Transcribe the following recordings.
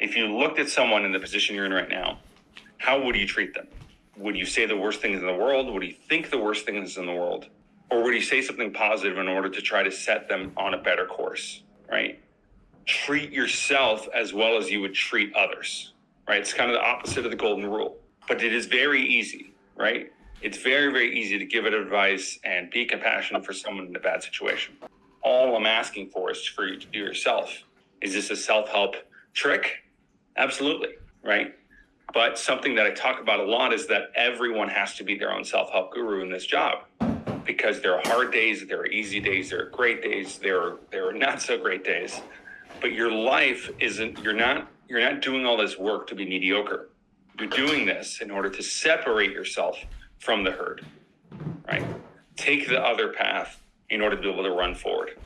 If you looked at someone in the position you're in right now, how would you treat them? Would you say the worst things in the world? Would you think the worst things in the world? Or would you say something positive in order to try to set them on a better course, right? Treat yourself as well as you would treat others, right? It's kind of the opposite of the golden rule, but it is very easy, right? It's very, very easy to give it advice and be compassionate for someone in a bad situation. All I'm asking for is for you to do yourself. Is this a self-help trick? Absolutely, right? But something that I talk about a lot is that everyone has to be their own self-help guru in this job, because there are hard days, there are easy days, there are great days, there are not so great days. But your life isn't, you're not doing all this work to be mediocre. You're doing this in order to separate yourself from the herd, right? Take the other path in order to be able to run forward.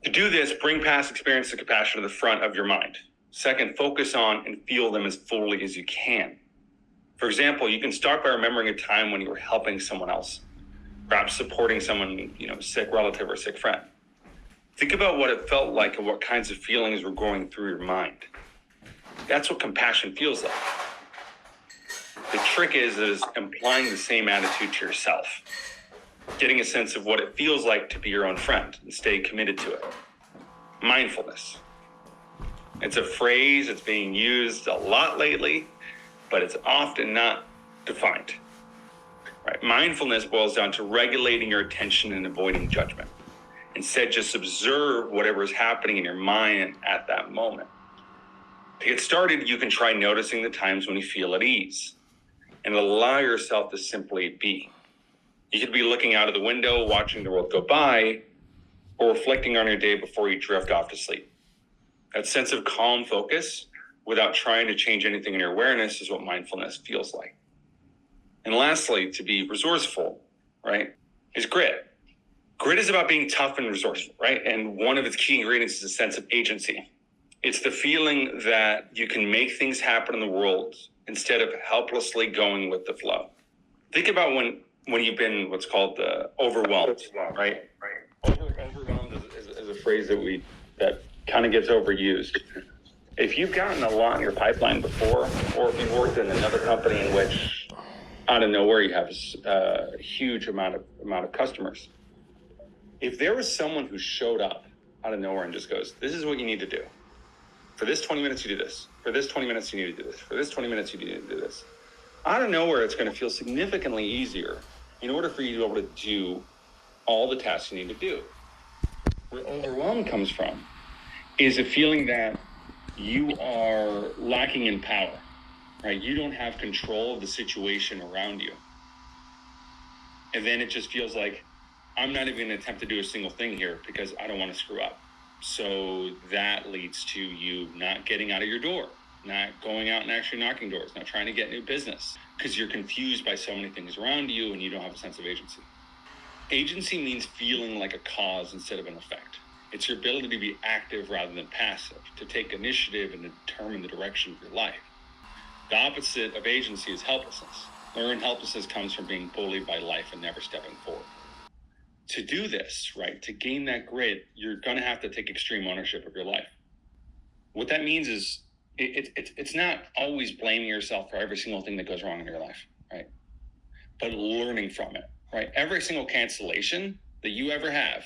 To do this, bring past experience and compassion to the front of your mind. Second, focus on and feel them as fully as you can. For example, you can start by remembering a time when you were helping someone else, perhaps supporting someone, sick relative or sick friend. Think about what it felt like and what kinds of feelings were going through your mind. That's what compassion feels like. The trick is implying the same attitude to yourself, getting a sense of what it feels like to be your own friend and stay committed to it. Mindfulness. It's a phrase that's being used a lot lately, but it's often not defined. Right? Mindfulness boils down to regulating your attention and avoiding judgment. Instead, just observe whatever is happening in your mind at that moment. To get started, you can try noticing the times when you feel at ease and allow yourself to simply be. You could be looking out of the window, watching the world go by, or reflecting on your day before you drift off to sleep. That sense of calm focus without trying to change anything in your awareness is what mindfulness feels like. And lastly, to be resourceful, right, is grit. Grit is about being tough and resourceful, right? And one of its key ingredients is a sense of agency. It's the feeling that you can make things happen in the world instead of helplessly going with the flow. Think about when you've been what's called overwhelmed, right? Overwhelmed is a phrase that kind of gets overused. If you've gotten a lot in your pipeline before, or if you've worked in another company in which out of nowhere you have a huge amount of customers, if there was someone who showed up out of nowhere and just goes, this is what you need to do. For this 20 minutes, you do this. For this 20 minutes, you need to do this. For this 20 minutes, you need to do this. Out of nowhere, it's going to feel significantly easier in order for you to be able to do all the tasks you need to do. Where overwhelm comes from is a feeling that you are lacking in power, right? You don't have control of the situation around you. And then it just feels like, I'm not even going to attempt to do a single thing here because I don't want to screw up. So that leads to you not getting out of your door, not going out and actually knocking doors, not trying to get new business because you're confused by so many things around you and you don't have a sense of agency. Agency means feeling like a cause instead of an effect. It's your ability to be active rather than passive, to take initiative and determine the direction of your life. The opposite of agency is helplessness. Learned helplessness comes from being bullied by life and never stepping forward. To do this, right, to gain that grit, you're going to have to take extreme ownership of your life. What that means is it's not always blaming yourself for every single thing that goes wrong in your life, right? But learning from it, right? Every single cancellation that you ever have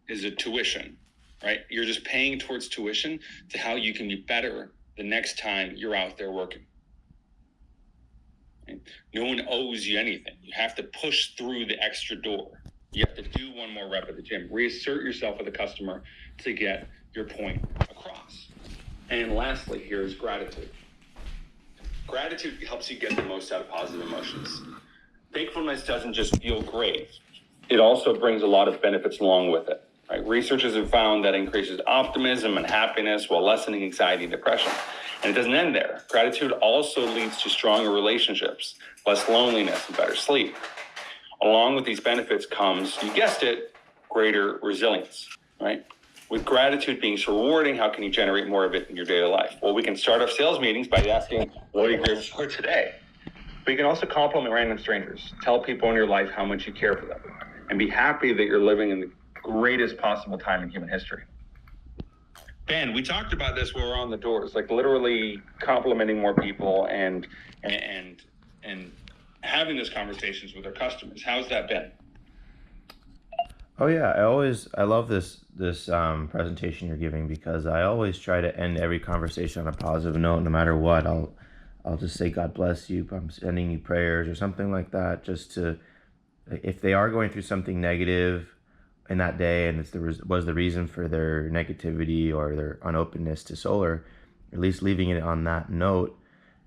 is a tuition, right? You're just paying towards tuition to how you can be better the next time you're out there working. Right? No one owes you anything. You have to push through the extra door. You have to do one more rep at the gym. Reassert yourself with a customer to get your point across. And lastly, here is gratitude. Gratitude helps you get the most out of positive emotions. Thankfulness doesn't just feel great. It also brings a lot of benefits along with it. Right? Researchers have found that increases optimism and happiness while lessening anxiety and depression. And it doesn't end there. Gratitude also leads to stronger relationships, less loneliness, and better sleep. Along with these benefits comes, you guessed it, greater resilience, right? With gratitude being so rewarding, how can you generate more of it in your daily life? Well, we can start our sales meetings by asking, what are you grateful for today? But you can also compliment random strangers. Tell people in your life how much you care for them. And be happy that you're living in the greatest possible time in human history. Ben, we talked about this when we were on the doors, like literally complimenting more people and having those conversations with our customers. How's that been? Oh yeah, I love this presentation you're giving, because I always try to end every conversation on a positive note, no matter what. I'll just say God bless you. I'm sending you prayers or something like that, just to, if they are going through something negative in that day, and was the reason for their negativity or their unopenness to solar, at least leaving it on that note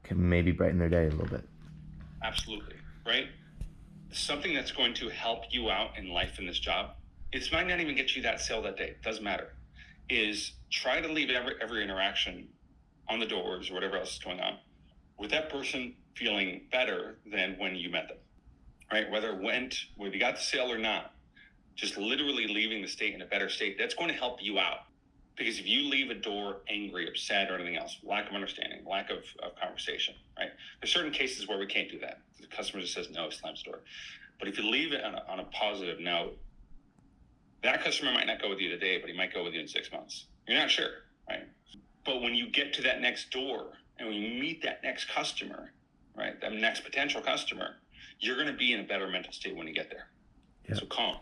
can maybe brighten their day a little bit. Absolutely, right? Something that's going to help you out in life in this job, it might not even get you that sale that day, doesn't matter, is try to leave every interaction on the doors or whatever else is going on with that person feeling better than when you met them, right? Whether you got the sale or not, just literally leaving the state in a better state, that's going to help you out. Because if you leave a door angry, upset, or anything else, lack of understanding, lack of conversation, right? There's certain cases where we can't do that. The customer just says no, slams the door. But if you leave it on a positive note, that customer might not go with you today, but he might go with you in 6 months. You're not sure, right? But when you get to that next door and when you meet that next customer, right, that next potential customer, you're going to be in a better mental state when you get there. Yeah. So calm.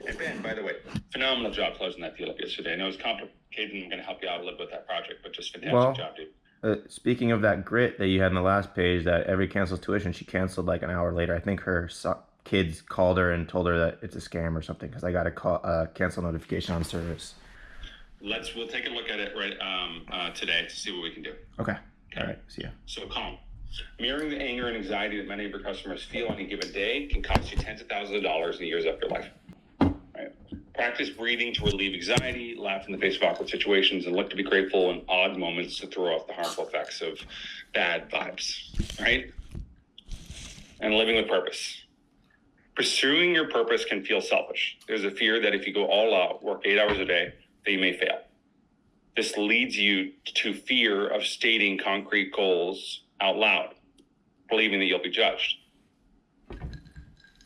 And Ben, by the way, phenomenal job closing that deal up yesterday. I know it's complicated and I'm going to help you out a little bit with that project, but just fantastic job, dude. Speaking of that grit that you had in the last page, that every cancels tuition, she canceled like an hour later. I think her kids called her and told her that it's a scam or something, because I got a cancel notification on service. We'll take a look at it right today to see what we can do. Okay. All right. See ya. So calm. Mirroring the anger and anxiety that many of your customers feel on a given day can cost you tens of thousands of dollars in years of your life. Right? Practice breathing to relieve anxiety, laugh in the face of awkward situations, and look to be grateful in odd moments to throw off the harmful effects of bad vibes. Right? And living with purpose. Pursuing your purpose can feel selfish. There's a fear that if you go all out, work 8 hours a day, that you may fail. This leads you to fear of stating concrete goals out loud, believing that you'll be judged.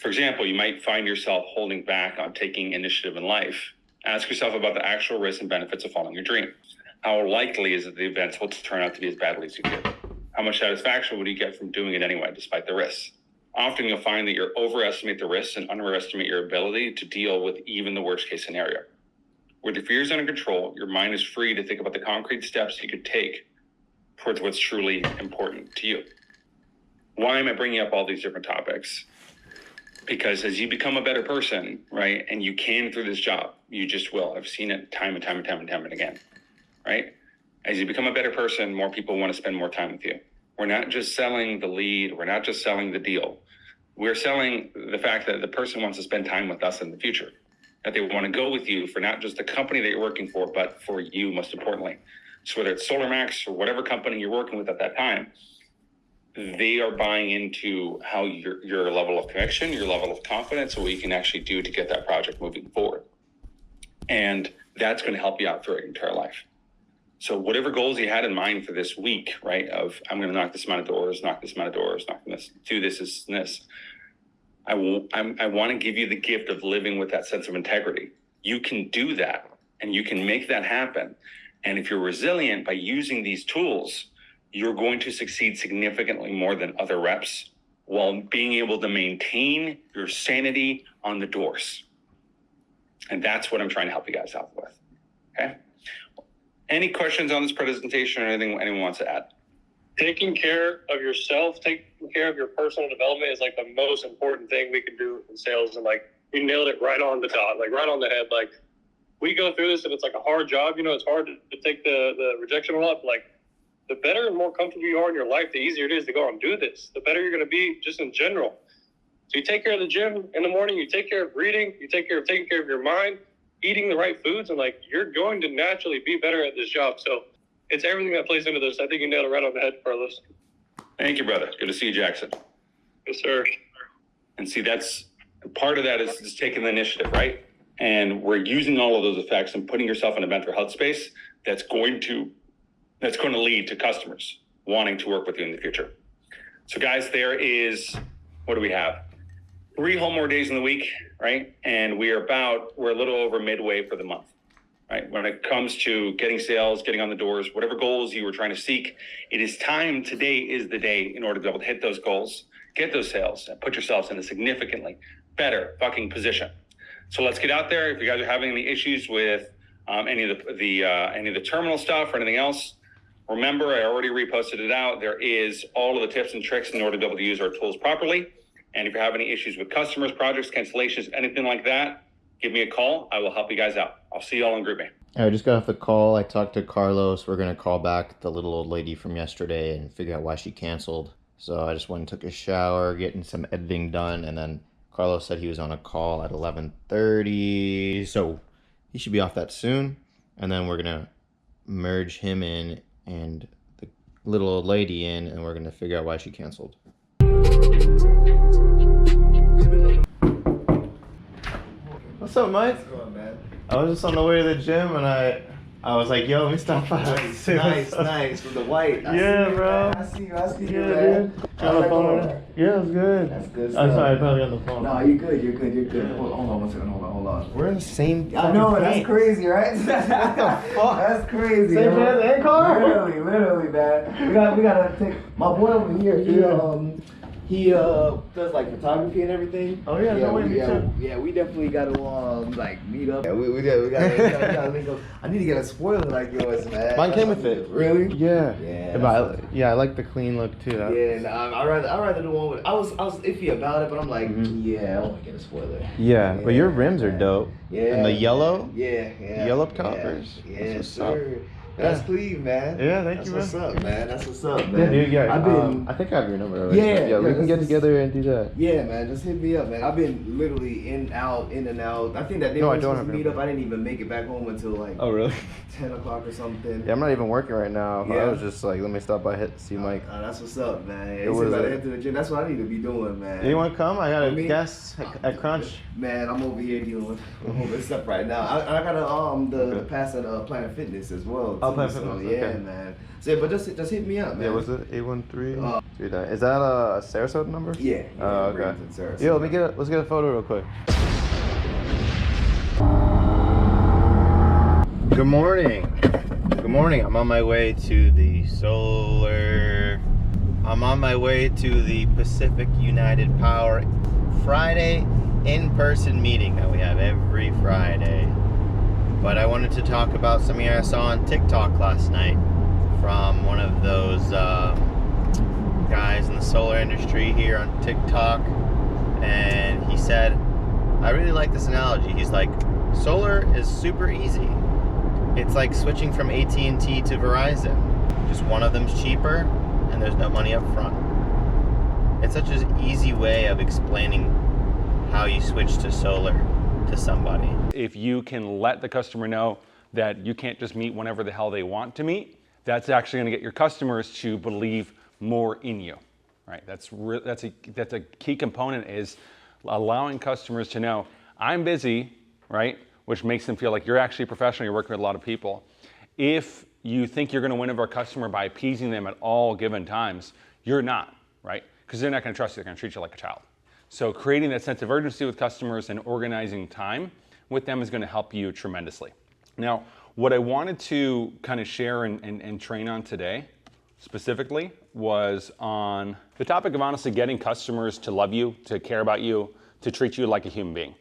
For example, you might find yourself holding back on taking initiative in life. Ask yourself about the actual risks and benefits of following your dream. How likely is it the events will turn out to be as badly as you fear? How much satisfaction would you get from doing it anyway, despite the risks? Often you'll find that you overestimate the risks and underestimate your ability to deal with even the worst case scenario. With your fears under control, your mind is free to think about the concrete steps you could take towards what's truly important to you. Why am I bringing up all these different topics? Because as you become a better person, right, and you can through this job, you just will. I've seen it time and time again, right? As you become a better person, more people want to spend more time with you. We're not just selling the lead. We're not just selling the deal. We're selling the fact that the person wants to spend time with us in the future, that they want to go with you for not just the company that you're working for, but for you, most importantly. So whether it's SolarMax or whatever company you're working with at that time, they are buying into how your level of connection, your level of confidence, what you can actually do to get that project moving forward. And that's going to help you out through your entire life. So whatever goals you had in mind for this week, right, of I'm going to knock this amount of doors, knock this amount of doors, knock this, do this, and this. I want to give you the gift of living with that sense of integrity. You can do that, and you can make that happen. And if you're resilient by using these tools, you're going to succeed significantly more than other reps while being able to maintain your sanity on the doors. And that's what I'm trying to help you guys out with. Okay? Any questions on this presentation or anything anyone wants to add? Taking care of yourself, taking care of your personal development is like the most important thing we can do in sales. And like, you nailed it right on the dot, like right on the head. Like, we go through this and it's like a hard job. You know, it's hard to take the rejection a lot. But like, the better and more comfortable you are in your life, the easier it is to go out and do this. The better you're going to be just in general. So you take care of the gym in the morning, you take care of reading, you take care of taking care of your mind, eating the right foods, and like, you're going to naturally be better at this job. So it's everything that plays into this. I think you nailed it right on the head, Carlos. Thank you, brother. Good to see you, Jackson. Yes, sir. And see, that's part of that is just taking the initiative, right? And we're using all of those effects and putting yourself in a mental health space that's going to lead to customers wanting to work with you in the future. So guys, there is, what do we have? 3 whole more days in the week, right? And we're a little over midway for the month. right? When it comes to getting sales, getting on the doors, whatever goals you were trying to seek, it is time. Today is the day in order to be able to hit those goals, get those sales, and put yourselves in a significantly better fucking position. So let's get out there. If you guys are having any issues with any of the terminal stuff or anything else, remember, I already reposted it out. There is all of the tips and tricks in order to be able to use our tools properly. And if you have any issues with customers, projects, cancellations, anything like that, give me a call. I will help you guys out. I'll see you all in Group Me. I just got off the call. I talked to Carlos. We're going to call back the little old lady from yesterday and figure out why she canceled. So I just went and took a shower, getting some editing done, and then Carlos said he was on a call at 11:30. So he should be off that soon. And then we're going to merge him in and the little old lady in, and we're going to figure out why she canceled. What's up, Mike? What's going on, man? I was just on the way to the gym, and I was like, yo, let me stop by. Nice. With the white. Yeah, bro. I see you, man. Dude. On the phone? Yeah, it's good. That's good I'm stuff. sorry, I'm probably on the phone. No, you're good. Hold on one second, hold on. We're in the same I know, fucking that's pants. crazy, right? What the fuck? That's crazy. Same yo. pants and car? Literally, man. We gotta take my boy over here. He does like photography and everything. Oh yeah, no way, me too. Yeah, we definitely gotta like meet up. Yeah, we gotta link up. I need to get a spoiler like yours, man. Mine came with it. Really? Yeah. Yeah. But I like the clean look too. Yeah, nah, I rather the one with. I was iffy about it, but I'm like, yeah, I want to get a spoiler. Yeah, but your rims are man. dope. Yeah. And the yellow? Yeah. Yellow toppers. Yeah, That's what's sir. up. That's Yeah. clean, man. Yeah, thank you, man. That's what's up, man. That's what's up, Yeah, man. dude, yeah. I've been. I think I have your number already. Yeah, we can get let's- together and do that. Yeah, man, just hit me up, man. I've been literally in and out. I think that day No, we I were don't supposed have to meet your up, I didn't even make it back home until like Oh, really? 10 o'clock or something. Yeah, I'm not even working right now. I Yeah. was just like, let me stop by, see Mike. That's what's up, man. It You was about to a- head to the gym. That's what I need to be doing, man. You want to come? I got a Me? guest at Crunch. Man, I'm over here dealing with a whole bit of stuff right now. I got the pass at Planet Fitness as well. Oh, too, Planet so, Fitness, yeah, okay. man. So, but just hit me up, man. Yeah, was it 813? Is that a Sarasota number? Yeah. Oh, okay. Bradenton, Sarasota. Yeah, let's get a photo real quick. Good morning. Good morning. I'm on my way to the Pacific United Power Friday in-person meeting that we have every Friday. But I wanted to talk about something I saw on TikTok last night from one of those guys in the solar industry here on TikTok. And he said, I really like this analogy. He's like, solar is super easy. It's like switching from AT&T to Verizon. Just one of them's cheaper and there's no money up front. It's such an easy way of explaining how you switch to solar to somebody. If you can let the customer know that you can't just meet whenever the hell they want to meet, that's actually going to get your customers to believe more in you, right? That's a key component, is allowing customers to know I'm busy, right? Which makes them feel like you're actually a professional, you're working with a lot of people. If you think you're going to win over a customer by appeasing them at all given times, you're not, right? Because they're not going to trust you, they're going to treat you like a child. So creating that sense of urgency with customers and organizing time with them is going to help you tremendously. Now, what I wanted to kind of share and train on today specifically was on the topic of honestly getting customers to love you, to care about you, to treat you like a human being.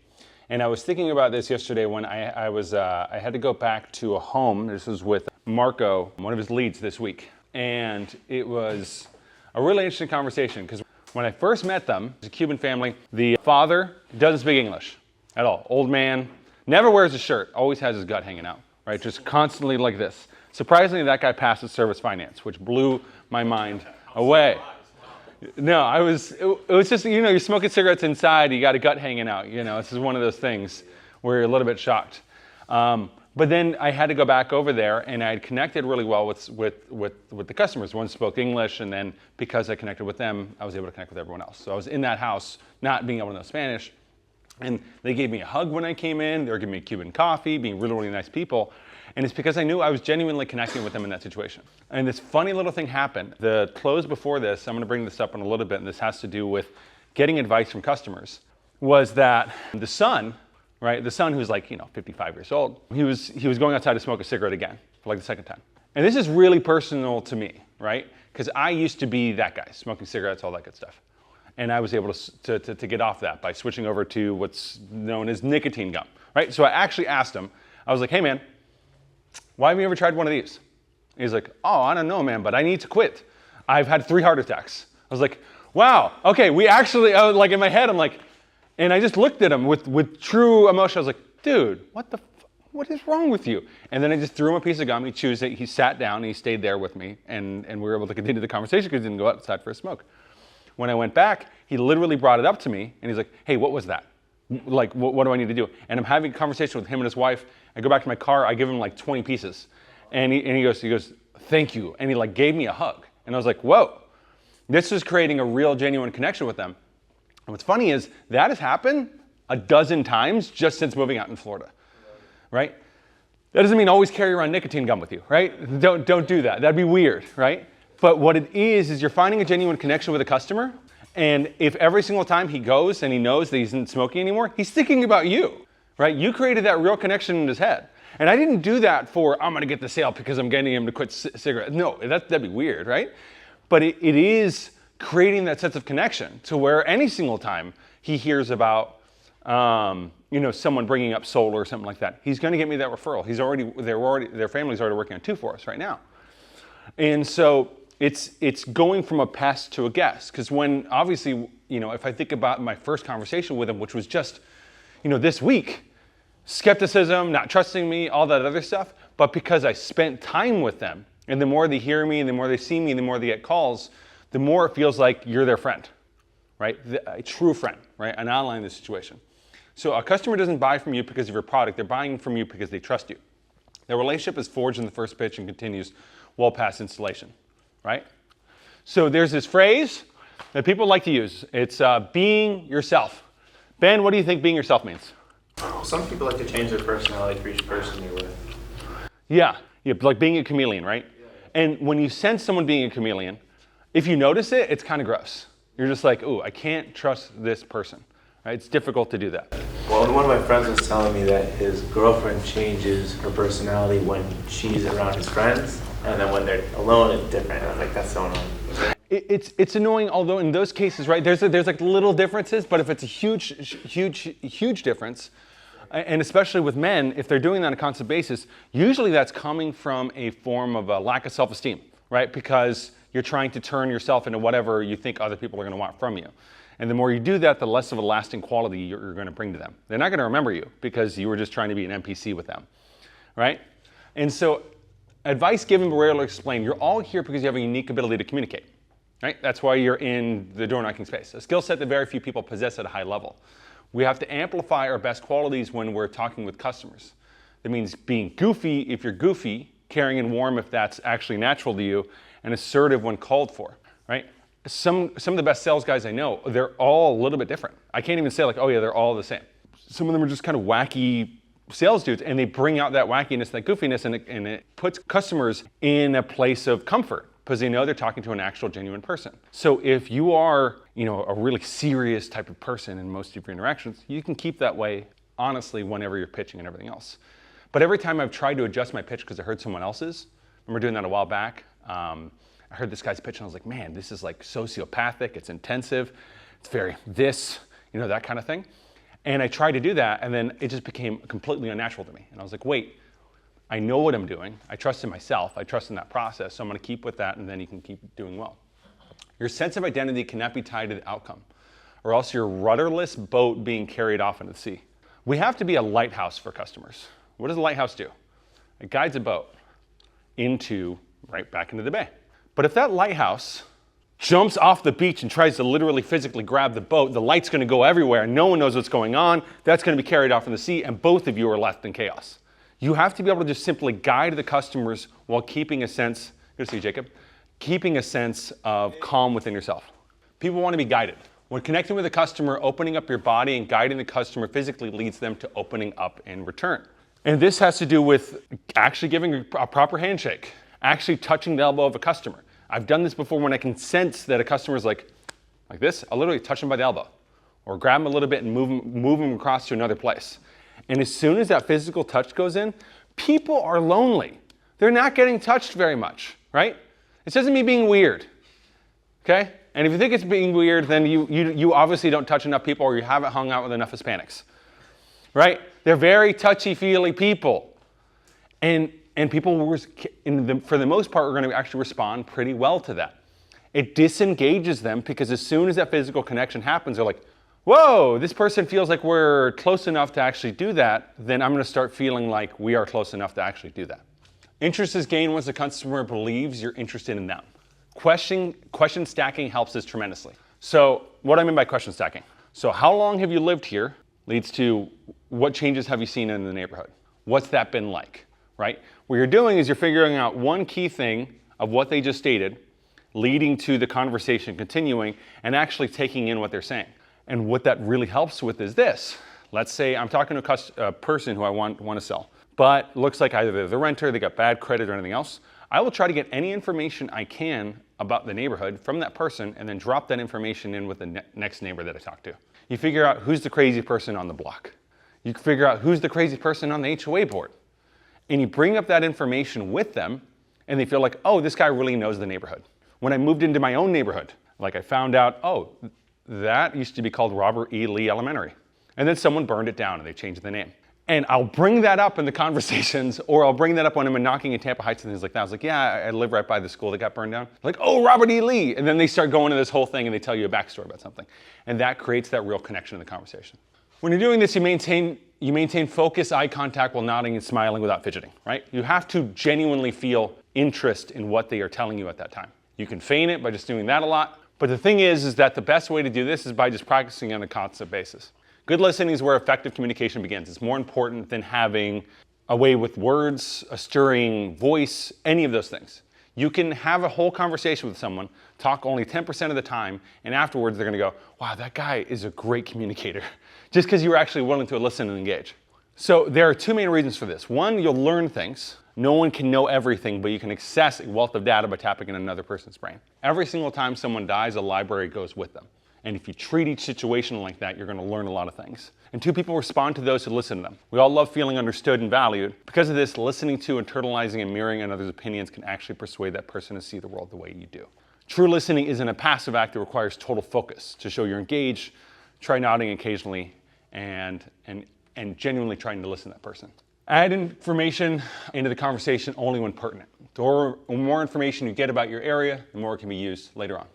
And I was thinking about this yesterday when I had to go back to a home. This was with Marco, one of his leads this week. And it was a really interesting conversation because when I first met them, it's a Cuban family. The father doesn't speak English at all. Old man, never wears a shirt, always has his gut hanging out, right? Just constantly like this. Surprisingly, that guy passed his service finance, which blew my mind away. No, it was just, you're smoking cigarettes inside, you got a gut hanging out, this is one of those things where you're a little bit shocked. But then I had to go back over there, and I had connected really well with the customers. One spoke English, and then because I connected with them, I was able to connect with everyone else. So I was in that house, not being able to know Spanish, and they gave me a hug when I came in. They were giving me Cuban coffee, being really, really nice people. And it's because I knew I was genuinely connecting with them in that situation. And this funny little thing happened. The close before this, I'm going to bring this up in a little bit, and this has to do with getting advice from customers, was that the son right? The son who's like, 55 years old. He was going outside to smoke a cigarette again for like the second time. And this is really personal to me, right? Because I used to be that guy, smoking cigarettes, all that good stuff. And I was able to get off that by switching over to what's known as nicotine gum, right? So I actually asked him, I was like, hey man, why have you ever tried one of these? He's like, oh, I don't know, man, but I need to quit. I've had 3 heart attacks. I was like, wow, okay, we actually, like in my head, I'm like, and I just looked at him with true emotion. I was like, dude, what is wrong with you? And then I just threw him a piece of gum. He chewed it. He sat down and he stayed there with me. And we were able to continue the conversation because he didn't go outside for a smoke. When I went back, he literally brought it up to me and he's like, hey, what was that? Like, what do I need to do? And I'm having a conversation with him and his wife. I go back to my car. I give him like 20 pieces. And he goes, thank you. And he like gave me a hug. And I was like, whoa, this is creating a real genuine connection with them. And what's funny is that has happened a dozen times just since moving out in Florida, right? That doesn't mean always carry around nicotine gum with you, right? Don't do that. That'd be weird, right? But what it is you're finding a genuine connection with a customer. And if every single time he goes and he knows that he isn't smoking anymore, he's thinking about you, right? You created that real connection in his head. And I didn't do that for, I'm gonna get the sale because I'm getting him to quit cigarettes. No, that'd be weird, right? But it is creating that sense of connection to where any single time he hears about, someone bringing up solar or something like that, he's going to get me that referral. Their family's already working on 2 for us right now. And so it's going from a pest to a guest. Because when, obviously, if I think about my first conversation with him, which was just, this week, skepticism, not trusting me, all that other stuff. But because I spent time with them, and the more they hear me, and the more they see me, and the more they get calls, the more it feels like you're their friend, right? A true friend, right? An ally in the situation. So a customer doesn't buy from you because of your product. They're buying from you because they trust you. The relationship is forged in the first pitch and continues well past installation, right? So there's this phrase that people like to use. It's being yourself. Ben, what do you think being yourself means? Some people like to change their personality for each person you're with. Yeah, like being a chameleon, right? And when you sense someone being a chameleon, if you notice it, it's kind of gross. You're just like, ooh, I can't trust this person. Right? It's difficult to do that. Well, one of my friends was telling me that his girlfriend changes her personality when she's around his friends, and then when they're alone, it's different. And I was like, that's so annoying. It's annoying, although in those cases, right, there's like little differences, but if it's a huge difference, and especially with men, if they're doing that on a constant basis, usually that's coming from a form of a lack of self-esteem, right? Because you're trying to turn yourself into whatever you think other people are going to want from you. And the more you do that, the less of a lasting quality you're going to bring to them. They're not going to remember you because you were just trying to be an NPC with them, right? And so advice given but rarely explained. You're all here because you have a unique ability to communicate, right? That's why you're in the door knocking space. A skill set that very few people possess at a high level. We have to amplify our best qualities when we're talking with customers. That means being goofy if you're goofy, caring and warm if that's actually natural to you, and assertive when called for, right? Some of the best sales guys I know, they're all a little bit different. I can't even say like, oh yeah, they're all the same. Some of them are just kind of wacky sales dudes, and they bring out that wackiness, that goofiness, and it puts customers in a place of comfort because they know they're talking to an actual genuine person. So if you are, a really serious type of person in most of your interactions, you can keep that way, honestly, whenever you're pitching and everything else. But every time I've tried to adjust my pitch because I heard someone else's, I remember doing that a while back, I heard this guy's pitch and I was like, man, this is like sociopathic, it's intensive, it's very this, that kind of thing. And I tried to do that and then it just became completely unnatural to me. And I was like, wait, I know what I'm doing. I trust in myself. I trust in that process. So I'm going to keep with that and then you can keep doing well. Your sense of identity cannot be tied to the outcome or else you're a rudderless boat being carried off into the sea. We have to be a lighthouse for customers. What does a lighthouse do? It guides a boat right back into the bay. But if that lighthouse jumps off the beach and tries to literally physically grab the boat, the light's going to go everywhere and no one knows what's going on. That's going to be carried off in the sea and both of you are left in chaos. You have to be able to just simply guide the customers while keeping a sense, good to see you, Jacob, keeping a sense of calm within yourself. People want to be guided. When connecting with a customer, opening up your body and guiding the customer physically leads them to opening up in return. And this has to do with actually giving a proper handshake, actually touching the elbow of a customer. I've done this before when I can sense that a customer is like this. I'll literally touch them by the elbow or grab them a little bit and move them across to another place. And as soon as that physical touch goes in, people are lonely. They're not getting touched very much, right? It doesn't mean being weird, okay? And if you think it's being weird, then you obviously don't touch enough people or you haven't hung out with enough Hispanics, right? They're very touchy-feely people. And people, for the most part, are going to actually respond pretty well to that. It disengages them because as soon as that physical connection happens, they're like, whoa, this person feels like we're close enough to actually do that, then I'm going to start feeling like we are close enough to actually do that. Interest is gained once the customer believes you're interested in them. Question stacking helps us tremendously. So what do I mean by question stacking? So how long have you lived here leads to what changes have you seen in the neighborhood? What's that been like, right? What you're doing is you're figuring out one key thing of what they just stated, leading to the conversation continuing and actually taking in what they're saying. And what that really helps with is this. Let's say I'm talking to a person who I want to sell, but looks like either they're the renter, they got bad credit or anything else. I will try to get any information I can about the neighborhood from that person and then drop that information in with the next neighbor that I talk to. You figure out who's the crazy person on the block. You figure out who's the crazy person on the HOA board. And you bring up that information with them and they feel like, oh, this guy really knows the neighborhood. When I moved into my own neighborhood, like I found out, oh, that used to be called Robert E. Lee Elementary. And then someone burned it down and they changed the name. And I'll bring that up in the conversations, or I'll bring that up when I'm knocking in Tampa Heights and things like that. I was like, yeah, I live right by the school that got burned down. Like, oh, Robert E. Lee. And then they start going to this whole thing and they tell you a backstory about something. And that creates that real connection in the conversation. When you're doing this, you maintain focus, eye contact while nodding and smiling without fidgeting, right? You have to genuinely feel interest in what they are telling you at that time. You can feign it by just doing that a lot. But the thing is that the best way to do this is by just practicing on a constant basis. Good listening is where effective communication begins. It's more important than having a way with words, a stirring voice, any of those things. You can have a whole conversation with someone, talk only 10% of the time, and afterwards they're gonna go, wow, that guy is a great communicator, just because you were actually willing to listen and engage. So there are two main reasons for this. One, you'll learn things. No one can know everything, but you can access a wealth of data by tapping in another person's brain. Every single time someone dies, a library goes with them. And if you treat each situation like that, you're going to learn a lot of things. And two, people respond to those who listen to them. We all love feeling understood and valued. Because of this, listening to, internalizing, and mirroring another's opinions can actually persuade that person to see the world the way you do. True listening isn't a passive act that requires total focus. To show you're engaged, try nodding occasionally and genuinely trying to listen to that person. Add information into the conversation only when pertinent. The more information you get about your area, the more it can be used later on.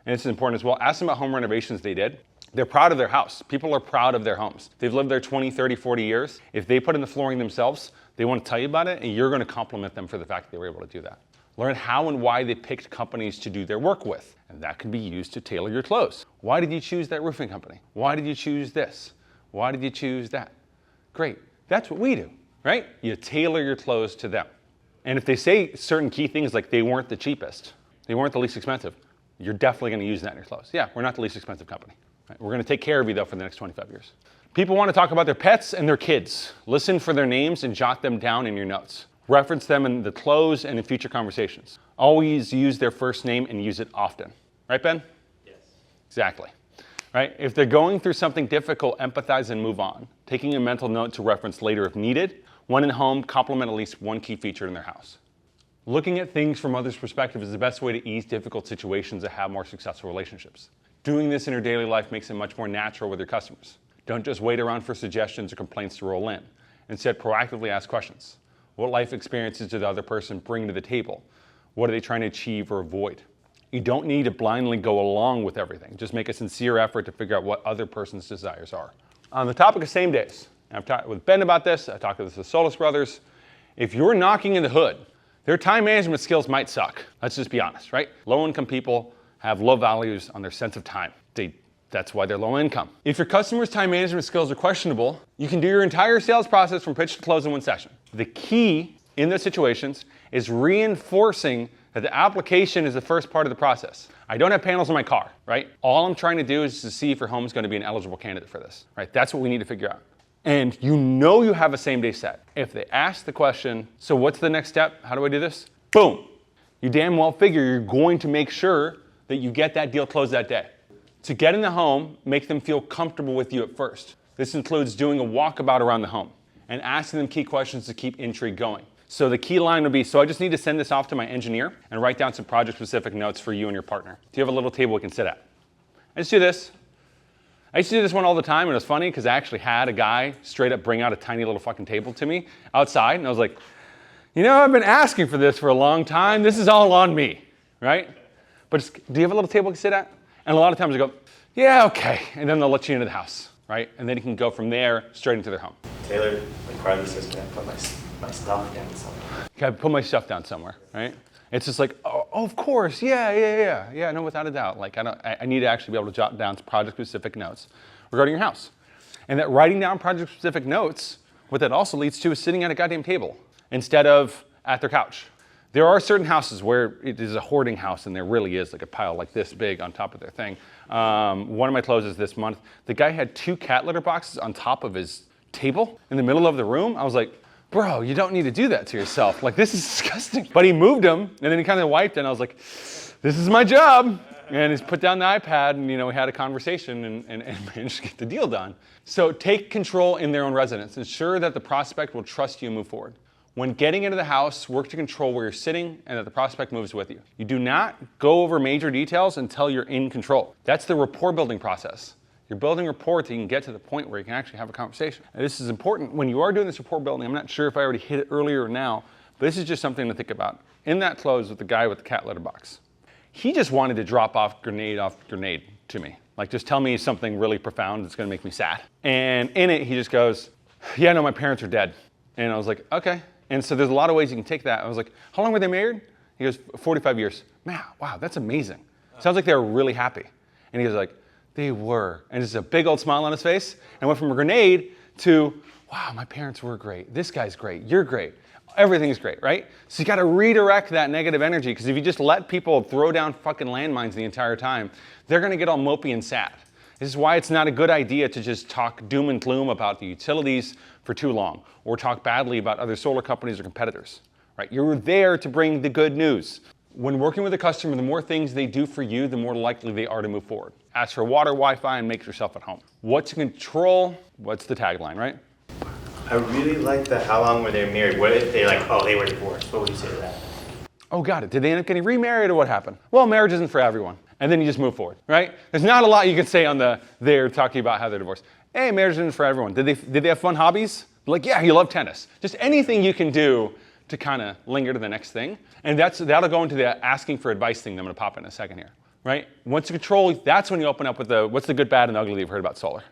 And this is important as well. Ask them about home renovations they did. They're proud of their house. People are proud of their homes. They've lived there 20, 30, 40 years. If they put in the flooring themselves, they want to tell you about it, and you're going to compliment them for the fact that they were able to do that. Learn how and why they picked companies to do their work with, and that can be used to tailor your clothes. Why did you choose that roofing company? Why did you choose this? Why did you choose that? Great. That's what we do. Right? You tailor your clothes to them. And if they say certain key things like they weren't the cheapest, they weren't the least expensive, you're definitely going to use that in your clothes. Yeah, we're not the least expensive company. Right? We're going to take care of you though for the next 25 years. People want to talk about their pets and their kids. Listen for their names and jot them down in your notes. Reference them in the close and in future conversations. Always use their first name and use it often. Right, Ben? Yes. Exactly. Right? If they're going through something difficult, empathize and move on. Taking a mental note to reference later if needed. When in home, compliment at least one key feature in their house. Looking at things from others' perspective is the best way to ease difficult situations and have more successful relationships. Doing this in your daily life makes it much more natural with your customers. Don't just wait around for suggestions or complaints to roll in. Instead, proactively ask questions. What life experiences did the other person bring to the table? What are they trying to achieve or avoid? You don't need to blindly go along with everything. Just make a sincere effort to figure out what other person's desires are. On the topic of same days, I've talked with Ben about this, I talked with the Solis brothers. If you're knocking in the hood, their time management skills might suck. Let's just be honest, right? Low-income people have low values on their sense of time. That's why they're low income. If your customer's time management skills are questionable, you can do your entire sales process from pitch to close in one session. The key in those situations is reinforcing that the application is the first part of the process. I don't have panels in my car, right? All I'm trying to do is to see if your home is going to be an eligible candidate for this, right? That's what we need to figure out. And you know you have a same day set. If they ask the question, so what's the next step? How do I do this? Boom. You damn well figure you're going to make sure that you get that deal closed that day. To get in the home, make them feel comfortable with you at first. This includes doing a walkabout around the home and asking them key questions to keep intrigue going. So the key line would be, so I just need to send this off to my engineer and write down some project-specific notes for you and your partner. Do you have a little table we can sit at? I just do this. I used to do this one all the time, and it was funny because I actually had a guy straight up bring out a tiny little fucking table to me outside, and I was like, you know, I've been asking for this for a long time. This is all on me, right? But just, do you have a little table we can sit at? And a lot of times I go, yeah, okay. And then they'll let you into the house, right? And then you can go from there straight into their home. Taylor, like Carly says, can I put my stuff down somewhere? Can I put my stuff down somewhere, right? It's just like, oh, of course, yeah, no, without a doubt. Like, I need to actually be able to jot down project-specific notes regarding your house. And that writing down project-specific notes, what that also leads to is sitting at a goddamn table instead of at their couch. There are certain houses where it is a hoarding house and there really is like a pile like this big on top of their thing. One of my closes this month, the guy had 2 cat litter boxes on top of his table in the middle of the room. I was like, bro, you don't need to do that to yourself. Like, this is disgusting. But he moved them and then he kind of wiped it and I was like, this is my job. And he's put down the iPad and, you know, we had a conversation and managed to get the deal done. So take control in their own residence. Ensure that the prospect will trust you and move forward. When getting into the house, work to control where you're sitting and that the prospect moves with you. You do not go over major details until you're in control. That's the rapport building process. You're building rapport till you can get to the point where you can actually have a conversation. And this is important. When you are doing this rapport building, I'm not sure if I already hit it earlier or now, but this is just something to think about. In that close with the guy with the cat litter box, he just wanted to drop off grenade to me. Like, just tell me something really profound that's gonna make me sad. And in it, he just goes, yeah, no, my parents are dead. And I was like, okay. And so there's a lot of ways you can take that. I was like, how long were they married? He goes, 45 years. Man, wow, that's amazing. Sounds like they were really happy. And he was like, they were. And just a big old smile on his face. And went from a grenade to, wow, my parents were great. This guy's great. You're great. Everything's great, right? So you got to redirect that negative energy, because if you just let people throw down fucking landmines the entire time, they're going to get all mopey and sad. This is why it's not a good idea to just talk doom and gloom about the utilities for too long, or talk badly about other solar companies or competitors, right? You're there to bring the good news. When working with a customer, the more things they do for you, the more likely they are to move forward. Ask for water, Wi-Fi, and make yourself at home. What to control? What's the tagline, right? I really like the how long were they married? What if they like, oh, they were divorced? What would you say to that? Oh, got it. Did they end up getting remarried or what happened? Well, marriage isn't for everyone. And then you just move forward, right? There's not a lot you can say on they're talking about how they're divorced. Hey, marriage isn't for everyone. Did they have fun hobbies? Like, yeah, you love tennis. Just anything you can do to kind of linger to the next thing. And that'll go into the asking for advice thing that I'm going to pop in a second here, right? Once you control, that's when you open up with what's the good, bad, and ugly that you've heard about solar.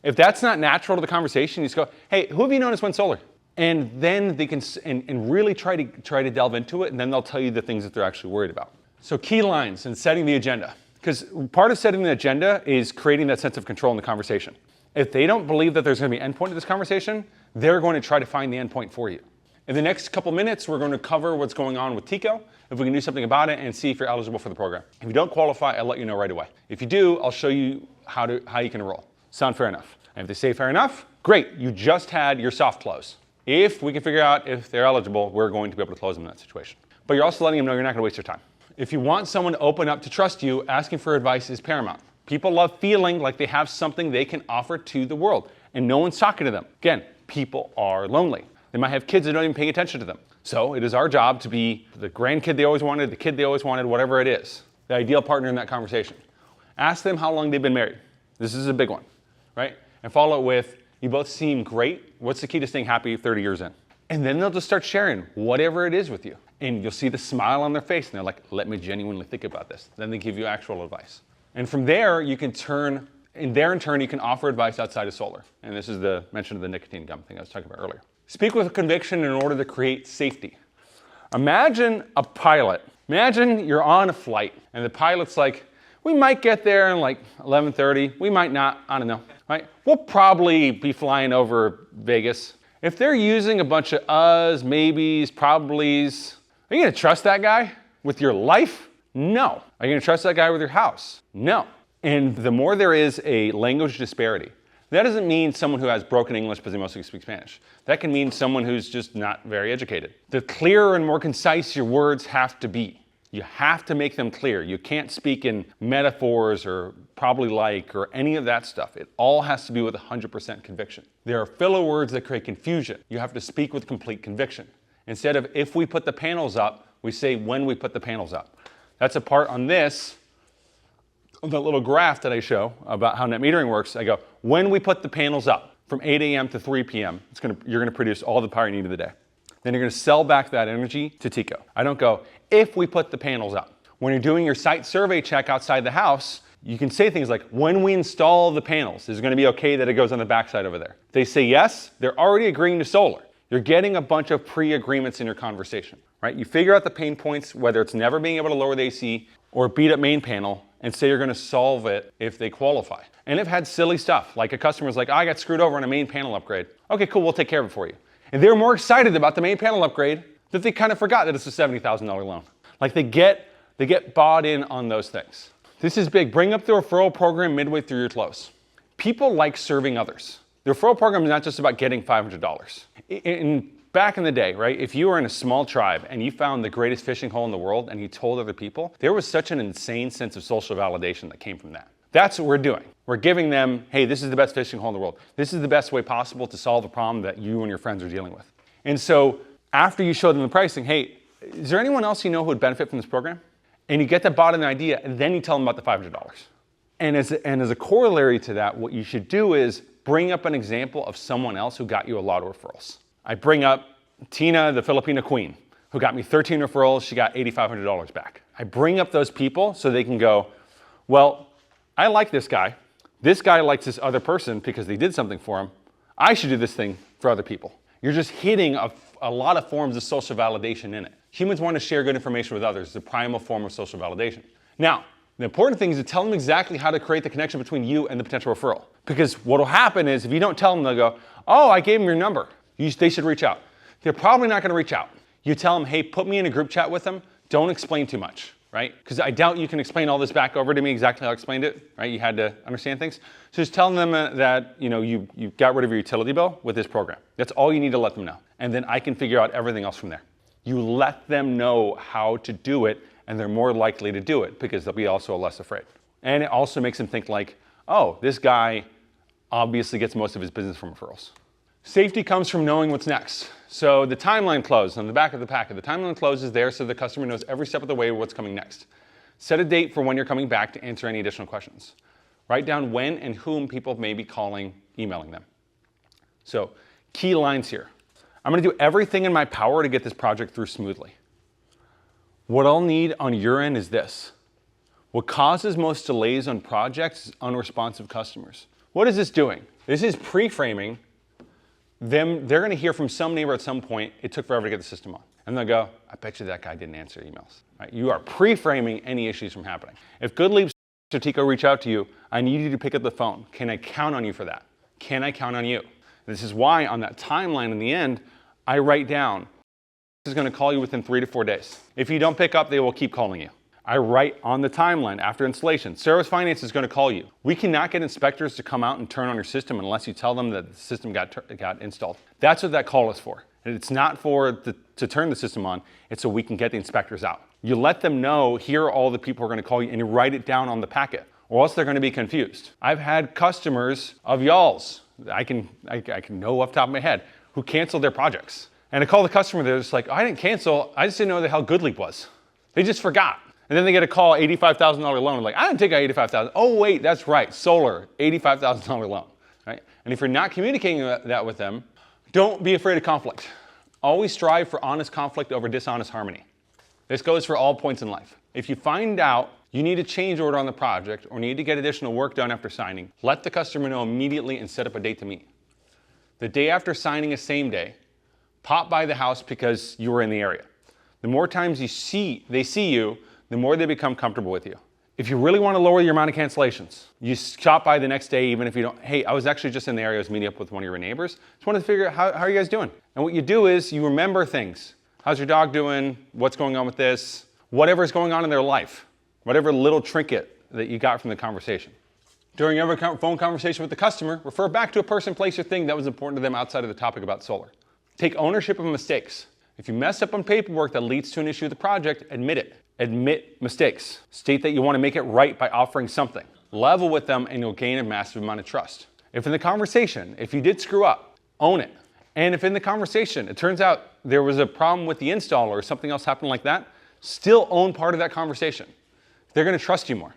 If that's not natural to the conversation, you just go, hey, who have you known has went solar? And then they can and really try to delve into it, and then they'll tell you the things that they're actually worried about. So key lines and setting the agenda. Because part of setting the agenda is creating that sense of control in the conversation. If they don't believe that there's going to be an endpoint to this conversation, they're going to try to find the endpoint for you. In the next couple minutes, we're going to cover what's going on with TICO, if we can do something about it, and see if you're eligible for the program. If you don't qualify, I'll let you know right away. If you do, I'll show you how you can enroll. Sound fair enough? And if they say fair enough, great. You just had your soft close. If we can figure out if they're eligible, we're going to be able to close them in that situation. But you're also letting them know you're not going to waste your time. If you want someone to open up to trust you, asking for advice is paramount. People love feeling like they have something they can offer to the world, and no one's talking to them. Again, people are lonely. They might have kids that don't even pay attention to them. So it is our job to be the grandkid they always wanted, the kid they always wanted, whatever it is, the ideal partner in that conversation. Ask them how long they've been married. This is a big one, right? And follow it with, you both seem great. What's the key to staying happy 30 years in? And then they'll just start sharing whatever it is with you. And you'll see the smile on their face, and they're like, let me genuinely think about this. Then they give you actual advice. And from there, you can in turn, you can offer advice outside of solar. And this is the mention of the nicotine gum thing I was talking about earlier. Speak with conviction in order to create safety. Imagine a pilot. Imagine you're on a flight, and the pilot's like, we might get there in like 11:30. We might not, I don't know, right? We'll probably be flying over Vegas. If they're using a bunch of uhs, maybes, probablys, are you gonna trust that guy with your life? No. Are you gonna trust that guy with your house? No. And the more there is a language disparity, that doesn't mean someone who has broken English because they mostly speak Spanish. That can mean someone who's just not very educated. The clearer and more concise your words have to be. You have to make them clear. You can't speak in metaphors or probably like or any of that stuff. It all has to be with 100% conviction. There are filler words that create confusion. You have to speak with complete conviction. Instead of if we put the panels up, we say when we put the panels up. That's a part on this, the little graph that I show about how net metering works. I go, when we put the panels up from 8 a.m. to 3 p.m., you're gonna produce all the power you need of the day. Then you're gonna sell back that energy to TECO. I don't go, if we put the panels up. When you're doing your site survey check outside the house, you can say things like, when we install the panels, is it gonna be okay that it goes on the backside over there? If they say yes, they're already agreeing to solar. You're getting a bunch of pre-agreements in your conversation, right? You figure out the pain points, whether it's never being able to lower the AC or beat up main panel, and say you're gonna solve it if they qualify. And I've had silly stuff, like a customer's like, I got screwed over on a main panel upgrade. Okay, cool, we'll take care of it for you. And they were more excited about the main panel upgrade that they kind of forgot that it's a $70,000 loan. Like they get bought in on those things. This is big. Bring up the referral program midway through your close. People like serving others. The referral program is not just about getting $500. Back in the day, right, if you were in a small tribe and you found the greatest fishing hole in the world and you told other people, there was such an insane sense of social validation that came from that. That's what we're doing. We're giving them, hey, this is the best fishing hole in the world. This is the best way possible to solve a problem that you and your friends are dealing with. And so after you show them the pricing, hey, is there anyone else you know who would benefit from this program? And you get them bought in the idea, and then you tell them about the $500. And as a corollary to that, what you should do is bring up an example of someone else who got you a lot of referrals. I bring up Tina, the Filipino queen, who got me 13 referrals. She got $8,500 back. I bring up those people so they can go, well, I like this guy. This guy likes this other person because they did something for him. I should do this thing for other people. You're just hitting a lot of forms of social validation in it. Humans want to share good information with others. It's a primal form of social validation. Now, the important thing is to tell them exactly how to create the connection between you and the potential referral. Because what will happen is if you don't tell them, they'll go, oh, I gave them your number. They should reach out. They're probably not going to reach out. You tell them, hey, put me in a group chat with them. Don't explain too much, right? Because I doubt you can explain all this back over to me exactly how I explained it, right? You had to understand things. So just tell them that you got rid of your utility bill with this program. That's all you need to let them know. And then I can figure out everything else from there. You let them know how to do it, and they're more likely to do it because they'll be also less afraid. And it also makes them think like, oh, this guy obviously gets most of his business from referrals. Safety comes from knowing what's next. So the timeline close on the back of the packet. The timeline close is there so the customer knows every step of the way what's coming next. Set a date for when you're coming back to answer any additional questions. Write down when and whom people may be calling, emailing them. So key lines here. I'm going to do everything in my power to get this project through smoothly. What I'll need on your end is this. What causes most delays on projects is unresponsive customers. What is this doing? This is pre-framing them. They're going to hear from some neighbor at some point, it took forever to get the system on. And they'll go, I bet you that guy didn't answer emails. Right? You are pre-framing any issues from happening. If Good Leaps or TECO reach out to you, I need you to pick up the phone. Can I count on you for that? Can I count on you? This is why on that timeline in the end, I write down, this is going to call you within 3 to 4 days. If you don't pick up, they will keep calling you. I write on the timeline after installation, Service Finance is going to call you. We cannot get inspectors to come out and turn on your system unless you tell them that the system got installed. That's what that call is for. And it's not to turn the system on, it's so we can get the inspectors out. You let them know, here are all the people who are going to call you, and you write it down on the packet, or else they're going to be confused. I've had customers of y'all's, I can know off the top of my head, who canceled their projects. And I call the customer, they're just like, I didn't cancel, I just didn't know what the hell Good Leap was. They just forgot. And then they get a call, $85,000 loan. Like, I didn't take out $85,000. Oh wait, that's right, solar, $85,000 loan, right? And if you're not communicating that with them, don't be afraid of conflict. Always strive for honest conflict over dishonest harmony. This goes for all points in life. If you find out you need a change order on the project or need to get additional work done after signing, let the customer know immediately and set up a date to meet. The day after signing is same day, pop by the house because you were in the area. The more times they see you, the more they become comfortable with you. If you really want to lower your amount of cancellations, you stop by the next day even if you don't, hey, I was actually just in the area, I was meeting up with one of your neighbors. Just wanted to figure out how are you guys doing? And what you do is you remember things. How's your dog doing? What's going on with this? Whatever's going on in their life. Whatever little trinket that you got from the conversation. During every phone conversation with the customer, refer back to a person, place, or thing that was important to them outside of the topic about solar. Take ownership of mistakes. If you mess up on paperwork that leads to an issue with the project, admit it. Admit mistakes. State that you want to make it right by offering something. Level with them and you'll gain a massive amount of trust. If in the conversation, if you did screw up, own it. And if in the conversation, it turns out there was a problem with the install or something else happened like that, still own part of that conversation. They're going to trust you more.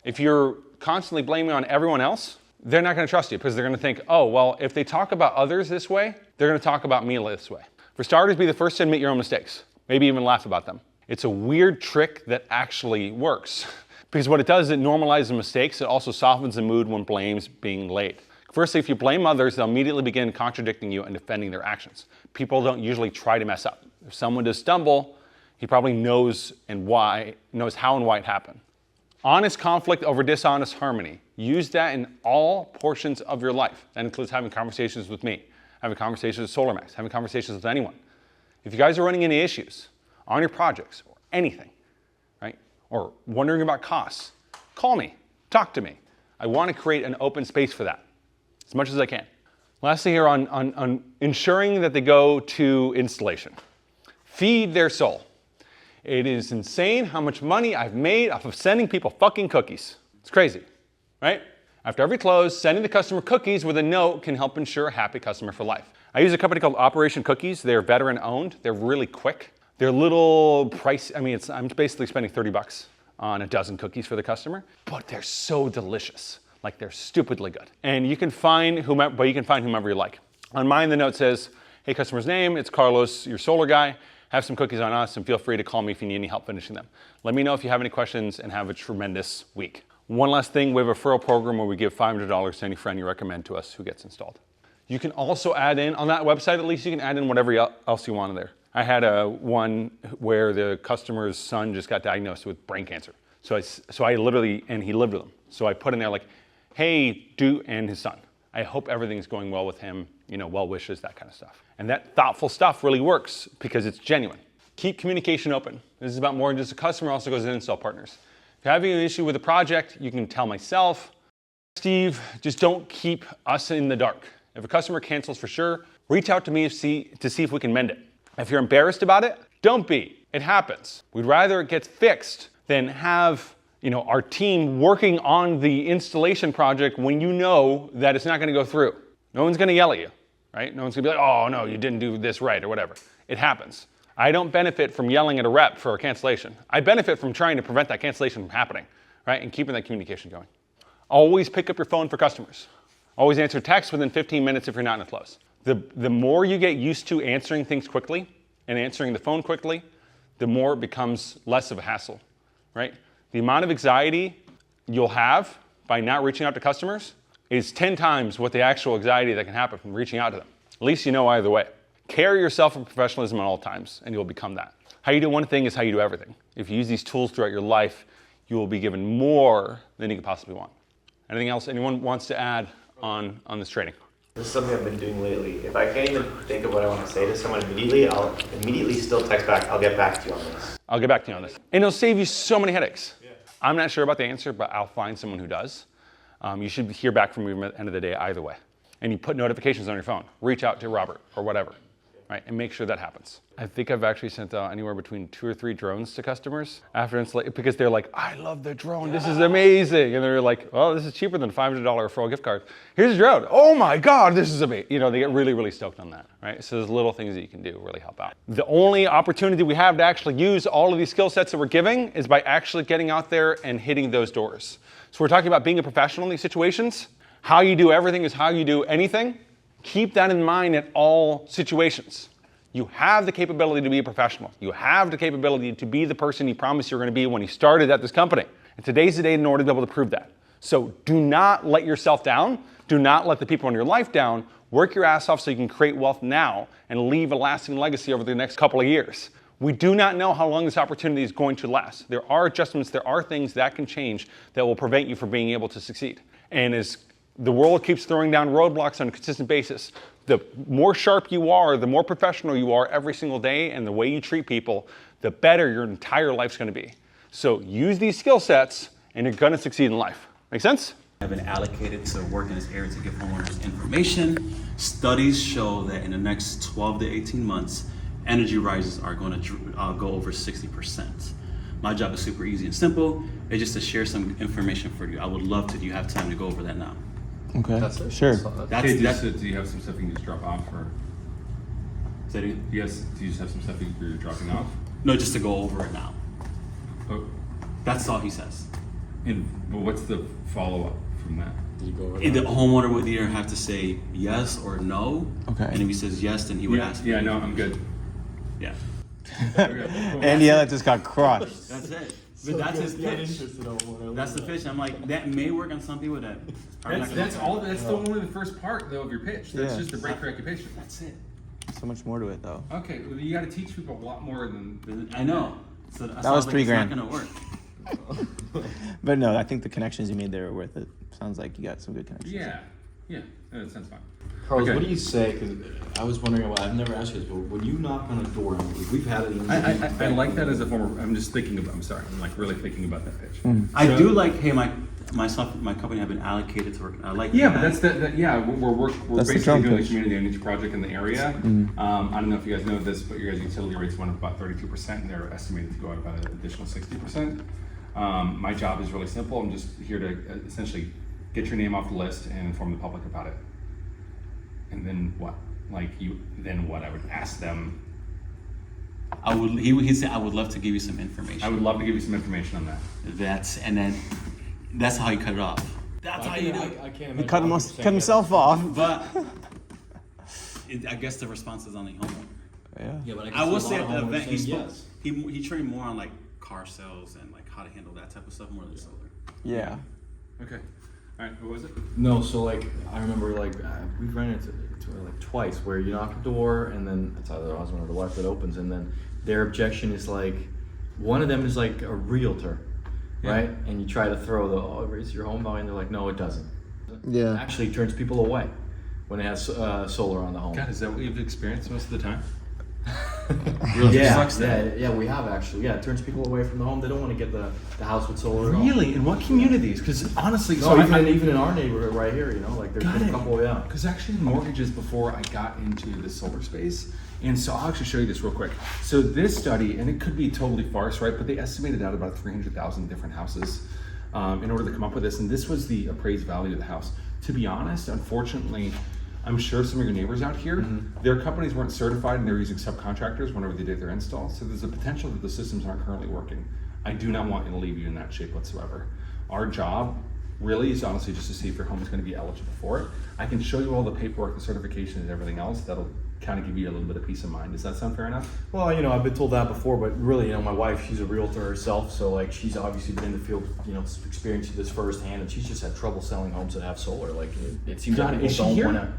If you're constantly blaming on everyone else, they're not going to trust you because they're going to think, oh, well, if they talk about others this way, they're going to talk about me this way. For starters, be the first to admit your own mistakes. Maybe even laugh about them. It's a weird trick that actually works because what it does is it normalizes mistakes. It also softens the mood when blame's being laid. Firstly, if you blame others, they'll immediately begin contradicting you and defending their actions. People don't usually try to mess up. If someone does stumble, he probably knows how and why it happened. Honest conflict over dishonest harmony. Use that in all portions of your life. That includes having conversations with me, having conversations with SolarMax, having conversations with anyone. If you guys are running into issues on your projects or anything, right, or wondering about costs, call me, talk to me. I want to create an open space for that as much as I can. Lastly here on ensuring that they go to installation. Feed their soul. It is insane how much money I've made off of sending people fucking cookies. It's crazy, right? After every close, sending the customer cookies with a note can help ensure a happy customer for life. I use a company called Operation Cookies. They're veteran owned. They're really quick. They're little price. I mean, I'm basically spending $30 on a dozen cookies for the customer, but they're so delicious. Like they're stupidly good. And you can find whomever you like. On mine, the note says, hey, customer's name, it's Carlos, your solar guy. Have some cookies on us and feel free to call me if you need any help finishing them. Let me know if you have any questions and have a tremendous week. One last thing, we have a referral program where we give $500 to any friend you recommend to us who gets installed. You can also add in, on that website at least, you can add in whatever else you want in there. I had one where the customer's son just got diagnosed with brain cancer. So I literally, and he lived with him. So I put in there like, hey, and his son. I hope everything's going well with him, well wishes, that kind of stuff. And that thoughtful stuff really works because it's genuine. Keep communication open. This is about more than just a customer, also goes to install partners. If you're having an issue with a project, you can tell myself, Steve, just don't keep us in the dark. If a customer cancels for sure, reach out to me to see if we can mend it. If you're embarrassed about it, don't be. It happens. We'd rather it gets fixed than have our team working on the installation project when you know that it's not going to go through. No one's going to yell at you, right? No one's going to be like, oh, no, you didn't do this right or whatever. It happens. I don't benefit from yelling at a rep for a cancellation. I benefit from trying to prevent that cancellation from happening, right? And keeping that communication going. Always pick up your phone for customers. Always answer text within 15 minutes if you're not in a close. The more you get used to answering things quickly and answering the phone quickly, the more it becomes less of a hassle, right? The amount of anxiety you'll have by not reaching out to customers is 10 times what the actual anxiety that can happen from reaching out to them. At least you know either way. Carry yourself with professionalism at all times, and you'll become that. How you do one thing is how you do everything. If you use these tools throughout your life, you will be given more than you could possibly want. Anything else anyone wants to add on this training? This is something I've been doing lately. If I can't even think of what I want to say to someone immediately, I'll immediately still text back, I'll get back to you on this. I'll get back to you on this. And it'll save you so many headaches. Yeah. I'm not sure about the answer, but I'll find someone who does. You should hear back from me at the end of the day either way. And you put notifications on your phone. Reach out to Robert or whatever, right? And make sure that happens. I think I've actually sent out anywhere between 2 or 3 drones to customers after installation because they're like, I love the drone. This is amazing. And they're like, well, this is cheaper than $500 referral gift card. Here's a drone. Oh my God, this is amazing. They get really, really stoked on that, right? So there's little things that you can do really help out. The only opportunity we have to actually use all of these skill sets that we're giving is by actually getting out there and hitting those doors. So we're talking about being a professional in these situations. How you do everything is how you do anything. Keep that in mind at all situations. You have the capability to be a professional. You have the capability to be the person you promised you were going to be when you started at this company. And today's the day in order to be able to prove that. So do not let yourself down. Do not let the people in your life down. Work your ass off so you can create wealth now and leave a lasting legacy over the next couple of years. We do not know how long this opportunity is going to last. There are adjustments, there are things that can change that will prevent you from being able to succeed. And as the world keeps throwing down roadblocks on a consistent basis, the more sharp you are, the more professional you are every single day, and the way you treat people, the better your entire life's going to be. So use these skill sets, and you're going to succeed in life. Make sense? Have been allocated to work in this area to give homeowners information. Studies show that in the next 12 to 18 months, energy rises are going to go over 60%. My job is super easy and simple. It's just to share some information for you. I would love to. Do you have time to go over that now? Okay. That's it. Sure. That's Do you have some stuff you can just drop off, or that it? do you just have some stuff you're dropping off? No, just to go over it now. Oh, That's all he says. and well, what's the follow up from that? Did you go over The that? homeowner would either have to say yes or no. Okay. And if he says yes, then he would ask. Yeah, me. no, I'm good. Yeah. And yeah, that just got crushed. That's it. But that's his pitch. That's the pitch. I'm like, that may work on some people that are not gonna That's work. all. That's only the first part though of your pitch. That's Yeah. just the break for occupation. That's it. So much more to it though. Okay, well, you got to teach people a lot more than. I know. So that was $3 grand. It's not gonna work. But no, I think the connections you made there are worth it. Sounds like you got some good connections. Yeah, that sounds fine. Carlos, Okay. what do you say? Because I was wondering, well, I've never asked you this, but when you knock on a door, we've had it. I like that as a form of. I'm just thinking about. I'm sorry. I'm like really thinking about that pitch. I So- do like, hey, my company have been allocated to work. I like Yeah, that. but that's that. Yeah, we're That's the basically drum doing a pitch. community energy project in the area. I don't know if you guys know this, but your guys' utility rates went up about 32%, and they're estimated to go up about an additional 60%. My job is really simple. I'm just here to essentially get your name off the list and inform the public about it. And then what? Then what? I would ask them. He said, I would love to give you some information. I would love to give you some information on that. That's how you cut it off. That's how you do it. I can't He imagine cut himself off. But I guess the response is on the homeowner. Yeah. Yeah, but I will see say a at lot the of homeowners event, saying he trained more on like car sales and like how to handle that type of stuff more than solar. Yeah. Okay. All right. What was it? No, so like I remember like we've ran into it like twice where you knock a door and then it's either the husband or the wife that opens, and then their objection is like one of them is like a realtor, Yeah. right? And you try to throw it raises your home value, and they're like, no, it doesn't. Yeah. It actually turns people away when it has solar on the home. God, is that what you've experienced most of the time? Yeah, we have actually. Yeah, it turns people away from the home. They don't want to get the house with solar at all. Really? In what communities? Because honestly, No, even in our neighborhood right here, you know, like there's been a couple, yeah. Because actually, mortgages before I got into the solar space, and so I'll actually show you this real quick. So this study, and it could be totally farce, right? But they estimated out about 300,000 different houses in order to come up with this, and this was the appraised value of the house. To be honest, unfortunately, I'm sure some of your neighbors out here, their companies weren't certified and they're using subcontractors whenever they did their install. So there's a potential that the systems aren't currently working. I do not want to leave you in that shape whatsoever. Our job really is honestly just to see if your home is going to be eligible for it. I can show you all the paperwork, the certification, and everything else. That'll kind of give you a little bit of peace of mind. Does that sound fair enough? Well, you know, I've been told that before, but really, you know, my wife, she's a realtor herself, so like she's obviously been in the field, you know, experiencing this firsthand, and she's just had trouble selling homes that have solar. Like it seems Got like it. Is she people here? don't want to.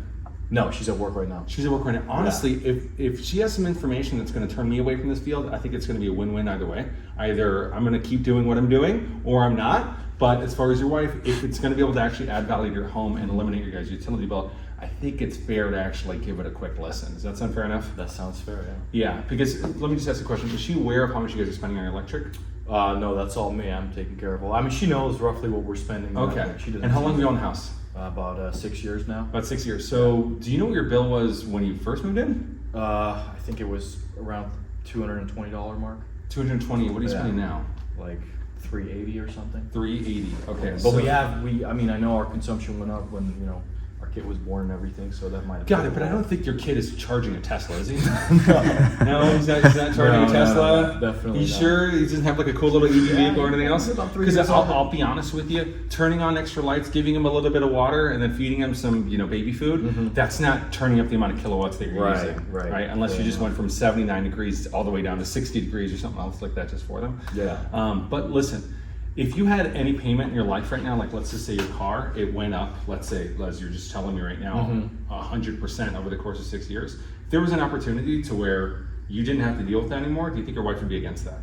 No, she's at work right now. She's at work right now. Honestly, if she has some information that's going to turn me away from this field, I think it's going to be a win-win either way. Either I'm going to keep doing what I'm doing, or I'm not. But as far as your wife, if it's going to be able to actually add value to your home and eliminate your guys' utility bill, I think it's fair to actually give it a quick listen. Does that sound fair enough? That sounds fair, yeah. Yeah, because let me just ask a question. Is she aware of how much you guys are spending on your electric? No, that's all me. I'm taking care of all. I mean, she knows roughly what we're spending. Okay. She doesn't. And how long have you owned the house? About 6 years now. About 6 years. So do you know what your bill was when you first moved in? I think it was around $220 mark, 220. What are you Yeah. spending now? like 380 or something. 380. Okay. But so- I mean, I know our consumption went up when, you know, our kid was born and everything, so that might have. Got it, but I don't think your kid is charging a Tesla, is he? No, he's not charging No, a Tesla. no, definitely You not. sure he doesn't have like a cool little EV vehicle or anything else? he's about 3 Because years old. I'll be honest with you, turning on extra lights, giving him a little bit of water, and then feeding him some, baby food. That's not turning up the amount of kilowatts that you're Right, using, right. Unless you Yeah. just went from 79 degrees all the way down to 60 degrees or something else like that just for them. Yeah. But listen. If you had any payment in your life right now, like let's just say your car, it went up, let's say, Les, you're just telling me right now, 100% over the course of 6 years. If there was an opportunity to where you didn't have to deal with that anymore, do you think your wife would be against that?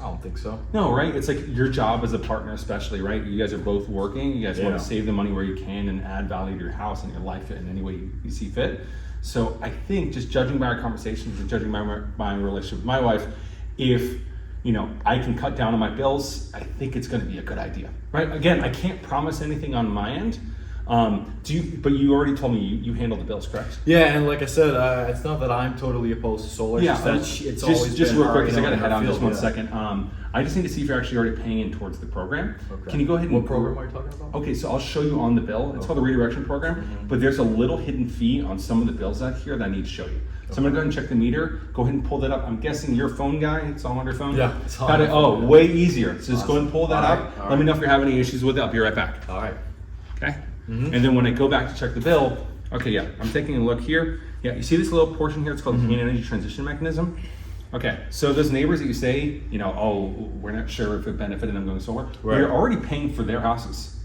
I don't think so. No, right? It's like your job as a partner, especially, right? You guys are both working. You guys want Yeah. to save the money where you can and add value to your house and your life in any way you see fit. So I think just judging by our conversations and judging by my relationship with my wife, if I can cut down on my bills, I think it's going to be a good idea, right? Again, I can't promise anything on my end, But you already told me you handle the bills, correct? Yeah, and like I said, it's not that I'm totally opposed to solar. It's just that it's always just been real quick our, because I got to in head our on just field, 1 second. I just need to see if you're actually already paying in towards the program. Okay. Can you go ahead and What program are you talking about? Okay, so I'll show you on the bill. It's called the redirection program, but there's a little hidden fee on some of the bills out here that I need to show you. So I'm gonna go ahead and check the meter. Go ahead and pull that up. I'm guessing you're a phone guy. It's all on your phone. Yeah, it's all Got on it. my phone, Oh, yeah. way easier. So just go ahead and pull that All right, up. all Let me right. know if you're having any issues with it. I'll be right back. All right. Okay. And then when I go back to check the bill, okay, yeah, I'm taking a look here. Yeah, you see this little portion here? It's called the Clean Energy Transition Mechanism. Okay, so those neighbors that you say, you know, oh, we're not sure if it benefited them going solar, Right. you're already paying for their houses,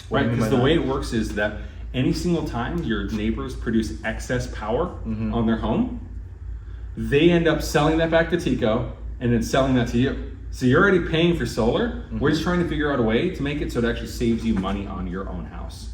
What do right? you mean Because by the that? way it works is that any single time your neighbors produce excess power on their home, they end up selling that back to Tico and then selling that to you. So you're already paying for solar. We're just trying to figure out a way to make it so it actually saves you money on your own house.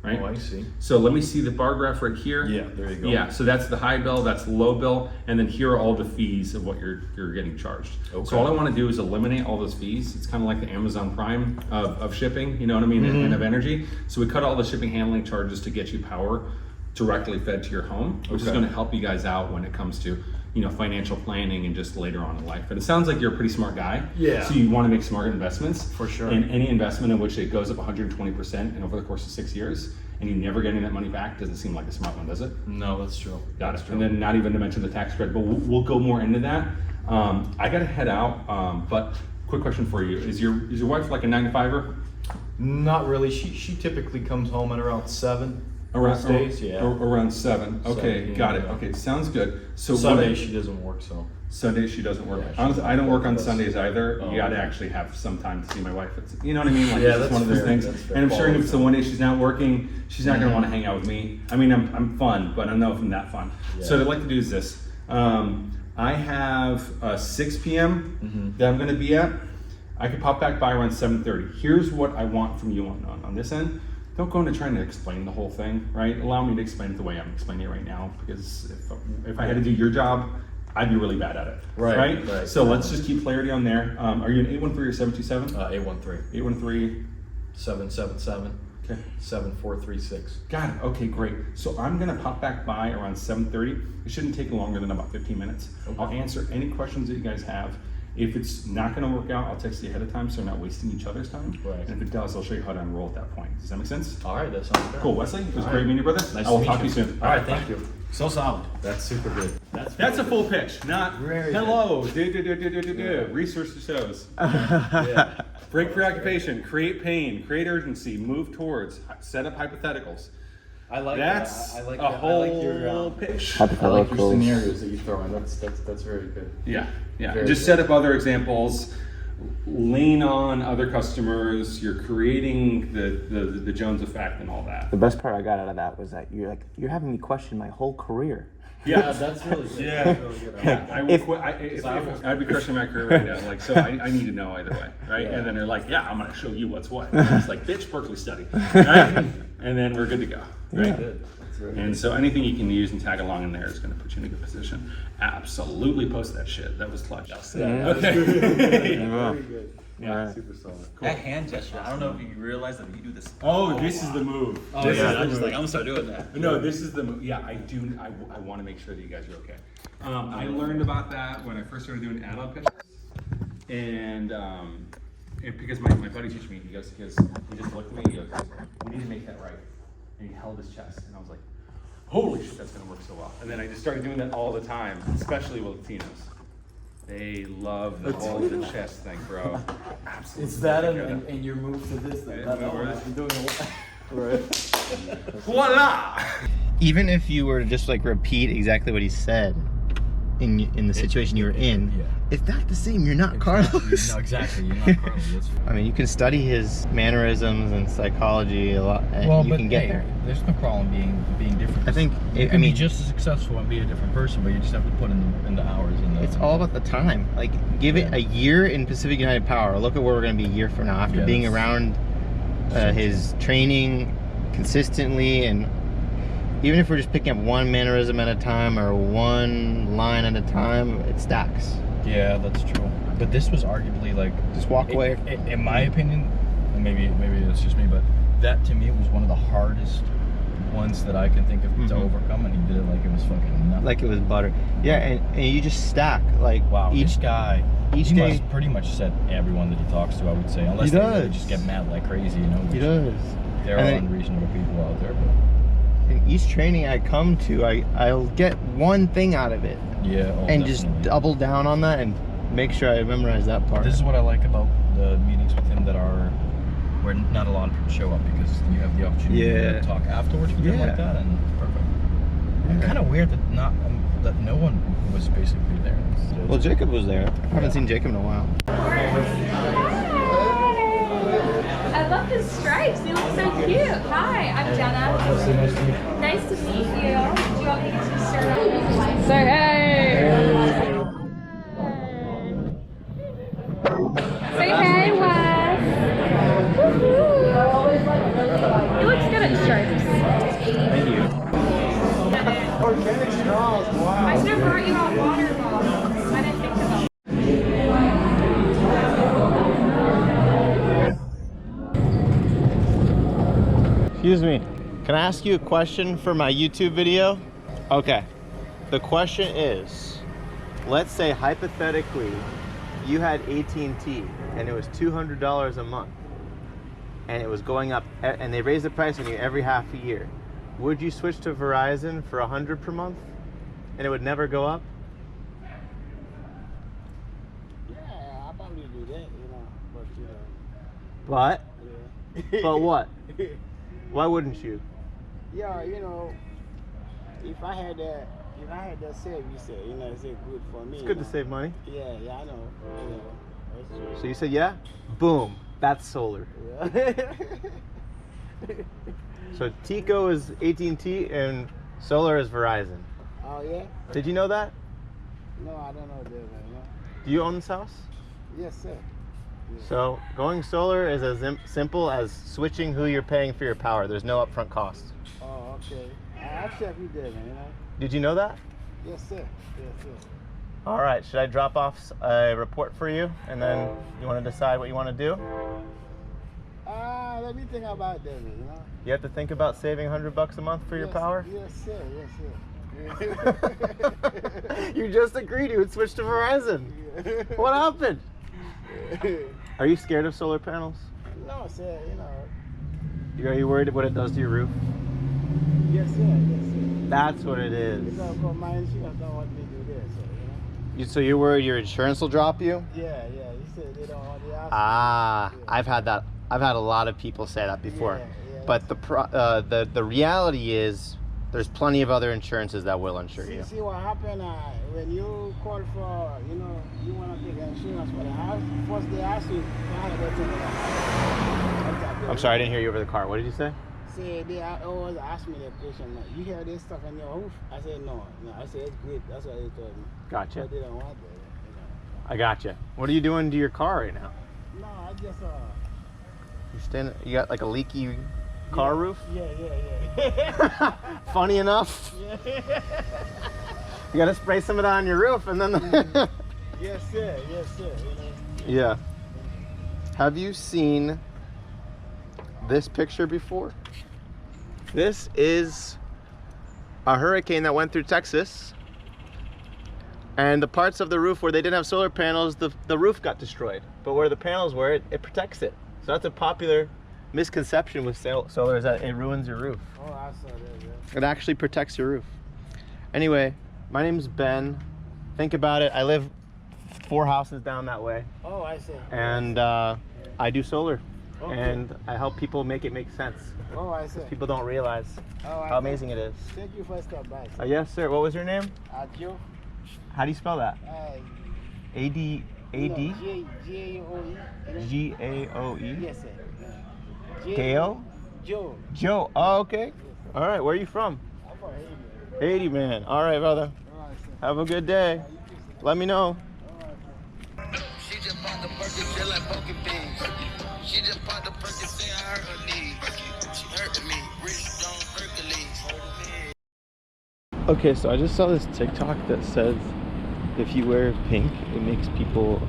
Right? Oh, I see. So let me see the bar graph right here. Yeah, there you go. Yeah, so that's the high bill, that's the low bill, and then here are all the fees of what you're getting charged. Okay. So all I want to do is eliminate all those fees. It's kind of like the Amazon Prime of shipping, you know what I mean, and of energy. So we cut all the shipping handling charges to get you power directly fed to your home, which is Okay. going to help you guys out when it comes to, you know, financial planning and just later on in life. But it sounds like you're a pretty smart guy. Yeah. So you want to make smart investments. For sure. And any investment in which it goes up 120% and over the course of 6 years, and you never getting that money back, doesn't seem like a smart one, does it? No, that's true. Got That's it. true. And then not even to mention the tax credit, but we'll go more into that. I gotta head out, but quick question for you: Is your wife like a 9 to 5er? Not really. She typically comes home at around 7. Around most days, yeah. Around 7. Okay, 7, got it. yeah. Okay, sounds good. So Sunday she doesn't work, so. Sunday she doesn't work. Yeah, she Honestly, I don't work on does. Sundays either. Oh, You gotta okay. actually have some time to see my wife. It's, you know what I mean? Like, Yeah, it's just that's one of those fair. things. That's fair. And I'm sure if it's the Quality one day she's not working, she's not gonna want to hang out with me. I mean, I'm fun, but I don't know if I'm that fun. So what I'd like to do is this. I have 6 p.m. that I'm gonna be at. I could pop back by around 7:30. Here's what I want from you on this end. Don't go into trying to explain the whole thing, right? Allow me to explain it the way I'm explaining it right now, because if I had to do your job, I'd be really bad at it. Right. So let's just keep clarity on there. Are you an 813 or 727? 813 813. 777 Okay. 7436. Got it. Okay, great. So I'm gonna pop back by around 7:30. It shouldn't take longer than about 15 minutes. Okay. I'll answer any questions that you guys have. If it's not gonna work out, I'll text you ahead of time so we're not wasting each other's time. Right. And if it does, I'll show you how to enroll at that point. Does that make sense? All right, that sounds good. Cool, Wesley. It was All great right. meeting you, brother. Nice I will to talk to meet you you. soon. All right, thank Bye. you. So solid. That's super good. That's a full pitch, not Very hello. Do. Yeah. Research shows. Yeah. Break preoccupation, create pain, create urgency, move towards, set up hypotheticals. I like That's that. I like a that. whole I like your pitch. I like your Hypotheticals. scenarios that you throw in. That's very good. Yeah. Very Just good. set up other examples. Lean on other customers. You're creating the Jones effect and all that. The best part I got out of that was that you're having me question my whole career. Yeah, that's really good. Yeah. That's really good. I would quit. I'd be crushing my career right now. Like, so I need to know either way, right? Yeah. And then they're like, yeah, I'm gonna show you what's what. And it's like, bitch, Berkeley study, right? And then we're good to go, right? Good. That's very And so anything you can use and tag along in there is going to put you in a good position. Absolutely post that shit. That was clutch. Okay. Very good. Yeah. Super solid. That hand gesture, I don't know if you realize that you do this. Oh, this is the move. Oh, This yeah, is the I'm just move. like, I'm gonna start doing that. No, this is the move. Yeah, I do. I want to make sure that you guys are okay. I learned about that when I first started doing ad-hoc pitches, and because my buddy teaching me, he just looked at me, he goes, "We need to make that right," and he held his chest, and I was like, "Holy shit, that's gonna work so well." And then I just started doing that all the time, especially with Latinos. They love the hold the chest thing, bro. Absolutely. It's that freaking and your move to this thing. Yeah, That one right. I've been doing a lot. Right. Voila! Even if you were to just like repeat exactly what he said in the situation you were in, yeah. it's not the same. You're not Carlos. No, exactly. You're not Carlos. That's I mean, you can study his mannerisms and psychology a lot, and you can get there. There's no problem being different. I think. You I can mean, be just as successful and be a different person, but you just have to put in the hours. it's all about the time. Like, give it a year in Pacific United Power. Look at where we're going to be a year from now after Yeah, being that's- around his training consistently, and even if we're just picking up one mannerism at a time or one line at a time, it stacks. Yeah, that's true. But this was arguably like Just walk away. in my opinion, and maybe it's just me, but that to me was one of the hardest ones that I can think of to overcome, and he did it like it was fucking nothing. Like it was butter. Yeah, and you just stack like Wow, each each guy, each he day. must pretty much set everyone that he talks to, I would say, unless He they really does. just get mad like crazy, you know. He which does. There are And then- unreasonable people out there, but In each training I come to, I'll get one thing out of it, yeah, and just double down on that and make sure I memorize that part. This is what I like about the meetings with him that are where not a lot of people show up, because you have the opportunity to talk afterwards with him like that, and perfect. And kind of weird that that no one was basically there. Well, Jacob was there. I haven't seen Jacob in a while. I love the stripes. They look so cute. Hi, I'm Jenna. Nice to meet you. Do you want me to get you started? Say hey. Say hey, Wes. It looks good in stripes. Thank you. Organic straws. Wow. I should have brought you out water bottles. I didn't think about it. Excuse me. Can I ask you a question for my YouTube video? Okay. The question is, let's say hypothetically you had AT&T and it was $200 a month and it was going up, and they raised the price on you every half a year. Would you switch to Verizon for $100 per month and it would never go up? Yeah, I'll probably do that, you know, but you know. But? Yeah. But what? Why wouldn't you? Yeah, you know, if I had that save, you said, you know, it's good for me. It's good to save money. Yeah, I know. You know, that's true. So you said yeah? Boom. That's solar. Yeah. So Tico is AT&T and solar is Verizon. Oh yeah? Did you know that? No, I don't know that, you know. Do you own this house? Yes, sir. Yes. So going solar is as simple as switching who you're paying for your power. There's no upfront cost. Oh, okay. I'll check you there, man, you know. Did you know that? Yes, sir. Yes, sir. All right, should I drop off a report for you and then you want to decide what you want to do? Let me think about that, man, you know. You have to think about saving $100 a month for your power? Yes, sir. Yes, sir. You just agreed you would switch to Verizon. What happened? Are you scared of solar panels? No, sir, you know. Are you worried what it does to your roof? Yes, sir. Yes, sir. That's what it is. Because my insurance don't want me to do that, so, you know. So you're worried your insurance will drop you? Yeah. You said they don't want the ask. Ah, Yeah. I've had that. I've had a lot of people say that before. Yeah, but the reality is there's plenty of other insurances that will insure you. See what happened when you call for, you know, you want to take insurance for the house. First they ask you I'm sorry, I didn't hear you over the car. What did you say? Say they always ask me that question. Like, you hear this stuff on your roof? I said no. I said it's good. That's what they told me. Gotcha. But they don't want that. You know. I gotcha. What are you doing to your car right now? No, I just You got like a leaky car roof? Yeah. Funny enough. Yeah. You gotta spray some of that on your roof and then Yes, sir. You know. Yeah. Have you seen this picture before? This is a hurricane that went through Texas, and the parts of the roof where they didn't have solar panels, the roof got destroyed, but where the panels were, it protects it. So that's a popular misconception with solar, is that it ruins your roof. Oh, I saw that, yeah. It actually protects your roof. Anyway, my name's Ben. Think about it. I live 4 houses down that way. Oh, I see. And I do solar. Okay. And I help people make it make sense. Oh, I see. People don't realize how amazing it is. Thank you for stopping by. Yes, sir. What was your name? Joe. How do you spell that? A-D? G-A-O-E. G-A-O-E? Yes, sir. Gale? Joe. Joe. Oh, okay. All right. Where are you from? I'm from Haiti. Haiti, man. All right, brother. All right, sir. Have a good day. Let me know. She just bought the burger, just like poking beans. She just bought the burger, saying I hurt her knee. She hurt me, rich don't Hercules. Okay, so I just saw this TikTok that says if you wear pink, it makes people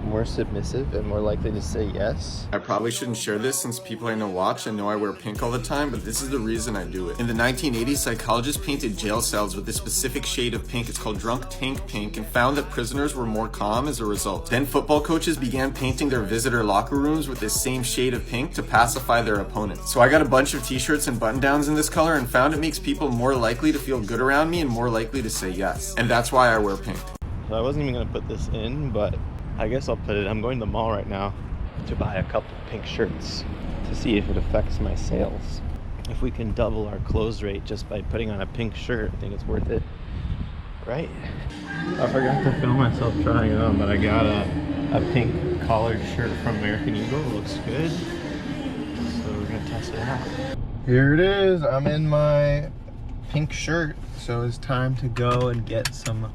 more submissive and more likely to say yes. I probably shouldn't share this since people I know watch and know I wear pink all the time, but this is the reason I do it. In the 1980s, psychologists painted jail cells with this specific shade of pink. It's called drunk tank pink, and found that prisoners were more calm as a result. Then football coaches began painting their visitor locker rooms with this same shade of pink to pacify their opponents. So I got a bunch of t-shirts and button-downs in this color and found it makes people more likely to feel good around me and more likely to say yes. And that's why I wear pink. So I wasn't even gonna put this in, but I guess I'll put it. I'm going to the mall right now to buy a couple pink shirts to see if it affects my sales. If we can double our close rate just by putting on a pink shirt, I think it's worth it, right? I forgot to film myself trying it on, but I got a pink collared shirt from American Eagle. It looks good, so we're gonna test it out. Here it is. I'm in my pink shirt, so it's time to go and get some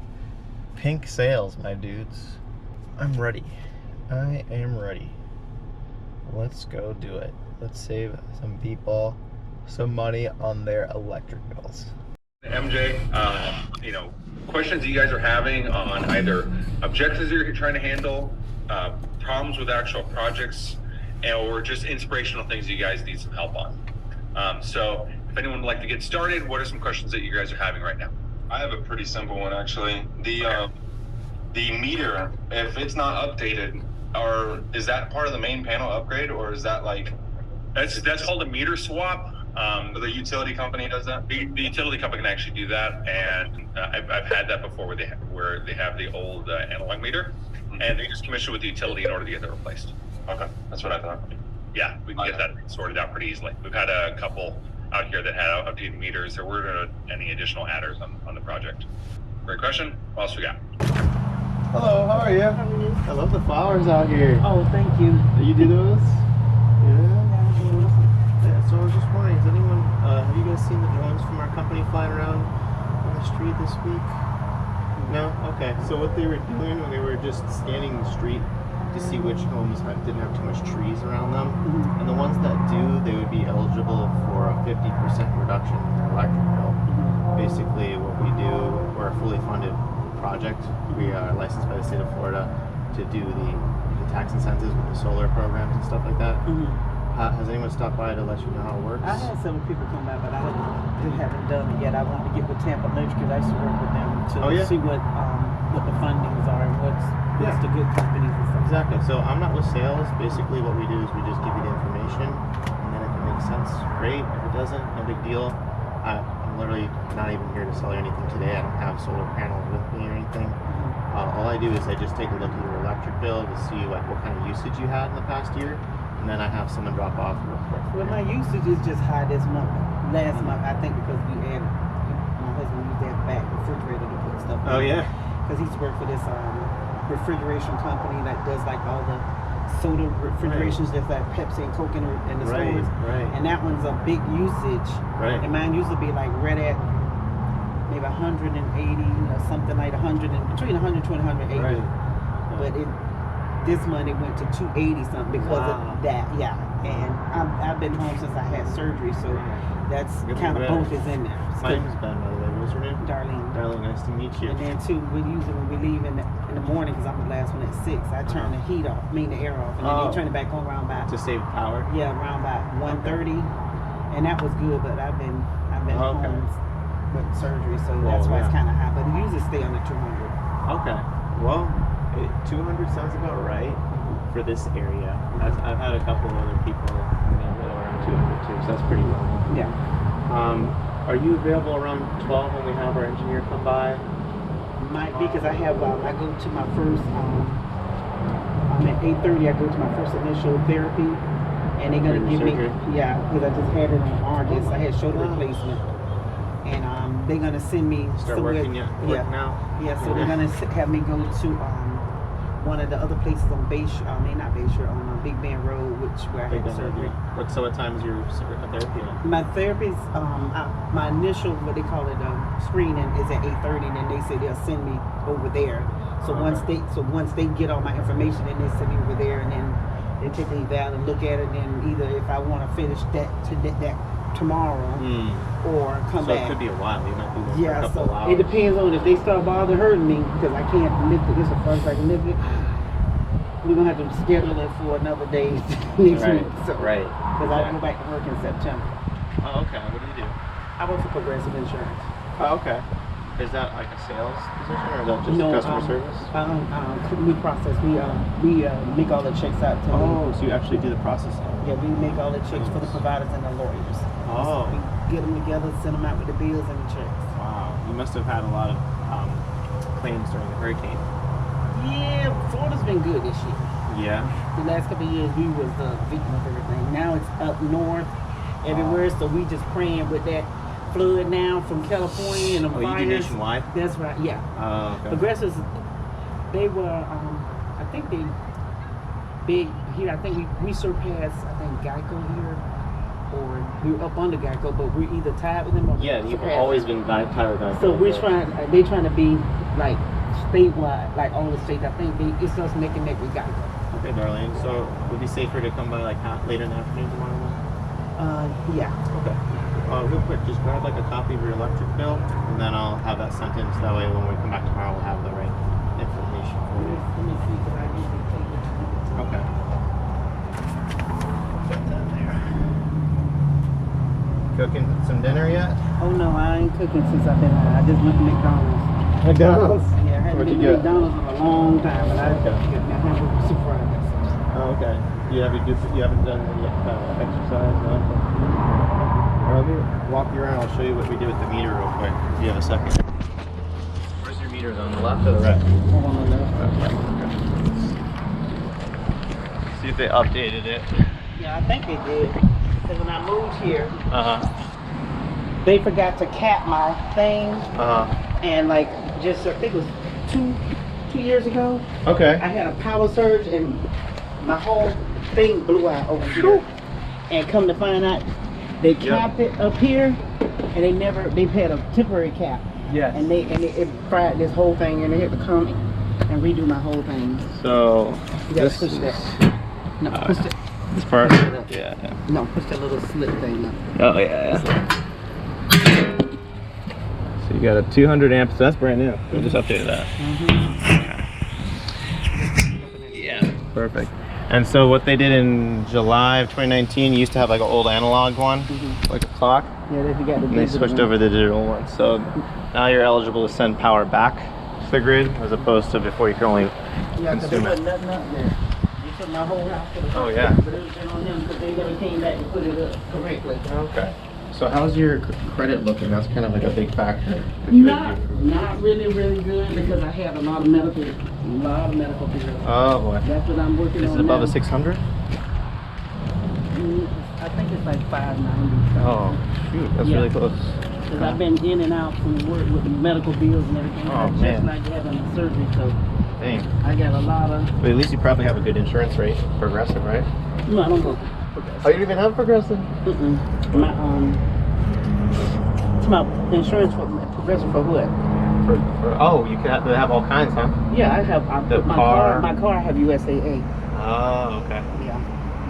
pink sales, my dudes. I'm ready. I am ready. Let's go do it. Let's save some people some money on their electric bills. MJ, questions you guys are having on either objectives you're trying to handle, problems with actual projects, or just inspirational things you guys need some help on. So if anyone would like to get started, what are some questions that you guys are having right now? I have a pretty simple one, actually. The meter, if it's not updated, or is that part of the main panel upgrade, or is that like... That's called a meter swap. The utility company does that? The utility company can actually do that, and I've had that before where they have the old analog meter, and they just commission with the utility in order to get that replaced. Okay, that's what I thought. Yeah, we can get that sorted out pretty easily. We've had a couple out here that had updated meters. There weren't any additional adders on the project. Great question. What else we got? Hello, how are you? How are you? I love the flowers out here. Oh, thank you. Do you do those? Yeah, so I was just wondering, has anyone, have you guys seen the drones from our company flying around on the street this week? No? Okay. So what they were doing when they were just scanning the street to see which homes didn't have too much trees around them, and the ones that do, they would be eligible for a 50% reduction in their electric bill. Basically, what we do, we're a fully funded project. We are licensed by the state of Florida to do the tax incentives with the solar programs and stuff like that. Has anyone stopped by to let you know how it works? I had some people come by, but I haven't done it yet. I wanted to get with Tampa Lynch because I used to work with them to see what the fundings are and what's the good companies and stuff. Exactly. So I'm not with sales. Basically, what we do is we just give you the information, and then if it makes sense, great. If it doesn't, no big deal. I'm literally not even here to sell you anything today. I don't have solar panels with me or anything. All I do is I just take a look at your electric bill to see like what kind of usage you had in the past year, and then I have someone drop off real quick. Well, my usage is just high this month. Last month, I think because my husband used that back refrigerator to put stuff in. Oh yeah. Because he's worked for this refrigeration company that does like all the soda refrigerations, just like Pepsi and Coke in the stores. Right. And that one's a big usage. Right. And mine used to be like right at maybe 180 or something like between 120 and 180. Right. But this month it went to 280 something because of that. Yeah. And I've been home since I had surgery, so that's kind of both is in there. My name is Ben, by the way. What's your name? Darlene. Darlene, nice to meet you. And then too, we usually when we leave in the morning, because I'm the last one at 6, I turn the heat off, the air off, and then they turn it back on around by. To save power? Yeah, around by 1:30, and that was good. But I've been home with surgery, so that's why it's kind of high. But it usually stay under 200. Okay. Well, 200 sounds about right for this area. I've had a couple other people that are around 200 too, so that's pretty low. Yeah. Are you available around 12 when we have our engineer come by? Might be because I have I go to my first I'm at 8:30. I go to my first initial therapy, and they're gonna give me because I just had it in August. I had shoulder replacement, and they're gonna send me start working now. Yeah, so they're gonna have me go to one of the other places on on Big Bend Road, where I had surgery. What time is your therapy on? My therapist, my initial, what they call it, screening is at 8:30, and then they say they'll send me over there. So once they get all my information, then they send me over there, and then they take the eval and look at it, and either if I want to finish that tomorrow or come back. So it could be a while. You might be there for a couple hours. It depends on if they start bothering hurting me because I can't lift it. This is the first I can lift it. we're gonna have to schedule it for another day next week. So, right. Because I go back to work in September. Oh, okay. What do you do? I work for Progressive Insurance. Oh, okay. Is that like a sales position or is that just customer service? We process. We make all the checks out to Oh, so you actually do the processing? Yeah, we make all the checks for the providers and the lawyers. Oh. So we get them together, send them out with the bills and the checks. Wow. You must have had a lot of claims during the hurricane. Yeah, Florida's been good this year. Yeah. The last couple of years, we was the victim of everything. Now it's up north, everywhere. So we just praying with that flood now from California and the fires. You do nationwide? That's right. Yeah. Oh, okay. Progressives, they were. I think they big here. I think we surpassed. I think Geico here, or we were up under Geico, but we're either tied with them or Yeah, you've surpassed always them. been tied with Geico. So we're trying. They trying to be like statewide, like all the states. I think it's us neck and neck with Geico. Okay, Darlene. So would it be safer to come by like later in the afternoon tomorrow morning? Yeah. Okay. Real quick, just grab like a copy of your electric bill, and then I'll have that sent in, so that way when we come back tomorrow, we'll have the right information for you. Let me see, because I usually take it. Okay. Put that there. Cooking some dinner yet? Oh no, I ain't cooking since I've been home. I just went to McDonald's. McDonald's? Yeah, I haven't Where'd been you to go? McDonald's in a long time, but I got my hamburger super fries. Oh, okay. You haven't done any exercise, no? Let me walk you around. I'll show you what we did with the meter real quick. If you have a second. Where's your meters, on the left or the right? On the left. See if they updated it. Yeah, I think they did. Because when I moved here, they forgot to cap my thing. And like just I think it was two years ago. Okay. I had a power surge and my whole thing blew out over here. And come to find out, they capped it up here, and they've had a temporary cap. Yes. And it fried this whole thing, and they had to come and redo my whole thing. So You gotta push that. No, push that. This part? Push it up. Yeah. No, push that little slit thing up. Oh yeah. So you got a 200 amp. So that's brand new. We just updated that. Yeah. Perfect. And so what they did in July of 2019, you used to have like an old analog one, like a clock. Yeah, they forgot the And they switched over to the digital one. So now you're eligible to send power back to the grid, as opposed to before you could only Yeah, because they consume put it. nothing up there. You took my whole house to the Oh, yeah. But it was been on them because they never came back and put it up correctly. Okay. So how's your credit looking? That's kind of like a big factor. Not really good because I have a lot of medical bills. Oh boy. That's what I'm working on. Is it above now. a 600? I think it's like 590. Oh shoot, that's really close. Because I've been in and out from work with the medical bills and everything. Oh, I'm man. just not having a surgery, so Dang. I got a lot of. But at least you probably have a good insurance rate, Progressive, right? No, I don't go. Oh, you don't even have Progressive? My insurance for Progressive for what? Oh, you can they have all kinds, huh? Yeah, I have. My car I have USAA. Oh, okay. Yeah.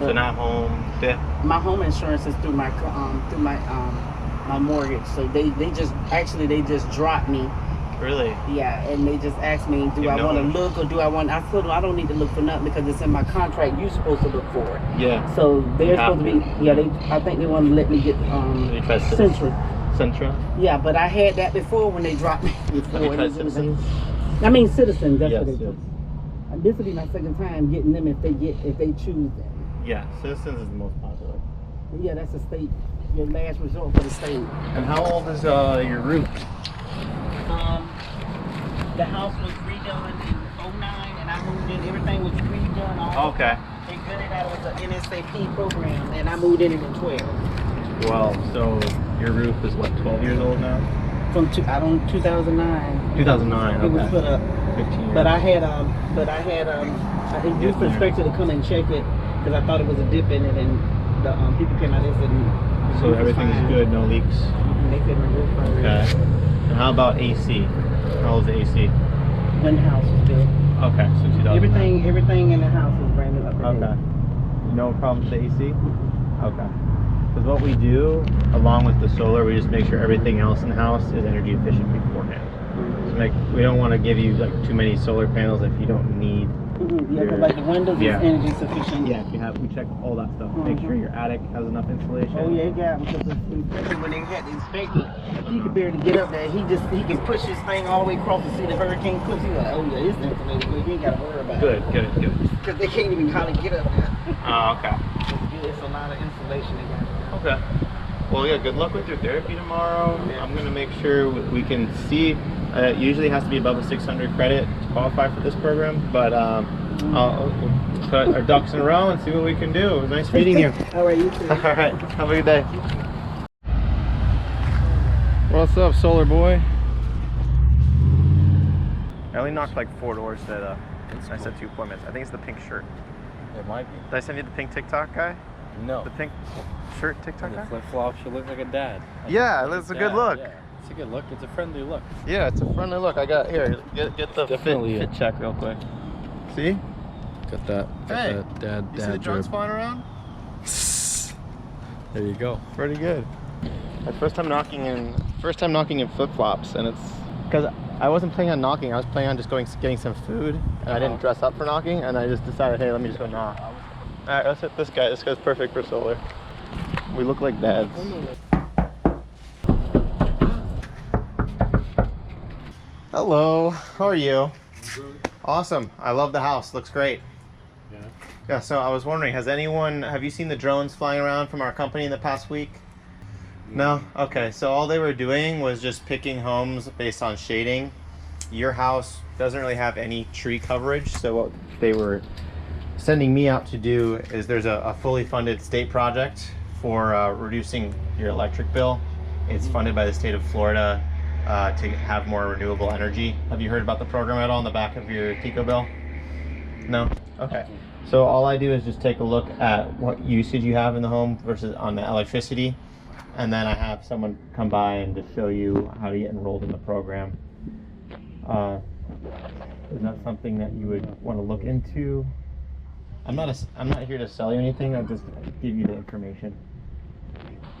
So not home, theft. My home insurance is through my my mortgage. So they just dropped me. Really? Yeah, and they just asked me, do I want to look or do I want? I told them I don't need to look for nothing because it's in my contract. You're supposed to look for it. Yeah. So they're supposed to be. Yeah, I think they want to let me get Central. Central? Yeah, but I had that before when they dropped me before. Have you tried Citizens? I mean Citizens. That's what Yes, they yes. put. This will be my second time getting them if they choose them. Yeah, Citizens is the most popular. Yeah, that's the state. Your last resort for the state. And how old is your roof? The house was redone in 09 and I moved in. Everything was redone. Okay. They got it out of the NSAP program and I moved in it in 12. Well, so your roof is what, 12 years old now? From 2009. 2009, okay. It was put up. 15 years. But I had I induced the inspector to come and check it because I thought it was a dip in it and the people came out and said So everything's good, no leaks? They said the roof fine. Okay. And how about AC? How old is the AC? When the house was built. Okay, so 2009. Everything in the house is brand new up to date. Okay. No problem with the AC? Okay. Because what we do, along with the solar, we just make sure everything else in the house is energy efficient beforehand. So we don't want to give you like too many solar panels if you don't need Yeah, but like the windows is energy sufficient. Yeah, we check all that stuff. Make sure your attic has enough insulation. Oh yeah, it got because when they had the inspector, he could barely get up there. He can push his thing all the way across to see the hurricane cliff. He was like, oh yeah, it's insulated, but you ain't gotta worry about it. Good. Because they can't even hardly get up there. Oh, okay. It's a lot of insulation they got. Okay. Well, yeah, good luck with your therapy tomorrow. Yeah. I'm going to make sure we can see. It usually has to be above a 600 credit to qualify for this program, but I'll put our ducks in a row and see what we can do. It was nice meeting you. All right, you too. All right, have a good day. What's up, solar boy? I only knocked like 4 doors today, I said 2 appointments. I think it's the pink shirt. It might be. Did I send you the pink TikTok guy? No. The pink shirt TikTok guy? Flip flops, you look like a dad. Yeah, it's a good look. Yeah. It's a good look. It's a friendly look. Yeah, it's a friendly look. I got here. Get the fit check real quick. See? Got that. Hey, that dad. You see the drones flying around? There you go. Pretty good. My first time knocking in flip flops, and it's because I wasn't planning on knocking. I was planning on just getting some food, and I didn't dress up for knocking, and I just decided, hey, let me just go knock. All right, let's hit this guy. This guy's perfect for solar. We look like dads. Hello, how are you? Good. Awesome. I love the house. Looks great. Yeah, so I was wondering, have you seen the drones flying around from our company in the past week? No? Okay, so all they were doing was just picking homes based on shading. Your house doesn't really have any tree coverage, so what they were sending me out to do is there's a fully funded state project for reducing your electric bill. It's funded by the state of Florida to have more renewable energy. Have you heard about the program at all on the back of your TECO bill? No? Okay. So all I do is just take a look at what usage you have in the home versus on the electricity, and then I have someone come by and just show you how to get enrolled in the program. Is that something that you would want to look into? I'm not here to sell you anything. I'll just give you the information.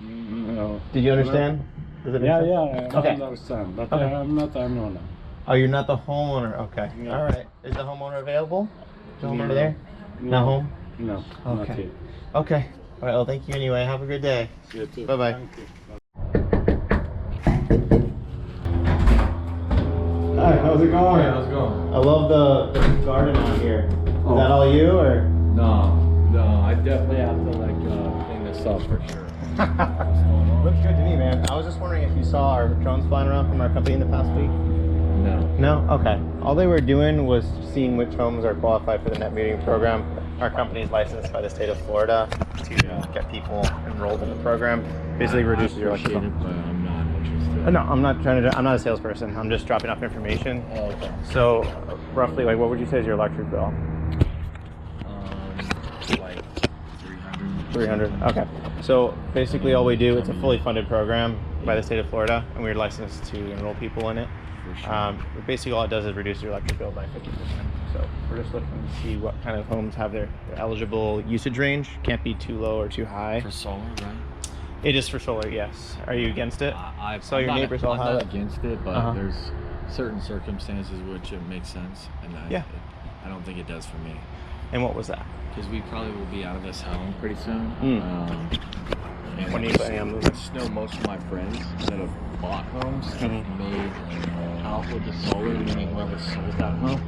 No. Did you understand? Does it make sense? I Okay. understand, but Okay. I'm not the owner. Oh, you're not the homeowner. Okay. Yeah. All right. Is the homeowner available? Is the homeowner No. there? No. Not home? No, not Okay. yet. Okay. All right. Well, thank you anyway. Have a good day. You too. Bye-bye. Thank you. Hi, how's it going? How's it going? I love the garden out here. Is that all you or? No, I definitely have to clean this up for sure. Looks good to me, man. I was just wondering if you saw our drones flying around from our company in the past week. No. No? Okay. All they were doing was seeing which homes are qualified for the net metering program. Our company is licensed by the state of Florida to get people enrolled in the program. Basically reduces your electric bill. But I'm not interested. No, I'm not a salesperson. I'm just dropping off information. Oh, okay. So, roughly, what would you say is your electric bill? Like 300. Okay. So basically, all we do, it's a fully funded program by the state of Florida, and we're licensed to enroll people in it. But basically, all it does is reduce your electric bill by 50%. So we're just looking to see what kind of homes have their eligible usage range. Can't be too low or too high. For solar, right? It is for solar, yes. Are you against it? I'm your neighbors all have not it. against it, but Uh-huh. there's certain circumstances which it makes sense, and Yeah. I don't think it does for me. And what was that? Because we probably will be out of this home pretty soon. Mm. And When are you planning on moving? I just know most of my friends that have bought homes have made out with the solar, meaning whoever sold that home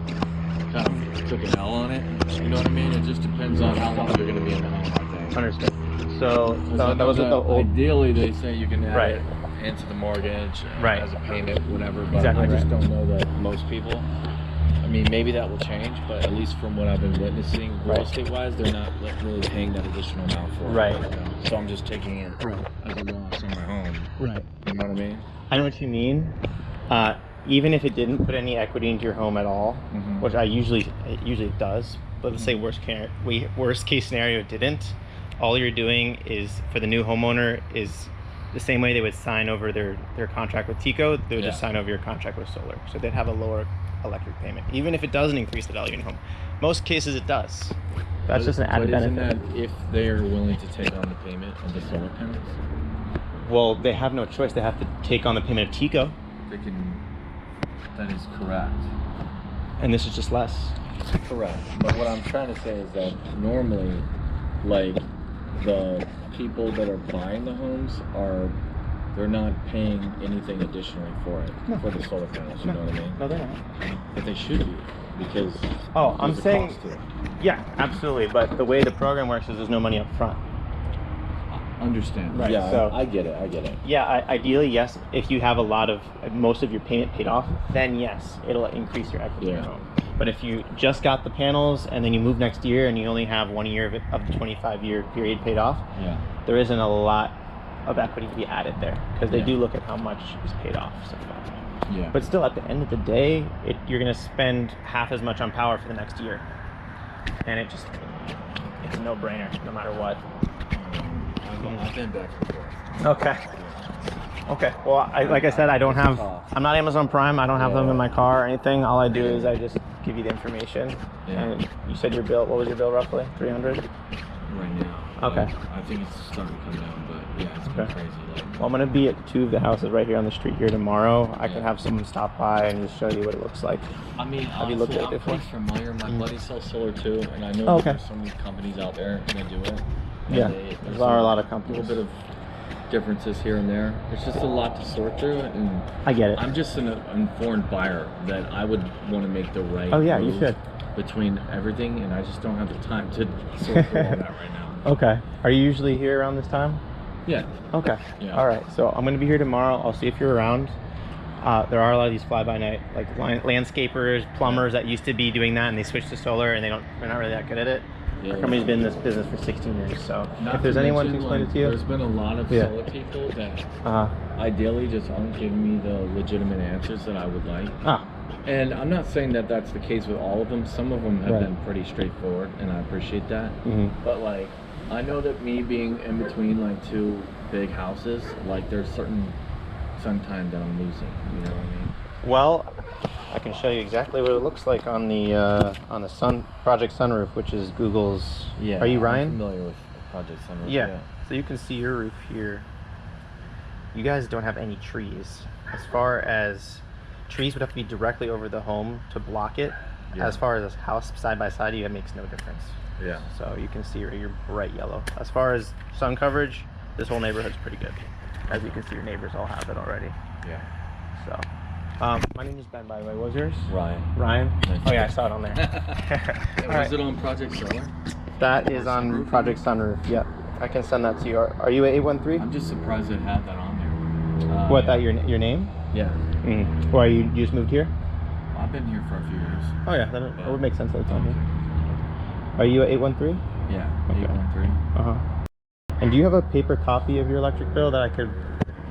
kind of took an L on it. You know what I mean? It just depends on how long they're going to be in the home, I think. Understood. So I that know was the old. Ideally, they say you can add Right. it into the mortgage Right. as a payment, whatever. But Exactly I just right. don't know that most people. I mean, maybe that will change, but at least from what I've been witnessing, real Right. estate-wise, they're not really paying that additional amount for it. Right. You know? So I'm just taking it as a loss on my home. Right. You know what I mean? I know what you mean. Even if it didn't put any equity into your home at all, which it usually does, but let's say worst case scenario it didn't. All you're doing is for the new homeowner is the same way they would sign over their contract with TECO. They would just sign over your contract with solar, so they'd have a lower electric payment, even if it doesn't increase the value of your home. Most cases it does. That's just an added benefit. But isn't that if they are willing to take on the payment of the solar panels? Well, they have no choice. They have to take on the payment of TECO. They can. That is correct. And this is just less. Correct. But what I'm trying to say is that normally, like, the people that are buying the homes they're not paying anything additionally for it, for the solar panels, you know what I mean? No, they're not. But they should be, because I'm there's a saying, cost to it. yeah, absolutely. But the way the program works is there's no money up front. Understand. Right, Yeah, so- I get it. Yeah, ideally, yes. If you have most of your payment paid off, then yes, it'll increase your equity in your home. But if you just got the panels and then you move next year and you only have 1 year of the 25-year period paid off, there isn't a lot of equity to be added there, because they do look at how much is paid off so far. Yeah. But still, at the end of the day, you're going to spend half as much on power for the next year, and it's a no-brainer no matter what. I've been back and forth. Okay. Well, like I said, I'm not Amazon Prime. I don't have them in my car or anything. All I do is I just give you the information. Yeah. And you said your bill. What was your bill roughly? 300. Right now. Okay. I think it's starting to come down, but yeah, it's been crazy. Well, I'm gonna be at 2 of the houses right here on the street here tomorrow. I can have someone stop by and just show you what it looks like. I mean, have you looked at it I'm before? pretty familiar. My buddy sells solar too, and I know that there's so many companies out there that do it. Yeah, there are a lot of A companies. little bit of differences here and there. There's just a lot to sort through, and I get it. I'm just an informed buyer that I would want to make the right you move should. between everything, and I just don't have the time to sort through all that right now. Okay. Are you usually here around this time? Yeah. Okay. Yeah. All right. So I'm going to be here tomorrow. I'll see if you're around. There are a lot of these fly-by-night, like landscapers, plumbers that used to be doing that, and they switched to solar, and they're not really that good at it. Our company's been in this business for 16 years, so if there's anyone to explain it to you. There's been a lot of solar people that ideally just aren't giving me the legitimate answers that I would like. And I'm not saying that that's the case with all of them. Some of them have been pretty straightforward, and I appreciate that. But like, I know that me being in between like 2 big houses, like there's certain sunshine that I'm losing. You know what I mean? Well, I can show you exactly what it looks like on the Project Sunroof, which is Google's. Yeah. Are you Ryan? I'm familiar with Project Sunroof. Yeah. So you can see your roof here. You guys don't have any trees. As far as trees would have to be directly over the home to block it. Yeah. As far as a house side by side, it makes no difference. Yeah. So you can see right, you're bright yellow. As far as sun coverage, this whole neighborhood's pretty good. As you can see, your neighbors all have it already. Yeah. So, my name is Ben, by the way. What was yours? Ryan. Ryan? Nice. Oh yeah, I saw it on there. Was it on Project Solar? That is on Project Sunroof. Yep. I can send that to you. Are you at 813? I'm just surprised it had that on there. What, that your name? Yeah. Why, you just moved here? I've been here for a few years. Oh yeah, that would make sense that it's on here. Are you at 813? Yeah, Okay. 813. And do you have a paper copy of your electric bill that I could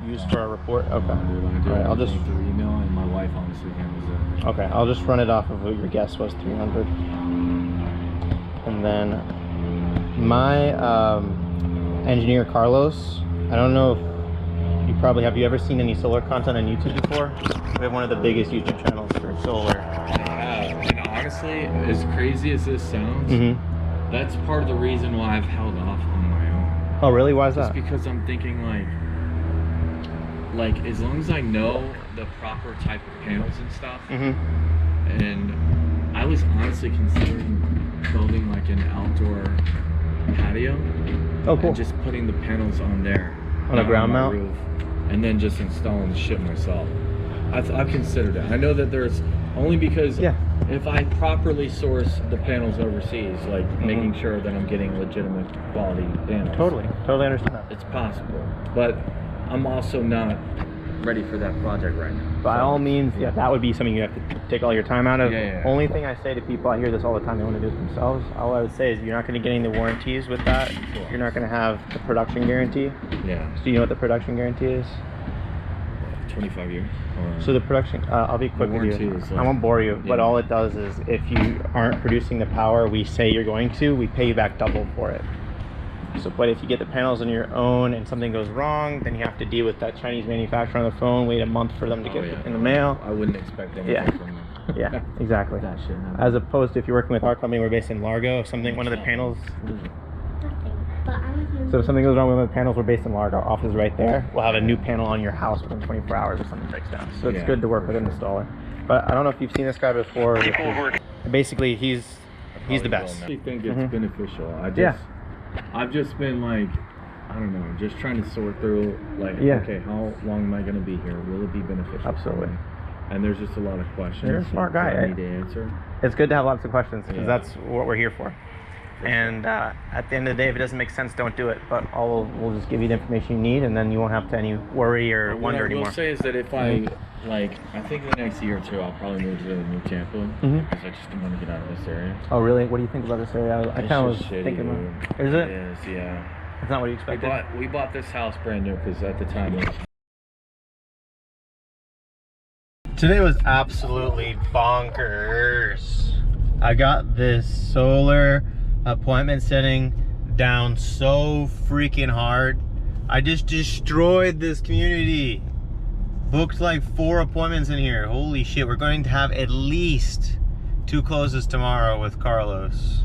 use for a report? Okay. I do All right, I'll just. through email, and my wife honestly handles it. Okay, I'll just run it off of what your guess was, 300. And then my engineer Carlos. I don't know if you probably have. You ever seen any solar content on YouTube before? We have one of the biggest YouTube channels for solar. And honestly, as crazy as this sounds, that's part of the reason why I've held off on my own. Oh, really? Why is that? Just because I'm thinking like as long as I know the proper type of panels and stuff, and I was honestly considering building like an outdoor patio. Oh, cool. And just putting the panels on there. On a ground my mount? roof, and then just installing the shit myself. I've considered it. I know that there's only because if I properly source the panels overseas, like making sure that I'm getting legitimate quality panels. Totally understand that. It's possible, but I'm also not ready for that project right now. By all means, that would be something you have to take all your time out of. Yeah. Only thing I say to people, I hear this all the time, they want to do it themselves. All I would say is you're not going to get any warranties with that. You're not going to have the production guarantee. Yeah. So you know what the production guarantee is? 25 years. So the production, I'll be quick with you. I won't bore you, but all it does is if you aren't producing the power we say you're going to, we pay you back double for it. So, but if you get the panels on your own and something goes wrong, then you have to deal with that Chinese manufacturer on the phone, wait a month for them to get it in the mail. I wouldn't expect anything from them. Yeah, exactly. That shit happens. As opposed to if you're working with our company, we're based in Largo. If something, one of the panels, so if something goes wrong with one of the panels, we're based in Largo. Our office is right there. We'll have a new panel on your house within 24 hours if something breaks down. So it's good to work with an installer. But I don't know if you've seen this guy before. basically he's the best. I think it's beneficial. I've just been like, I don't know, just trying to sort through like, okay, how long am I going to be here? Will it be beneficial? Absolutely. And there's just a lot of questions. You're a smart guy. I need to answer. It's good to have lots of questions because that's what we're here for. And at the end of the day, if it doesn't make sense, don't do it. But we'll just give you the information you need, and then you won't have to any worry or wonder anymore. What I will say is that if I think in the next year or two, I'll probably move to New Tampa because I just don't want to get out of this area. Oh, really? What do you think about this area? I kind of was thinking. Is it? It is, yeah. It's not what you expected. We bought this house brand new because at the time it was. Today was absolutely bonkers. I got this solar appointment setting down so freaking hard. I just destroyed this community. Booked like 4 appointments in here. Holy shit, we're going to have at least 2 closes tomorrow with Carlos.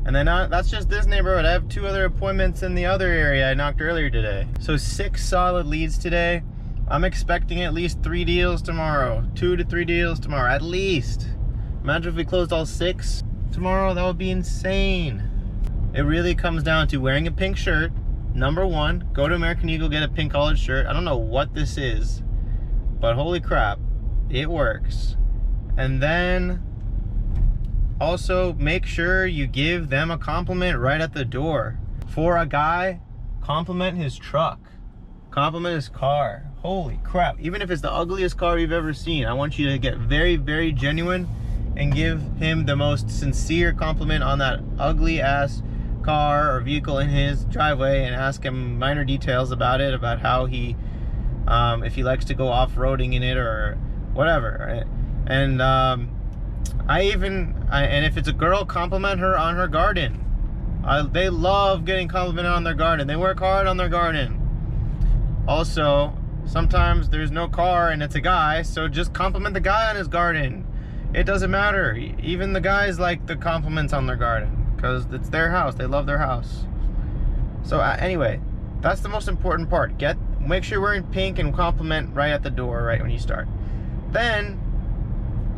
And then that's just this neighborhood. I have 2 other appointments in the other area I knocked earlier today. So 6 solid leads today. I'm expecting at least 3 deals tomorrow. 2 to 3 deals tomorrow, at least. Imagine if we closed all 6 tomorrow, that would be insane. It really comes down to wearing a pink shirt. Number 1, go to American Eagle, get a pink collared shirt. I don't know what this is, but holy crap, it works. And then also make sure you give them a compliment right at the door. For a guy, compliment his truck. Compliment his car. Holy crap. Even if it's the ugliest car you've ever seen, I want you to get very, very genuine and give him the most sincere compliment on that ugly ass car or vehicle in his driveway, and ask him minor details about it, about how he, if he likes to go off-roading in it or whatever. And and if it's a girl, compliment her on her garden. They love getting complimented on their garden. They work hard on their garden. Also, sometimes there's no car and it's a guy, so just compliment the guy on his garden. It doesn't matter. Even the guys like the compliments on their garden because it's their house. They love their house. So anyway, that's the most important part. Make sure you're wearing pink and compliment right at the door, right when you start. Then,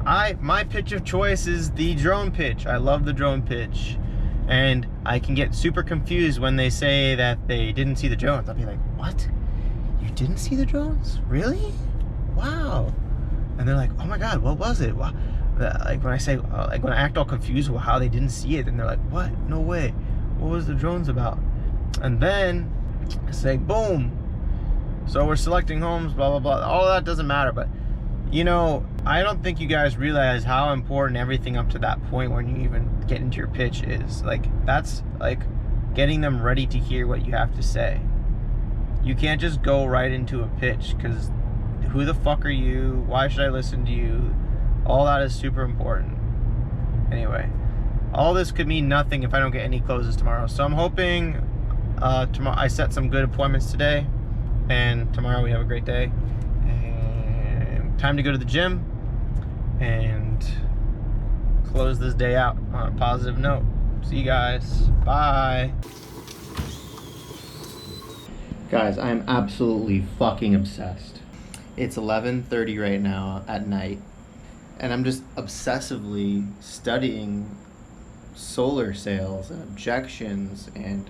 my pitch of choice is the drone pitch. I love the drone pitch. And I can get super confused when they say that they didn't see the drones. I'll be like, what? You didn't see the drones? Really? Wow. And they're like, oh my God, what was it? Wow. Like when I say, like when I act all confused with how they didn't see it, and they're like, what? No way. What was the drones about? And then I say, boom. So we're selecting homes, blah, blah, blah. All of that doesn't matter, but you know, I don't think you guys realize how important everything up to that point when you even get into your pitch is. Like, that's like getting them ready to hear what you have to say. You can't just go right into a pitch because who the fuck are you? Why should I listen to you? All that is super important. Anyway, all this could mean nothing if I don't get any closes tomorrow. So I'm hoping tomorrow I set some good appointments today, and tomorrow we have a great day. And time to go to the gym and close this day out on a positive note. See you guys. Bye. Guys, I am absolutely fucking obsessed. It's 11:30 right now at night, and I'm just obsessively studying solar sales and objections and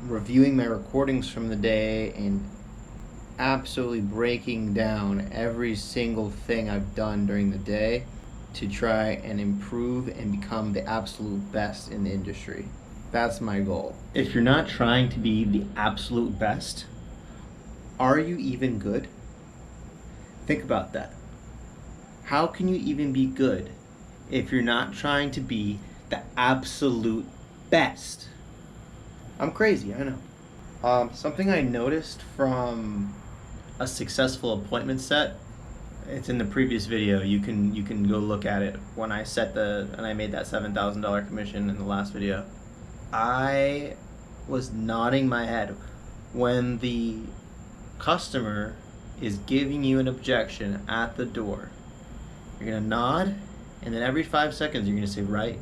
reviewing my recordings from the day and absolutely breaking down every single thing I've done during the day to try and improve and become the absolute best in the industry. That's my goal. If you're not trying to be the absolute best, are you even good? Think about that. How can you even be good if you're not trying to be the absolute best? I'm crazy, I know. Something I noticed from a successful appointment set, it's in the previous video. You can go look at it when I made that $7,000 commission in the last video. I was nodding my head when the customer is giving you an objection at the door. You're gonna nod, and then every 5 seconds you're gonna say right,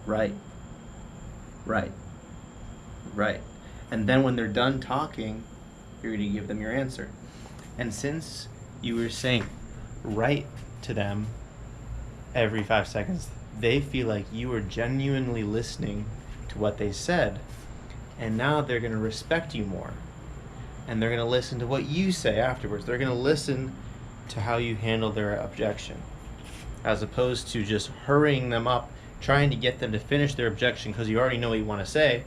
right, right, right. And then when they're done talking, you're gonna give them your answer. And since you were saying right to them every 5 seconds, they feel like you were genuinely listening to what they said, and now they're going to respect you more, and they're going to listen to what you say afterwards. They're going to listen to how you handle their objection, as opposed to just hurrying them up, trying to get them to finish their objection because you already know what you want to say.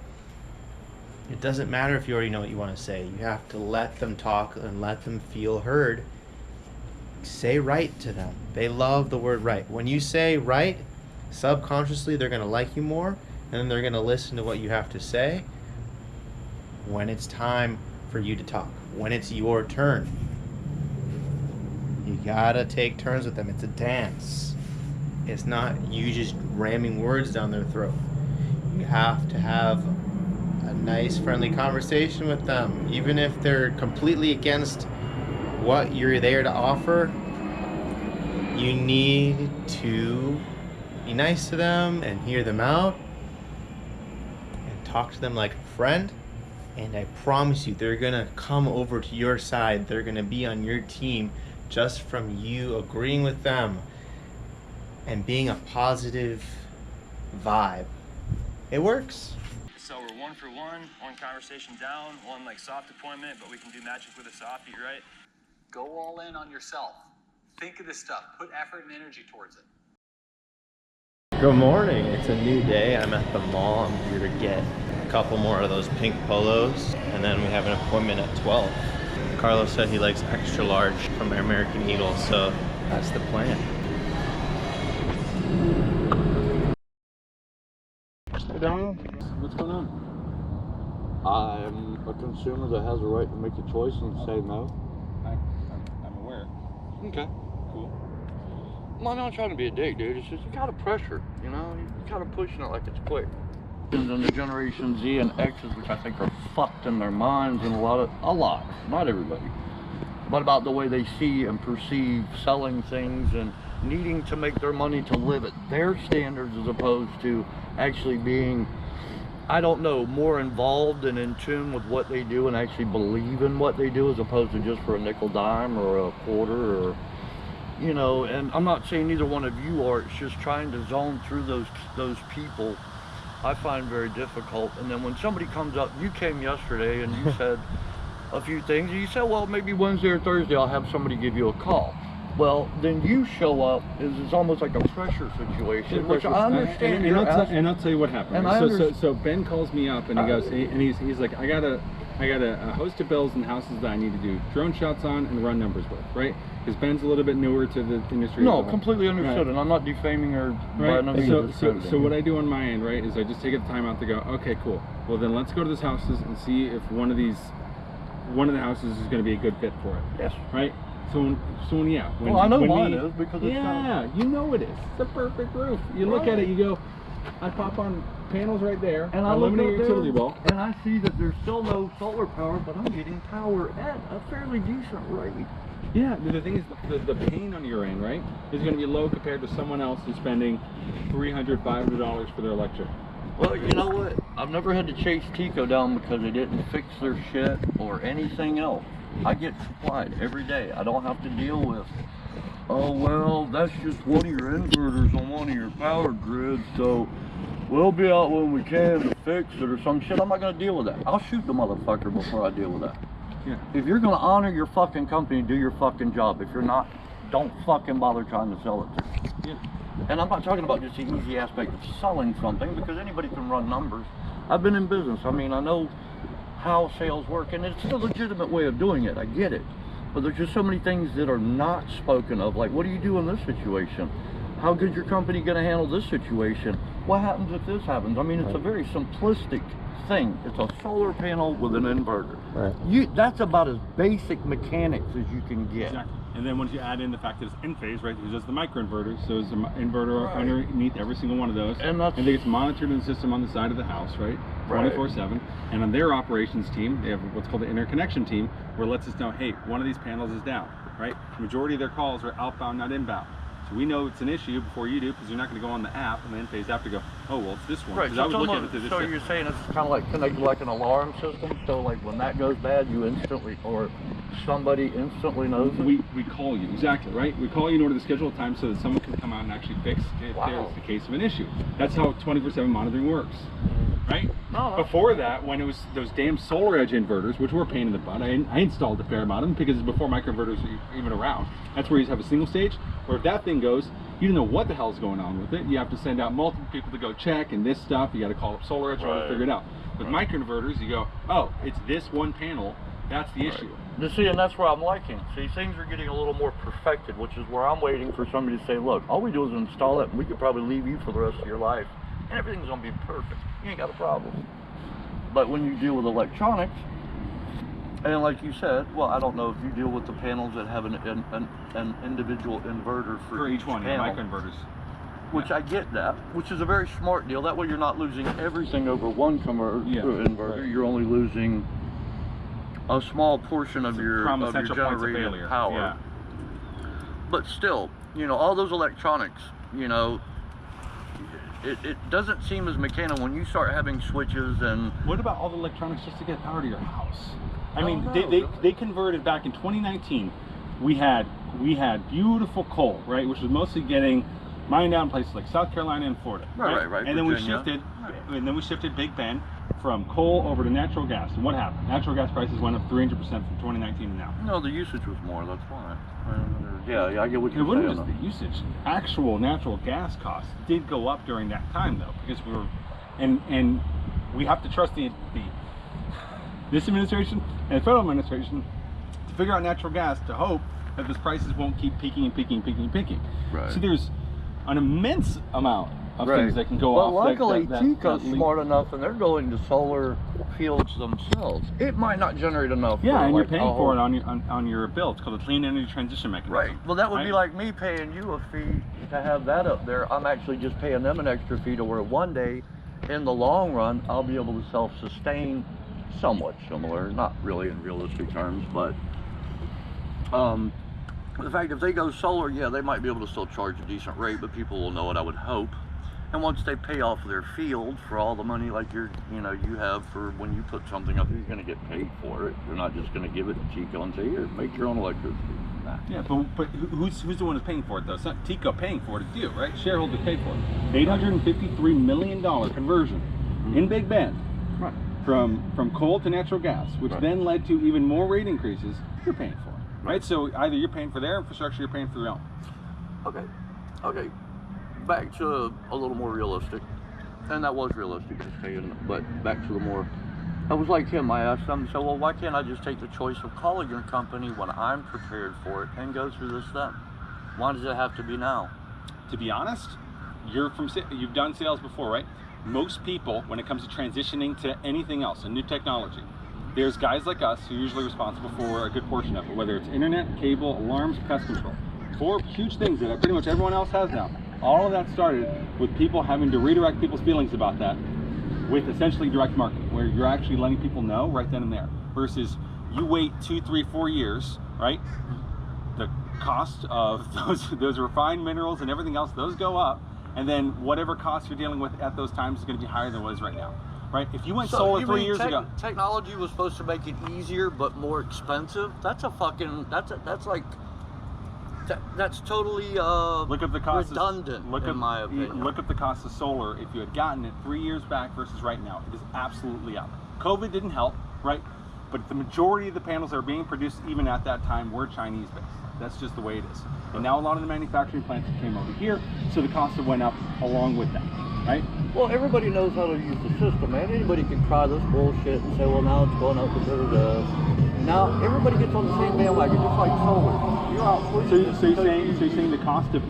It doesn't matter if you already know what you want to say. You have to let them talk and let them feel heard. Say right to them. They love the word right. When you say right, subconsciously they're going to like you more, and then they're going to listen to what you have to say when it's time for you to talk, when it's your turn. You gotta take turns with them. It's a dance. It's not you just ramming words down their throat. You have to have a nice, friendly conversation with them. Even if they're completely against what you're there to offer, you need to be nice to them and hear them out and talk to them like a friend. And I promise you, they're gonna come over to your side. They're gonna be on your team just from you agreeing with them and being a positive vibe. It works. So we're 1 for 1 conversation down, one like soft appointment, but we can do magic with a softie, right? Go all in on yourself. Think of this stuff. Put effort and energy towards it. Good morning. It's a new day. I'm at the mall. I'm here to get a couple more of those pink polos, and then we have an appointment at 12. Carlos said he likes extra large from the American Eagle, so that's the plan. Hey, Darlene. What's going on? I'm a consumer that has a right to make a choice and say no. I'm aware. Okay. Cool. Well, I'm not trying to be a dick, dude. It's just you gotta pressure, you know? You gotta pushing it like it's quick. And the Generation Z and X's, which I think are fucked in their minds, and a lot, not everybody, but about the way they see and perceive selling things and needing to make their money to live at their standards as opposed to actually being, I don't know, more involved and in tune with what they do and actually believe in what they do as opposed to just for a nickel dime or a quarter or, you know. And I'm not saying neither one of you are, it's just trying to zone through those people I find very difficult. And then when somebody comes up, you came yesterday and you said a few things, and you said, well, maybe Wednesday or Thursday I'll have somebody give you a call. Well, then you show up, it's almost like a pressure situation, which I understand. And I'll tell you what happened. Right? So Ben calls me up and he goes, and he's like, I got a host of bills and houses that I need to do drone shots on and run numbers with, right? Because Ben's a little bit newer to the industry. No, completely understood, right. And I'm not defaming her. Right. So what I do on my end, right, is I just take the time out to go, okay, cool. Well, then let's go to these houses and see if one of the houses is going to be a good fit for it. Yes. Right. So yeah. Well, I know mine is because it's you know it is. It's a perfect roof. You look at it, you go, I pop on panels right there, and I look at utility wall, and I see that there's still no solar power, but I'm getting power at a fairly decent rate. Yeah, the thing is, the pain on your end, right, is going to be low compared to someone else who's spending $300, $500 for their electric. Well, you know what? I've never had to chase Tico down because they didn't fix their shit or anything else. I get supplied every day. I don't have to deal with, oh, well, that's just one of your inverters on one of your power grids, so we'll be out when we can to fix it or some shit. I'm not going to deal with that. I'll shoot the motherfucker before I deal with that. Yeah. If you're going to honor your fucking company, do your fucking job. If you're not, don't fucking bother trying to sell it to me. Yeah. And I'm not talking about just the easy aspect of selling something, because anybody can run numbers. I've been in business. I mean, I know how sales work, and it's a legitimate way of doing it. I get it. But there's just so many things that are not spoken of, like, what do you do in this situation? How good's your company going to handle this situation? What happens if this happens? I mean, it's a very simplistic thing. It's a solar panel with an inverter. Right. That's about as basic mechanics as you can get. Exactly. And then once you add in the fact that it's in phase, right, there's just the microinverter, so there's an inverter underneath every single one of those. And it gets monitored in the system on the side of the house, right? 24/7. And on their operations team, they have what's called the interconnection team, where it lets us know, hey, one of these panels is down, right? The majority of their calls are outbound, not inbound. So we know it's an issue before you do, because you're not going to go on the app and then phase after go, oh, well, it's this one. Right, Because so, I was looking at it through this so system. you're saying it's kind of like connected like an alarm system? So like when that goes bad, you instantly, or somebody instantly knows it? We call you, exactly, right? We call you in order to schedule a time so that someone can come out and actually fix if there's the case of an issue. That's how 24/7 monitoring works, right? No. Before that, when it was those damn solar edge inverters, which were a pain in the butt, I installed a fair amount of them because before microinverters were even around. That's where you have a single stage, where if that thing goes, you don't know what the hell's going on with it. You have to send out multiple people to go check and this stuff. You got to call up solar edge to figure it out. With microinverters, you go, oh, it's this one panel. That's the issue. You see, and that's where I'm liking. See, things are getting a little more perfected, which is where I'm waiting for somebody to say, look, all we do is install it, and we could probably leave you for the rest of your life, and everything's going to be perfect. You ain't got a problem. But when you deal with electronics, and like you said, well, I don't know if you deal with the panels that have an individual inverter for each one, panel, microinverters. Which I get that, which is a very smart deal. That way you're not losing everything over one inverter. You're only losing a small portion of your generated power. Yeah. But still, you know, all those electronics, you know, it doesn't seem as mechanical when you start having switches and... What about all the electronics just to get power to your house? I mean, no. they converted back in 2019. We had beautiful coal, right, which was mostly getting mined down in places like South Carolina and Florida. Right. And then we shifted Big Bend from coal over to natural gas. And what happened? Natural gas prices went up 300% from 2019 to now. No, the usage was more. That's why. Yeah, I get what you're saying. It wasn't just the usage. Actual natural gas costs did go up during that time, though, because we were, and we have to trust this administration and the federal administration to figure out natural gas to hope that those prices won't keep peaking and peaking and peaking and peaking. Right. So there's an immense amount of things that can go off. But luckily, TECO's smart enough, and they're going to solar fields themselves. It might not generate enough. Yeah, for and like you're paying for it on your bill. It's called a clean energy transition mechanism. Right. Well, that would be like me paying you a fee to have that up there. I'm actually just paying them an extra fee to where one day, in the long run, I'll be able to self-sustain somewhat similar. Not really in realistic terms, but the fact if they go solar, yeah, they might be able to still charge a decent rate, but people will know it, I would hope. And once they pay off their field for all the money like you have for when you put something up, you're going to get paid for it. You're not just going to give it to TECO and say, here, make your own electricity. Nah. Yeah, but who's the one who's paying for it, though? It's not TECO paying for it, it's you, right? Shareholders pay for it. $853 million conversion in Big Bend from coal to natural gas, which then led to even more rate increases. You're paying for it, right? So either you're paying for their infrastructure, you're paying for your own. Okay. Back to a little more realistic, and that was realistic, but back to the more, I was like him, I asked them, so well, why can't I just take the choice of calling your company when I'm prepared for it and go through this then? Why does it have to be now? To be honest, you've done sales before, right? Most people, when it comes to transitioning to anything else, a new technology, there's guys like us who are usually responsible for a good portion of it, whether it's internet, cable, alarms, pest control. 4 huge things that pretty much everyone else has now. All of that started with people having to redirect people's feelings about that with essentially direct marketing, where you're actually letting people know right then and there, versus you wait 2, 3, 4 years, right? The cost of those refined minerals and everything else, those go up, and then whatever costs you're dealing with at those times is going to be higher than what is right now, right? If you went solar 3 years ago, technology was supposed to make it easier but more expensive. That's totally look at the cost redundant, in my opinion. Look at the cost of solar. If you had gotten it 3 years back versus right now, it is absolutely up. COVID didn't help, right? But the majority of the panels that are being produced even at that time were Chinese based. That's just the way it is. And now a lot of the manufacturing plants came over here, so the cost went up along with that, right? Well, everybody knows how to use the system, man. Anybody can try this bullshit and say, well, now it's going up because of this. Now everybody gets on the same bandwagon, just like solar. You're out. So you're saying the cost of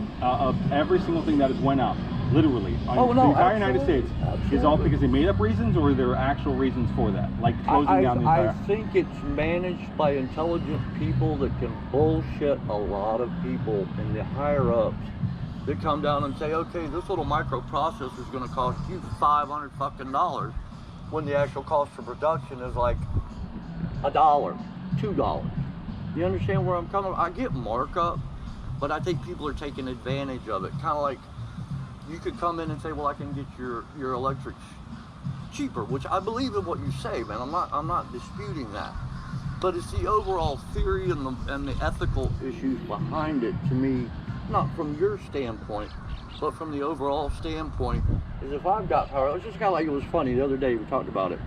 every single thing that has went up, literally, on the entire United States, is all because they made up reasons, or are there actual reasons for that, like closing down the entire? I think it's managed by intelligent people that can bullshit a lot of people in the higher ups. They come down and say, okay, this little microprocessor is going to cost you $500 fucking dollars, when the actual cost of production is like $1, $2. You understand where I'm coming from? I get markup, but I think people are taking advantage of it. Kind of like you could come in and say, well, I can get your electric cheaper, which I believe in what you say, man. I'm not disputing that. But it's the overall theory and the ethical issues behind it, to me, not from your standpoint, but from the overall standpoint, is if I've got power, it's just kind of like, it was funny, the other day we talked about it,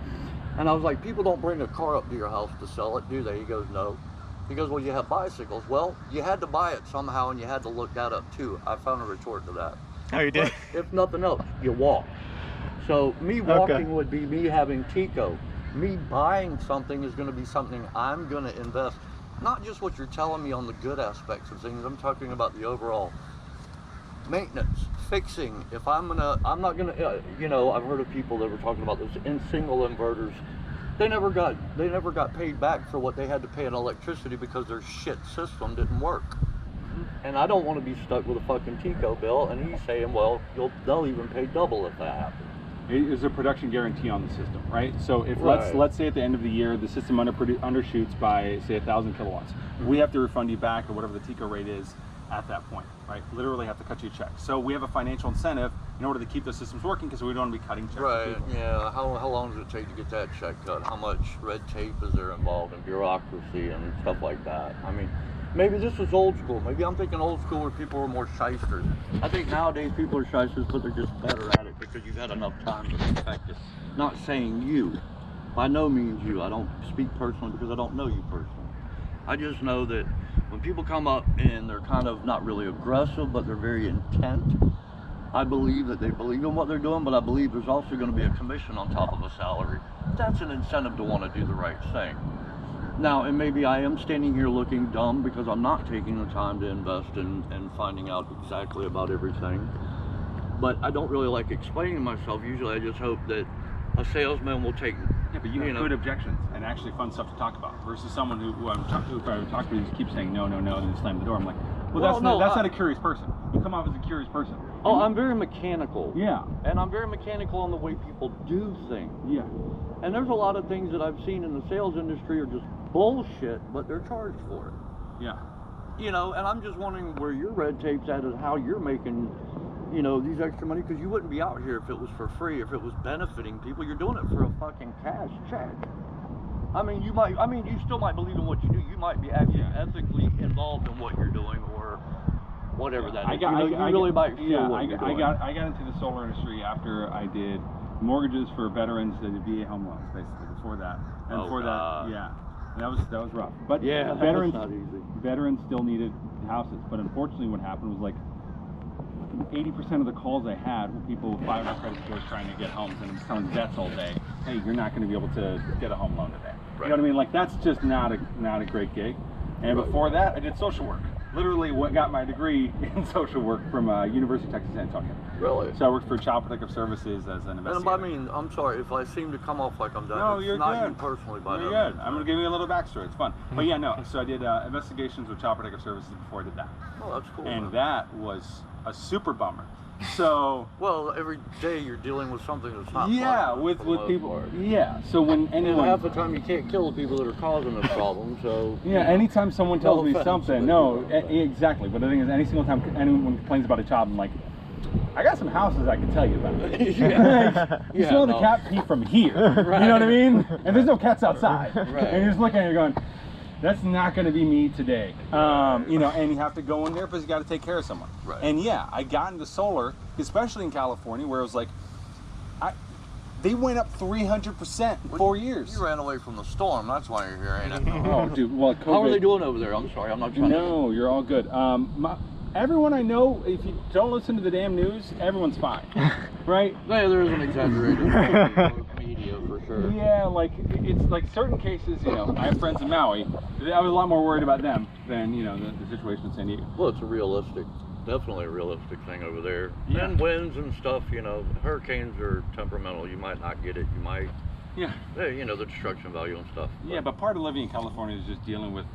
and I was like, people don't bring a car up to your house to sell it, do they? He goes, no. He goes, well, you have bicycles. Well, you had to buy it somehow, and you had to look that up too. I found a retort to that. Oh, you did? But if nothing else, you walk. So me walking would be me having Tico. Me buying something is going to be something I'm going to invest. Not just what you're telling me on the good aspects of things. I'm talking about the overall maintenance, fixing. If I'm not gonna, you know, I've heard of people that were talking about this in single inverters. They never got paid back for what they had to pay in electricity because their shit system didn't work. And I don't want to be stuck with a fucking Tico bill. And he's saying, well, they'll even pay double if that happens. It is a production guarantee on the system, right? So if let's say at the end of the year the system undershoots by say 1,000 kilowatts, we have to refund you back or whatever the Tico rate is at that point, right? Literally have to cut you a check. So we have a financial incentive in order to keep those systems working because we don't want to be cutting checks. Right. Yeah. How long does it take to get that check cut? How much red tape is there involved in bureaucracy and stuff like that? I mean, maybe this was old school. Maybe I'm thinking old school where people were more shysters. I think nowadays people are shysters, but they're just better at it because you've had enough time to perfect it. Not saying you. By no means you. I don't speak personally because I don't know you personally. I just know that when people come up and they're kind of not really aggressive, but they're very intent, I believe that they believe in what they're doing, but I believe there's also going to be a commission on top of a salary. That's an incentive to want to do the right thing. Now, and maybe I am standing here looking dumb because I'm not taking the time to invest in finding out exactly about everything. But I don't really like explaining myself. Usually I just hope that a salesman will take... Yeah, but you have good objections and actually fun stuff to talk about versus someone who I talk to just keeps saying no, and then slam the door. I'm like, that's not a curious person. You come off as a curious person. Oh, I'm very mechanical. Yeah. And I'm very mechanical on the way people do things. Yeah. And there's a lot of things that I've seen in the sales industry are just bullshit, but they're charged for it. Yeah. You know, and I'm just wondering where your red tape's at and how you're making, you know, these extra money, because you wouldn't be out here if it was for free, if it was benefiting people. You're doing it for a fucking cash check. I mean, you still might believe in what you do. You might be actually ethically involved in what you're doing or whatever that is. You really might feel what you're doing. I got into the solar industry after I did mortgages for veterans that did VA home loans, basically, before that. And before that, yeah. That was rough. But yeah, veterans, that's not easy. Veterans still needed houses. But unfortunately what happened was like 80% of the calls I had were people with 500 credit scores trying to get homes, and I'm telling vets all day, hey, you're not going to be able to get a home loan today. Right. You know what I mean? Like, that's just not a great gig. And before that, I did social work. Literally got my degree in social work from University of Texas San Antonio. Really? So I worked for Child Protective Services as an investigator. And I mean, I'm sorry if I seem to come off like I'm done. No, it's you're not good. you personally, by You're good. I'm going to give you a little backstory. It's fun. But yeah, no. So I did investigations with Child Protective Services before I did that. Oh, that's cool. And that was a super bummer. So well, every day you're dealing with something that's not fun, with people. Part. Yeah. So when anyone, and half the time you can't kill the people that are causing the problem. So yeah. Anytime someone tells me something, exactly. But the thing is, any single time anyone complains about a job, I'm like, I got some houses I can tell you about. You smell the cat pee from here. Right. You know what I mean? And there's no cats outside. Right. And you're just looking at it going, that's not going to be me today. You know, and you have to go in there because you got to take care of someone. Right. And yeah, I got into solar, especially in California, where it was like, they went up 300% in 4 years. You ran away from the storm. That's why you're here, ain't it? Oh, dude. Well, COVID, how are they doing over there? I'm sorry, I'm not trying. No, you're all good. Everyone I know, if you don't listen to the damn news, everyone's fine, right? Yeah, there is an exaggerated media for sure. Yeah, like it's like certain cases, you know, I have friends in Maui. I was a lot more worried about them than, you know, the situation in San Diego. Well, it's definitely a realistic thing over there. Yeah. And winds and stuff, you know, hurricanes are temperamental. You might not get it. You might, you know, the destruction value and stuff. Yeah, but part of living in California is just dealing with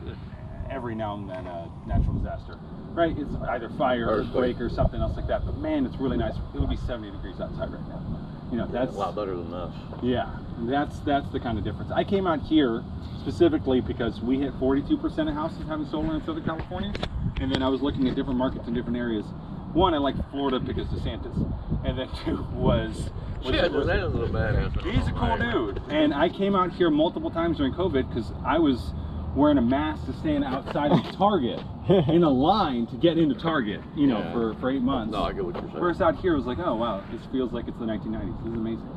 every now and then a natural disaster. Right, it's either fire or earthquake or something else like that. But man, it's really nice. It would be 70 degrees outside right now. You know, that's a lot better than this. Yeah, That's the kind of difference. I came out here specifically because we hit 42% of houses having solar in Southern California, and then I was looking at different markets in different areas. One, I like Florida because DeSantis, and then two was DeSantis is a badass. he's a cool dude. And I came out here multiple times during COVID because I was wearing a mask to stand outside of Target in a line to get into Target, you know, for 8 months. No, I get what you're saying. Whereas out here, it was like, oh wow, this feels like it's the 1990s. This is amazing.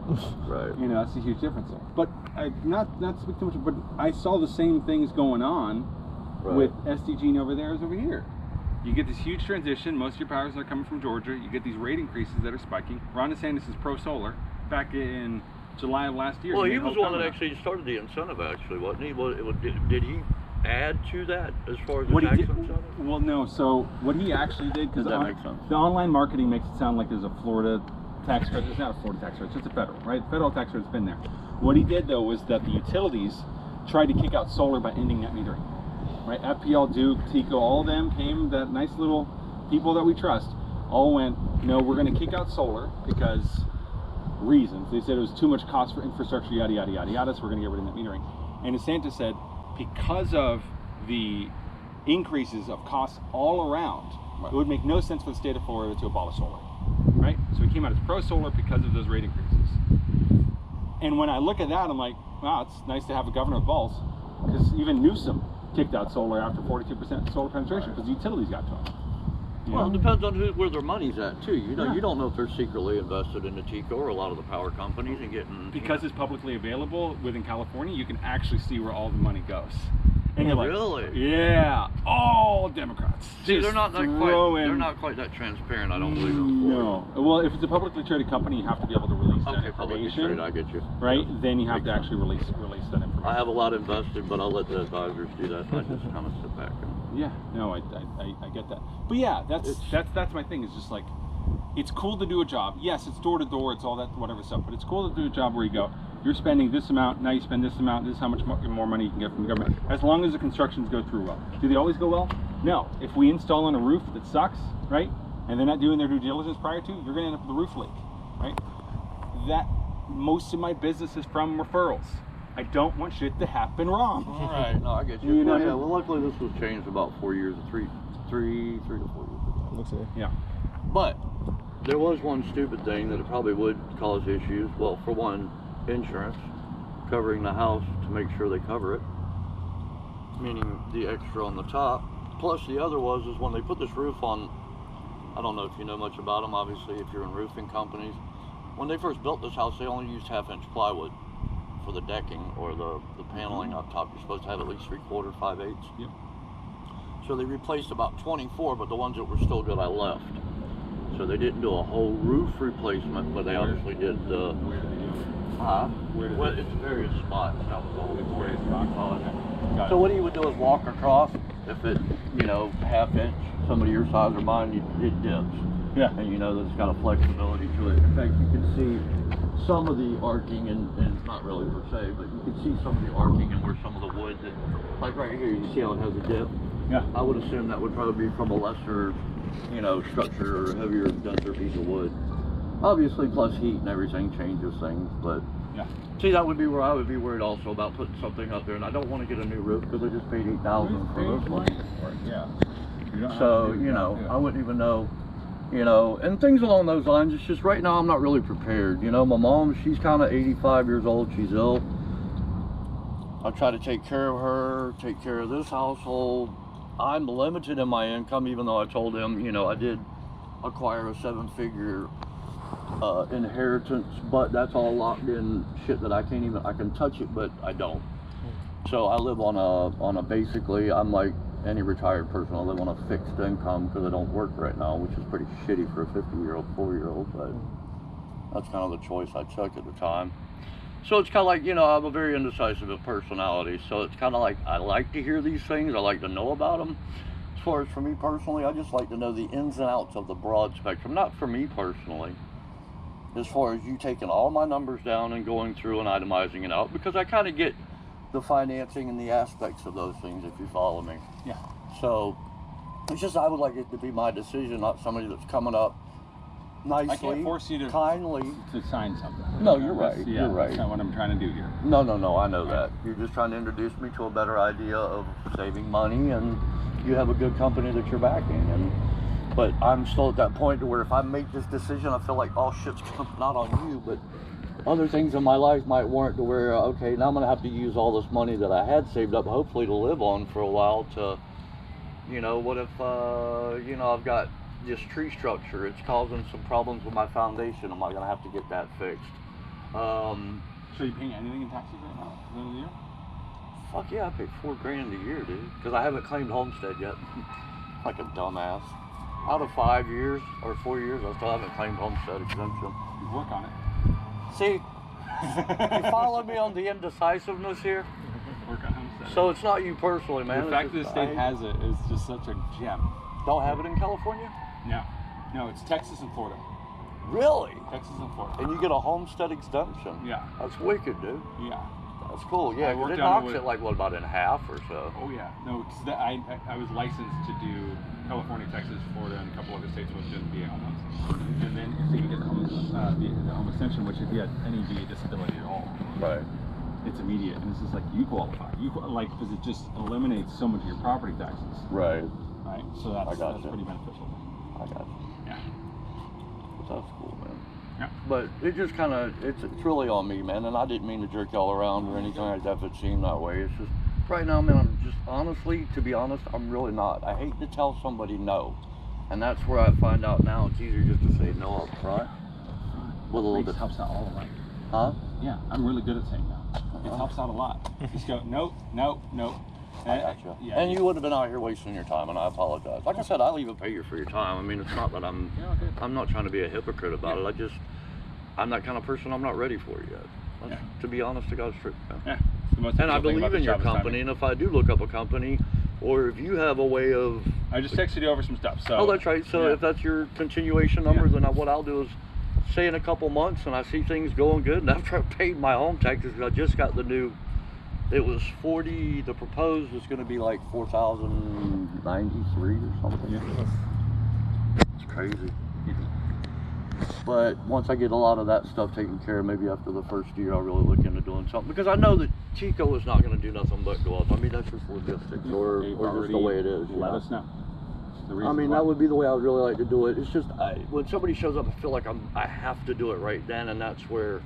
Right. You know, that's a huge difference there. But not to speak too much, but I saw the same things going on with SDG over there as over here. You get this huge transition. Most of your powers are coming from Georgia. You get these rate increases that are spiking. Ron DeSantis is pro-solar. Back in July of last year. Well, he was the one that actually started the incentive, actually, wasn't he? Did he add to that as far as the tax incentive? Well, no. So what he actually did, because the online marketing makes it sound like there's a Florida tax credit. It's not a Florida tax credit. It's just a federal, right? Federal tax credit's been there. What he did, though, was that the utilities tried to kick out solar by ending net metering. Right, FPL, Duke, Tico, all of them came, that nice little people that we trust, all went, no, we're going to kick out solar because reasons. They said it was too much cost for infrastructure, yada, yada, yada, yada, so we're going to get rid of net metering. And DeSantis said, because of the increases of costs all around, it would make no sense for the state of Florida to abolish solar, right? So he came out as pro-solar because of those rate increases. And when I look at that, I'm like, wow, it's nice to have a governor with balls, because even Newsom kicked out solar after 42% solar penetration because the utilities got to them. Well, it depends on where their money's at too. You know, you don't know if they're secretly invested in the TECO or a lot of the power companies and getting. Because it's publicly available within California, you can actually see where all the money goes. And you're like, really? Yeah, all Democrats. See, they're not quite that transparent. I don't believe in No. Well, if it's a publicly traded company, you have to be able to release that publicly information. traded, I get you. Right? Then you have to actually release that information. I have a lot invested, but I'll let the advisors do that. I just kind of sit back and. Yeah. No, I get that. But yeah, that's my thing. Is just like, it's cool to do a job. Yes, it's door to door. It's all that whatever stuff. But it's cool to do a job where you go, you're spending this amount, now you spend this amount, this is how much more money you can get from the government. As long as the constructions go through well. Do they always go well? No. If we install on a roof that sucks, right, and they're not doing their due diligence prior to, you're going to end up with a roof leak, right? That, most of my business is from referrals. I don't want shit to happen wrong. All right, no, I get you. Well, yeah, well, luckily this was changed about 4 years, three to 4 years ago. Looks like. Yeah. But there was one stupid thing that it probably would cause issues. Well, for one, insurance, covering the house to make sure they cover it, meaning the extra on the top. Plus the other is when they put this roof on, I don't know if you know much about them, obviously, if you're in roofing companies. When they first built this house, they only used 1/2-inch plywood for the decking or the paneling up top. You're supposed to have at least 3/4, 5/8. Yep. So they replaced about 24, but the ones that were still good I left. So they didn't do a whole roof replacement, but they obviously did the. Well, it's various spots. That was all. Various spots. So what he would do is walk across. If it, 1/2 inch, somebody your size or mine, it dips. Yeah. And there's kind of flexibility to it. In fact, you can see some of the arcing, and not really per se, but you can see some of the arcing and where some of the wood that, like right here, you see how it has a dip. Yeah. I would assume that would probably be from a lesser, structure or heavier, denser piece of wood. Obviously, plus heat and everything changes things, but yeah. See, that would be where I would be worried also about putting something up there, and I don't want to get a new roof because I just paid $8,000 for this one. Yeah. So I wouldn't even know, and things along those lines. It's just right now I'm not really prepared. My mom, she's kind of 85 years old. She's ill. I try to take care of her, take care of this household. I'm limited in my income, even though I told him, I did acquire a 7-figure inheritance, but that's all locked in shit that I can touch it, but I don't. So I live on a basically, I'm like any retired person, I live on a fixed income because I don't work right now, which is pretty shitty for a 50-year-old, 4-year-old, but that's kind of the choice I took at the time. So it's kind of like, I'm a very indecisive personality, so it's kind of like I like to hear these things, I like to know about them. As far as for me personally, I just like to know the ins and outs of the broad spectrum, not for me personally. As far as you taking all my numbers down and going through and itemizing it out, because I kind of get the financing and the aspects of those things, if you follow me. Yeah. So it's just I would like it to be my decision, not somebody that's coming up I nicely, can't force you to kindly to sign something. No, you're right. Yeah, You're right. That's not what I'm trying to do here. No, I know that. You're just trying to introduce me to a better idea of saving money, and you have a good company that you're backing. But I'm still at that point to where if I make this decision, I feel like all shit's not on you, but other things in my life might warrant to where, okay, now I'm gonna have to use all this money that I had saved up, hopefully to live on for a while to, what if, I've got this tree structure, it's causing some problems with my foundation, am I gonna have to get that fixed? So you paying anything in taxes right now at the end of the year? Fuck yeah, I pay $4,000 a year, dude, because I haven't claimed homestead yet. Like a dumbass. Out of 5 years or 4 years, I still haven't claimed homestead exemption. You work on it. See, you follow me on the indecisiveness here? Work on homestead. So it's not you personally, man. The fact that the state has it is just such a gem. Don't have it in California? No, it's Texas and Florida. Really? Texas and Florida. And you get a homestead exemption? Yeah. That's wicked, dude. Yeah. That's cool. Yeah, I worked it on knocks it it like, what, about in half or so? Oh yeah. No, because I was licensed to do California, Texas, Florida, and a couple other states with just VA homes. And then so you get the home extension, which if you had any VA disability at all, right, it's immediate, and it's just like you qualify. Because it just eliminates so much of your property taxes. Right. Right. So that's pretty beneficial. I got you. Yeah. That's cool, man. Yeah. But it just kind of, it's really on me, man. And I didn't mean to jerk y'all around or anything like that if it seemed that way. It's just, right now, man, I'm just, honestly, to be honest, I'm really not. I hate to tell somebody no. And that's where I find out now it's easier just to say no up front. With a little bit. Helps out all the way. Huh? Yeah, I'm really good at saying no. It helps out a lot. Just go, nope. I gotcha. Yeah. And you would have been out here wasting your time, and I apologize. Like I said, I'll even pay you for your time. I mean, it's not that I'm not trying to be a hypocrite about it. I'm that kind of person. I'm not ready for it yet. To be honest to God's truth. Yeah. And I believe in your company, and if I do look up a company, or if you have a way of... I just texted you over some stuff, so... Oh, that's right. So if that's your continuation number, then what I'll do is say in a couple months, and I see things going good, and after I've paid my home taxes, I just got the new... It was 40, the proposed was going to be like 4,093 or something. Yeah. It's crazy. But once I get a lot of that stuff taken care of, maybe after the first year, I'll really look into doing something. Because I know that Chico is not going to do nothing but go up. I mean, that's just logistics or just the way it is. Let us know. I mean, that would be the way I would really like to do it. It's just, when somebody shows up, I feel like I have to do it right then, and that's where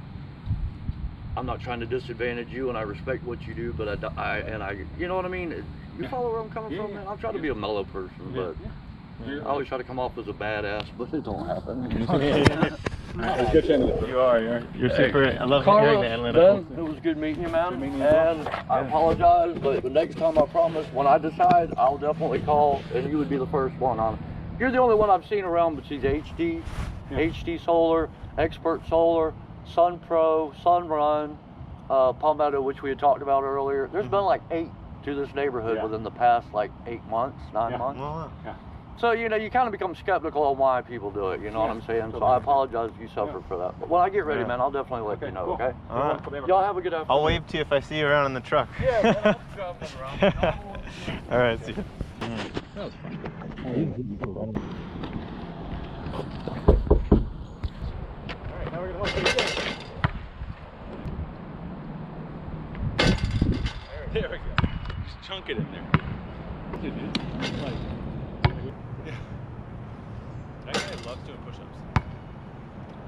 I'm not trying to disadvantage you, and I respect what you do, but I you know what I mean? You follow where I'm coming from, man? I'm trying to be a mellow person, but I always try to come off as a badass, but it don't happen. It's good chatting with you. You're super. I love Carlos, hearing the analytical. Ben, it was good meeting you, man. And I apologize, but the next time I promise, when I decide, I'll definitely call, and you would be the first one on it. You're the only one I've seen around besides HD Solar, Expert Solar, Sun Pro, Sunrun, Palmetto, which we had talked about earlier. There's been like 8 to this neighborhood within the past like 8 months, 9 months. Yeah. So, you kind of become skeptical of why people do it, you know what I'm saying? So I apologize if you suffer for that. But when I get ready, man, I'll definitely let you know, cool. okay? All right. Y'all have a good afternoon. I'll wave to you if I see you around in the truck. Yeah, man, I'll drive them around. All right, see you. That was fun. Alright, now we're going to watch it again. There we go. Just chunk it in there. That guy loves doing push-ups.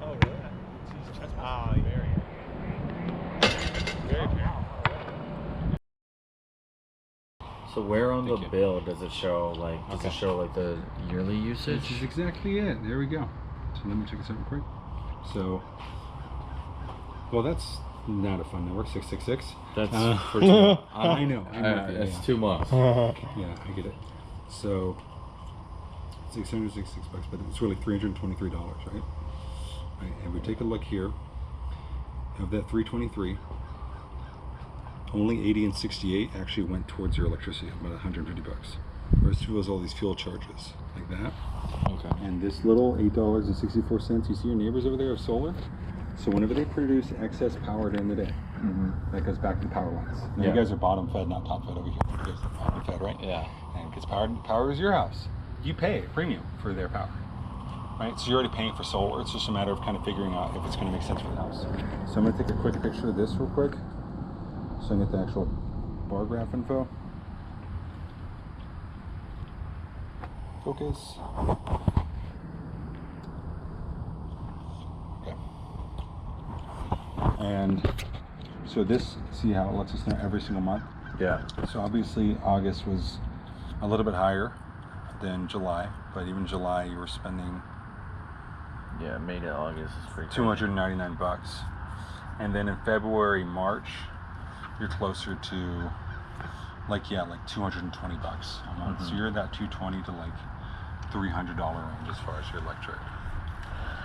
Oh, really? He's chest very powerful. So where on the bill does it show the yearly usage? This is exactly it. There we go. So let me check this out real quick. So, well, that's not a fun number. 666. That's for 2 months. I know. That's 2 months. Yeah, I get it. So, $666, but it's really $323, right? And we take a look here. Of that 323, only 80 and 68 actually went towards your electricity, about $150. Whereas was all these fuel charges like that. Okay. And this little $8.64, you see your neighbors over there have solar. So whenever they produce excess power during the day, that goes back to the power lines. Now you guys are bottom fed, not top fed over here. You guys are bottom fed, right? Yeah. And because power is your house, you pay a premium for their power. right? So you're already paying for solar. It's just a matter of kind of figuring out if it's going to make sense for the house. So I'm going to take a quick picture of this real quick so I can get the actual bar graph info. Focus. Okay. And so this, see how it lets us know every single month? Yeah. So obviously August was a little bit higher than July, but even July you were spending May to August is pretty $299. And then in February, March, you're closer to like 220 bucks a month. So you're in that 220 to like $300 range as far as your electric.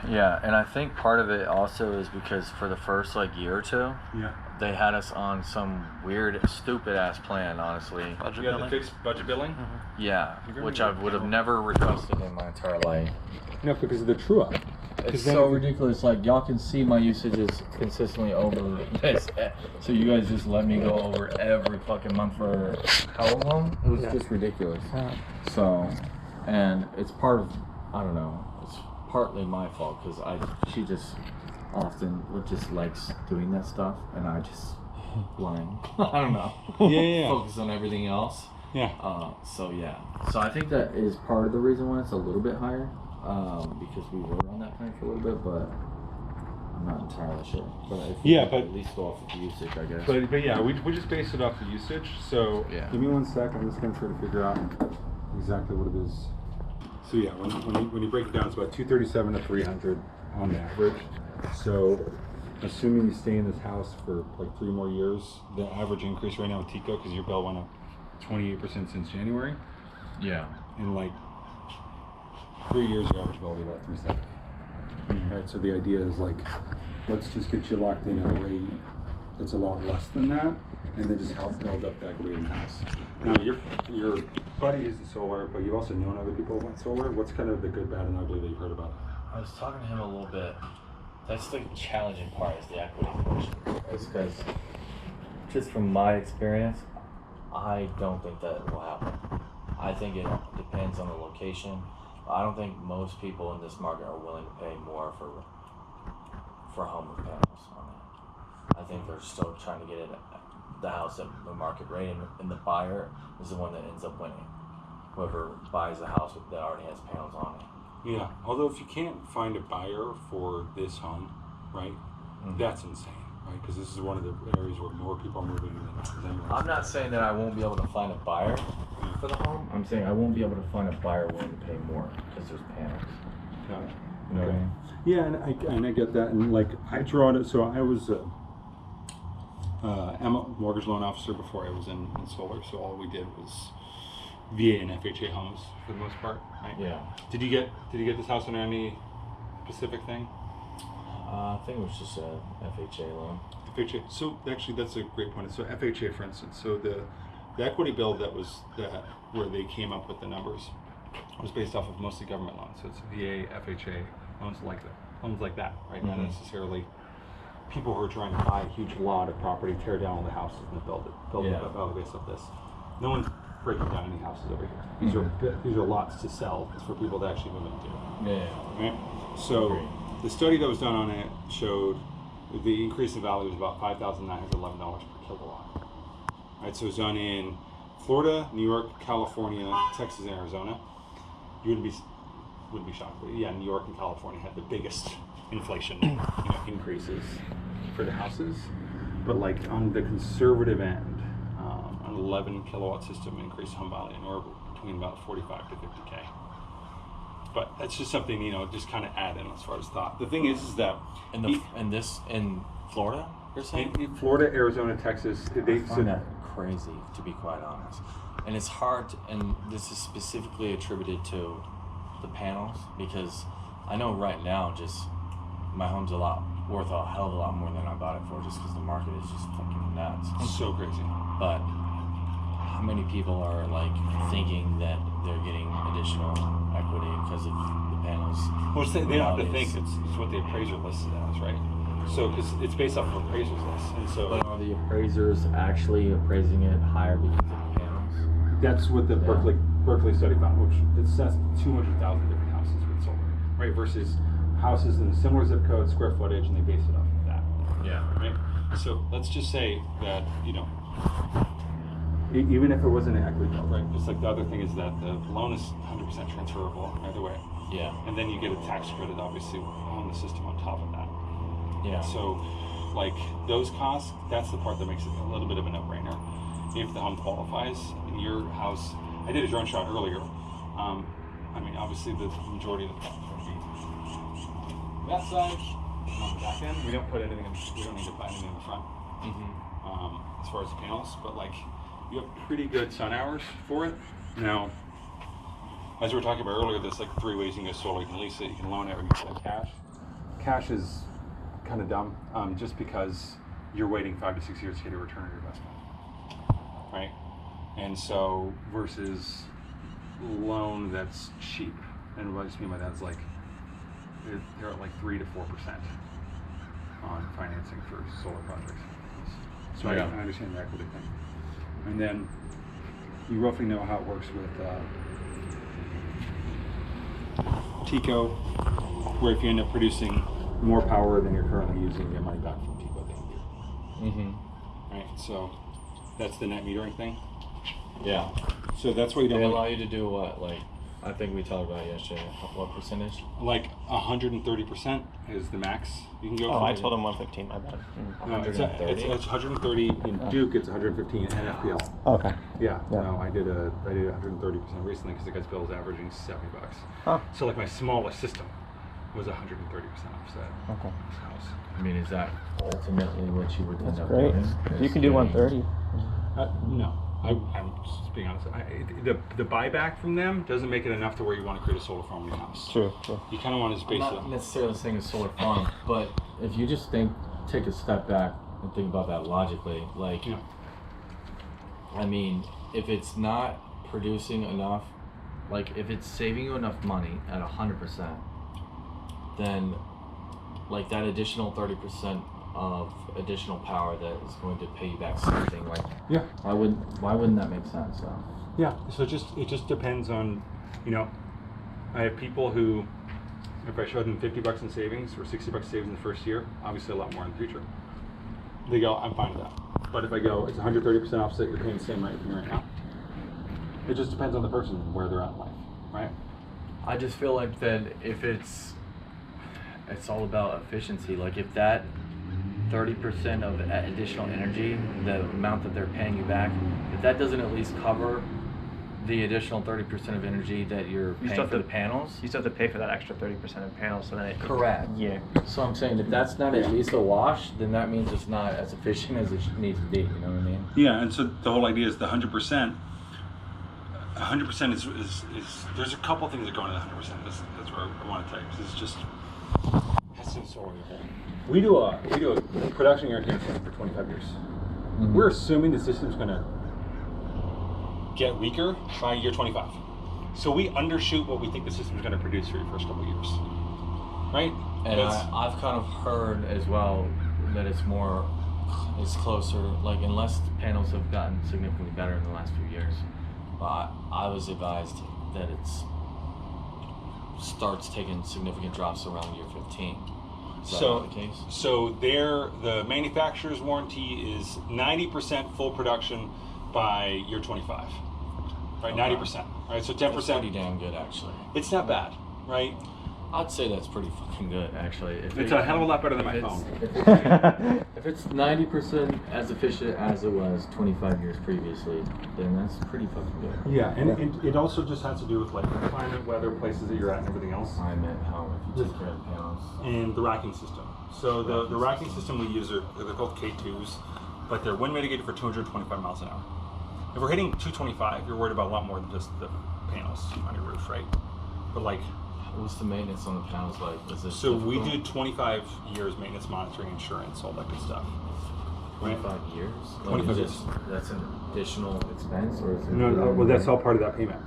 Yeah, and I think part of it also is because for the first like year or two, they had us on some weird, stupid ass plan, honestly. You got the fixed budget billing? Yeah, which I would have never requested in my entire life. No, because of the true up. It's so ridiculous. Like, y'all can see my usage is consistently over this. So you guys just let me go over every fucking month for how long? It was just ridiculous. So, and it's part of, I don't know, it's partly my fault because she just often just likes doing that stuff and I just lying. I don't know. Focus on everything else. So I think that is part of the reason why it's a little bit higher. Because we were on that plan for a little bit, but I'm not entirely sure. But if we at least go off of the usage, I guess. But yeah, we just based it off the usage. So give me 1 sec. I'm just gonna try to figure out exactly what it is. So yeah, when you break it down, it's about 237 to 300 on average. So assuming you stay in this house for like 3 more years, the average increase right now with Tico, because your bill went up 28% since January. In like 3 years, your average bill will be about 370. Right, so the idea is like, let's just get you locked in at a rate that's a lot less than that, and then just help build up the equity in the house. Now, your buddy is the solar, but you've also known other people who went solar. What's kind of the good, bad, and ugly that you've heard about? I was talking to him a little bit. That's the challenging part, is the equity portion. It's because, just from my experience, I don't think that will happen. I think it depends on the location. I don't think most people in this market are willing to pay more for home with panels on it. I think they're still trying to get the house at the market rate, and the buyer is the one that ends up winning. Whoever buys the house that already has panels on it. Yeah, although if you can't find a buyer for this home, right, that's insane, right? Because this is one of the areas where more people are moving than I'm not saying that I won't be able to find a buyer for the home. I'm saying I won't be able to find a buyer willing to pay more because there's panels. Got it. You know what I mean? Yeah, and I get that, and like I draw it. So I was I'm a mortgage loan officer before I was in solar. So all we did was VA and FHA homes for the most part, right? Yeah. Did you get this house under any specific thing? I think it was just a FHA loan. FHA. So actually, that's a great point. So FHA, for instance, so the equity build where they came up with the numbers was based off of mostly government loans. So it's VA, FHA, loans like that, right? Not necessarily people who are trying to buy a huge lot of property, tear down all the houses and build it based off this. No one's breaking down any houses over here. These are lots to sell. It's for people to actually move into. Right? So the study that was done on it showed the increase in value was about $5,911 per kilowatt. Right, so it's done in Florida, New York, California, Texas, and Arizona. You wouldn't be shocked, but yeah, New York and California had the biggest inflation increases for the houses. But like on the conservative end, an 11 kilowatt system increased home value anywhere between about 45 to 50K. But that's just something, just kind of add in as far as thought. The thing is that in Florida, you're saying? In Florida, Arizona, Texas, I find that crazy, to be quite honest. And it's hard, and this is specifically attributed to the panels, because I know right now, just my home's worth a hell of a lot more than I bought it for, just because the market is just fucking nuts. It's so crazy. But how many people are like thinking that they're getting additional equity because of the panels? Well, they don't have to think. It's what the appraiser listed as, right? So, because it's based off of appraisers list, and so. But are the appraisers actually appraising it higher because of the panels? That's what the Berkeley study found, which it says 200,000 different houses with solar. right? Versus houses in a similar zip code, square footage, and they base it off of that. Yeah. Right? So let's just say that, even if it wasn't an equity bill, right? Just like the other thing is that the loan is 100% transferable either way. Yeah. And then you get a tax credit, obviously, on the system on top of that. Yeah. So, like, those costs, that's the part that makes it a little bit of a no-brainer. If the home qualifies in your house, I did a drone shot earlier. Obviously the majority of the problems would be that side, and on the back end. We don't put anything in, we don't need to put anything in the front. As far as the panels, but like, you have pretty good sun hours for it. Now, as we were talking about earlier, there's like 3 ways you can go solar. You can lease it, you can loan it, or you can get cash. Cash is kind of dumb, just because you're waiting 5 to 6 years to get a return on your investment, right? And so, versus loan that's cheap. And what I just mean by that is like, they're at like 3 to 4% on financing for solar projects. So I understand the equity thing. And then you roughly know how it works with TECO, where if you end up producing more power than you're currently using, you get money back from TECO at the end of the year. Right, so that's the net metering thing. Yeah. So that's why you don't They allow you to do what? Like, I think we talked about it yesterday. What percentage? Like 130% is the max you can go for. I told him 115, my bad. No, it's 130 in Duke, it's 115 in FPL. Okay. Yeah. No, I did 130% recently because the guy's bill is averaging $70. Huh. So like my smallest system was 130% offset. Okay. I mean, is that ultimately what you would end up Great. doing? You can do 130. No. I'm just being honest. The buyback from them doesn't make it enough to where you want to create a solar farm in your house. True. You kind of want to just base I'm it not on. necessarily saying a solar farm, but if you just take a step back and think about that logically, like, I mean, if it's not producing enough, like if it's saving you enough money at 100%, then like that additional 30% of additional power that is going to pay you back something, like, why wouldn't that make sense? So. Yeah, so it just depends on, I have people who, if I show them $50 in savings or $60 savings in the first year, obviously a lot more in the future, they go, I'm fine with that. But if I go, it's 130% offset, you're paying the same rate right now. It just depends on the person, where they're at in life, right? I just feel like that if it's all about efficiency. Like if that 30% of additional energy, the amount that they're paying you back, if that doesn't at least cover the additional 30% of energy that you're paying for the panels. You still have to pay for that extra 30% of panels, so then it Correct. Yeah. So I'm saying if that's not at least a wash, then that means it's not as efficient as it needs to be, you know what I mean? Yeah, and so the whole idea is the 100%. 100% is there's a couple things that go into the 100%. That's what I want to tell you. It's just that's so sorry. We do a production guarantee system for 25 years. Mm-hmm. We're assuming the system's going to get weaker by year 25. So we undershoot what we think the system's going to produce for your first couple of years, right? And I've kind of heard as well that it's closer, like unless the panels have gotten significantly better in the last few years. But I was advised that starts taking significant drops around year 15. Is that not the case? So the manufacturer's warranty is 90% full production by year 25. Right, okay. 90%. Right, so 10%. That's pretty damn good, actually. It's not bad, right? I'd say that's pretty fucking good, actually. It's a hell of a lot better than my phone. If it's 90% as efficient as it was 25 years previously, then that's pretty fucking good. Yeah, and it also just has to do with like the climate, weather, places that you're at, and everything else. I meant how if you take care of the panels. And the racking system. So the racking system we use they're called K2s, but they're wind mitigated for 225 miles an hour. If we're hitting 225, you're worried about a lot more than just the panels on your roof, right? But like, what's the maintenance on the panels like? Is it so difficult? We do 25 years maintenance, monitoring, insurance, all that good stuff. 25 years? 25 years. That's an additional expense, or is it? No, well, that's all part of that payment.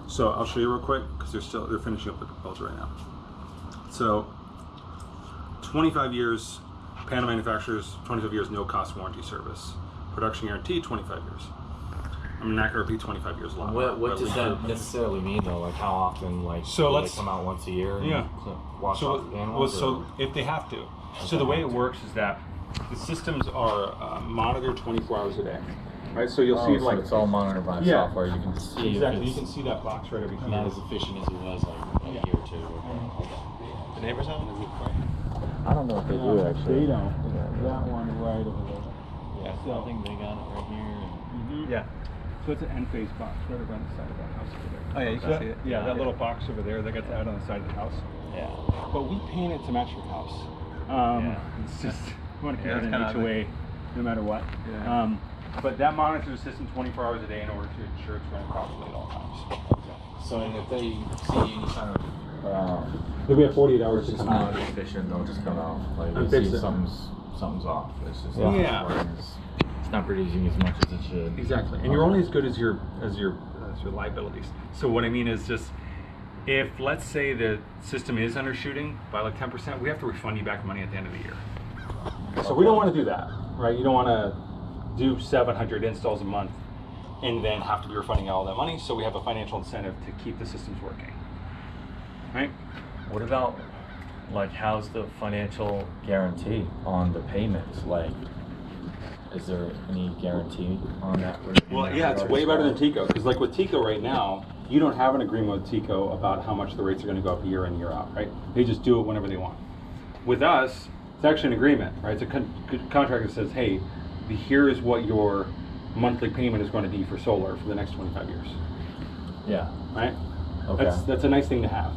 So I'll show you real quick because they're finishing up the proposal right now. So 25 years, panel manufacturers, 25 years no cost warranty service. Production guarantee, 25 years. I'm not gonna repeat 25 years long. What does that necessarily mean though? Like how often? Like so do let's they come out once a year. And yeah. Wash so off the panels. so if they have to. So the way it works is that the systems are monitored 24 hours a day. Right, so you'll see like it's all monitored by software. You can see exactly. You can see that box right over here. Not as efficient as it was like a year or two ago. The neighbors have it? Is it quiet? I don't know if they do actually. They don't. That one right over there. Yeah, so I think they got it right here. Yeah. So it's an end phase box right around the side of that house over there. Oh yeah, you can see it. Yeah, that little box over there that gets out on the side of the house. Yeah. But we paint it to match your house. It's just we want to keep it in HOA no matter what. Yeah. But that monitors the system 24 hours a day in order to ensure it's running properly at all times. So and if they see any kind of we have 48 hours to it's come not out. efficient, they'll just come out. Like And they fix see it. something's off. It's just Yeah. not working it's not producing as much as it should. Exactly, and you're only as good as your liabilities. So what I mean is just if let's say the system is undershooting by like 10%, we have to refund you back money at the end of the year. So we don't want to do that, right? You don't want to do 700 installs a month and then have to be refunding all that money. So we have a financial incentive to keep the systems working, right? What about like how's the financial guarantee on the payments? Like is there any guarantee on that? Well, yeah, it's way better than Tico because like with Tico right now, you don't have an agreement with Tico about how much the rates are going to go up year in, year out, right? They just do it whenever they want. With us, it's actually an agreement, right? It's a contract that says, hey, here is what your monthly payment is going to be for solar for the next 25 years. Yeah. Right? Okay. That's a nice thing to have.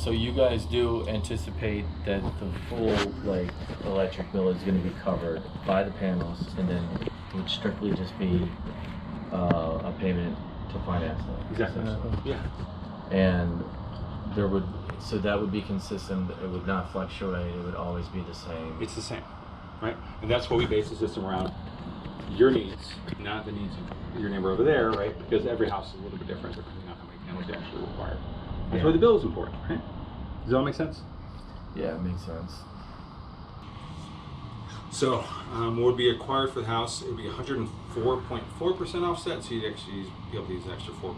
So you guys do anticipate that the full like electric bill is going to be covered by the panels, and then it would strictly just be a payment to finance it. Exactly. Yeah. And there would so that would be consistent. It would not fluctuate. It would always be the same. It's the same, right? And that's what we base the system around. Your needs, not the needs of your neighbor over there, right? Because every house is a little bit different depending on how many panels you actually require. That's why the bill is important, right? Does that make sense? Yeah, it makes sense. So, what would be required for the house? It would be 104.4% offset, so you'd actually be able to use an extra 4%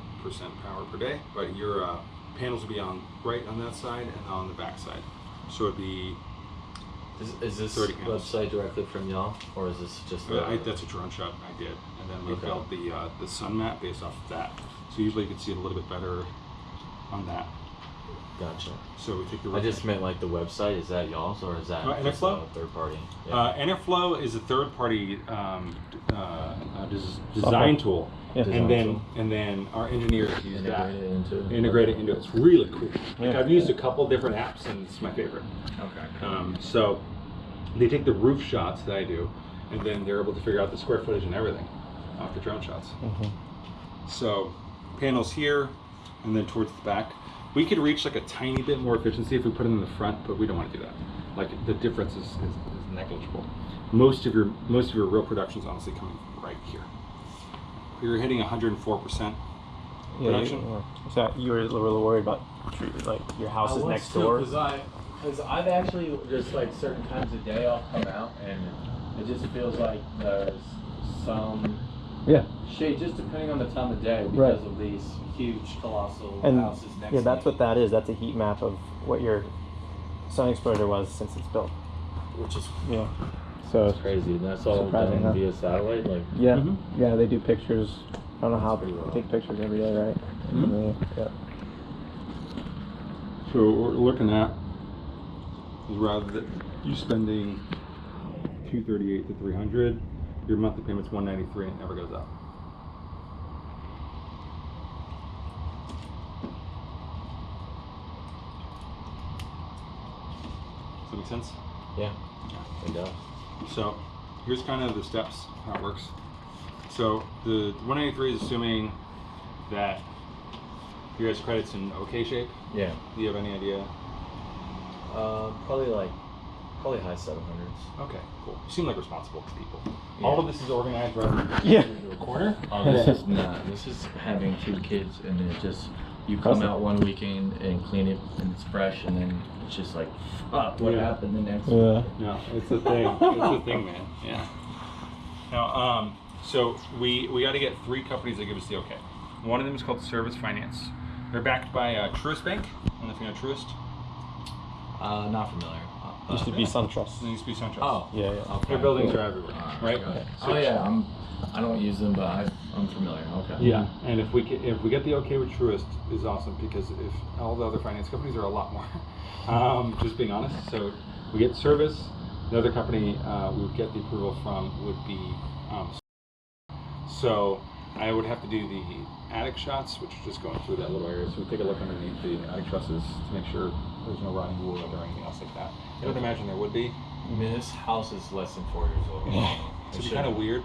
power per day. But your panels would be on right on that side and on the back side. So it'd be. Is this 30 panels. website directly from y'all, or is this just? That's a drone shot I did, and then we built the sun map based off of that. So usually you can see it a little bit better on that. Gotcha. So we take the. I just meant like the website. Is that y'all's or is that just Enerflow? a third party? Enerflow is a third party design tool, and then our engineers use that integrate it into it. It's really cool. Like I've used a couple different apps, and it's my favorite. Okay. So they take the roof shots that I do, and then they're able to figure out the square footage and everything off the drone shots. So panels here, and then towards the back. We could reach like a tiny bit more efficiency if we put them in the front, but we don't want to do that. Like the difference is negligible. Most of your real production is honestly coming right here. You're hitting 104% production. So you were a little worried about like your house is next door. Because I've actually just like certain times of day I'll come out and it just feels like there's some shade just depending on the time of day because of these huge colossal houses next to me. That's what that is. That's a heat map of what your sun exposure was since it's built. Which is so it's crazy. And that's all done via satellite, like yeah, they do pictures. I don't know how they take pictures every day, right? Yeah. So what we're looking at is rather than you spending $238 to $300, your monthly payment's $193 and it never goes up. Does that make sense? Yeah, it does. So here's kind of the steps, how it works. So the 193 is assuming that your guys' credit's in okay shape. Yeah. Do you have any idea? Probably high 700s. Okay, cool. You seem like responsible people. Yeah. All of this is organized right into a corner. Oh, this is not. This is having 2 kids and it just you come out one weekend and clean it and it's fresh and then it's just like fuck, what happened the next week? No, it's a thing. It's a thing, man. Yeah. Now, So we got to get 3 companies that give us the okay. One of them is called Service Finance. They're backed by Truist Bank. I don't know if you know Truist. Not familiar. Used to be SunTrust. It used to be SunTrust. Oh, yeah. Okay. Their buildings are everywhere, right? Oh yeah, I don't use them, but I'm familiar. Okay. Yeah, and if we get the okay with Truist is awesome, because if all the other finance companies are a lot more. Just being honest. So we get Service. The other company we would get the approval from would be. So I would have to do the attic shots, which are just going through that little area. So we take a look underneath the attic trusses to make sure there's no rotting wood or anything else like that. I would imagine there would be. I mean, this house is less than 4 years old. It'd be kind of weird.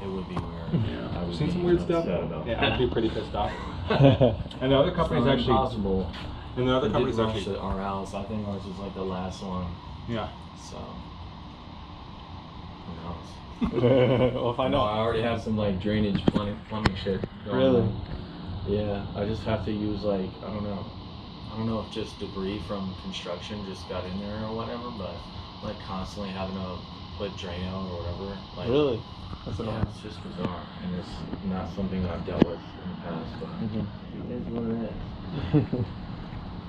It would be weird. Yeah, I've I've seen some weird stuff. Yeah, I'd be pretty pissed off. And the other company's It's actually impossible. And the other They company's did rush actually at our house. I think ours is like the last one. Yeah. So who knows? We'll find out. I already have some like drainage plumbing shit going Really? on. Yeah, I just have to use like I don't know if just debris from construction just got in there or whatever, but like constantly having to put drain out or whatever. Like, Really? That's yeah, it's just bizarre, and it's not something I've dealt with in the past, but it is what it is.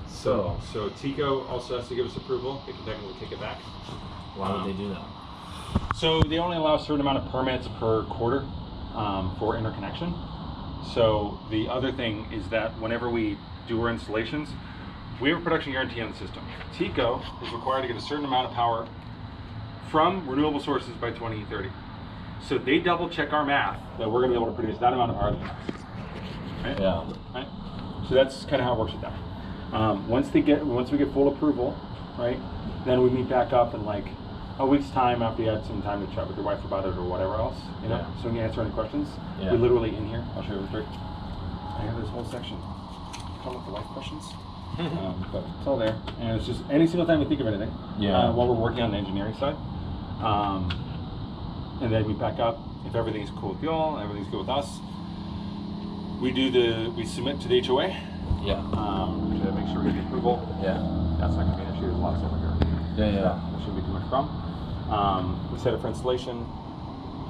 So Tico also has to give us approval. They can technically take it back. Why would they do that? So they only allow a certain amount of permits per quarter for interconnection. So the other thing is that whenever we do our installations, we have a production guarantee on the system. Tico is required to get a certain amount of power from renewable sources by 2030. So they double check our math that we're going to be able to produce that amount of power. Right? Yeah. Right. So that's kind of how it works with them. Once we get full approval, right, then we meet back up in like a week's time after you had some time to chat with your wife about it or whatever else, you know, so we can answer any questions. Yeah. We literally in here, I'll show you real quick. I have this whole section called up the wife questions, but it's all there, and it's just any single time we think of anything, while we're working on the engineering side, and then we back up. If everything's cool with y'all, everything's good with us, we submit to the HOA. Yeah. To make sure we get the approval. Yeah. That's not gonna be an issue. There's a lot of stuff here. Yeah. There shouldn't be too much problem. We set it for installation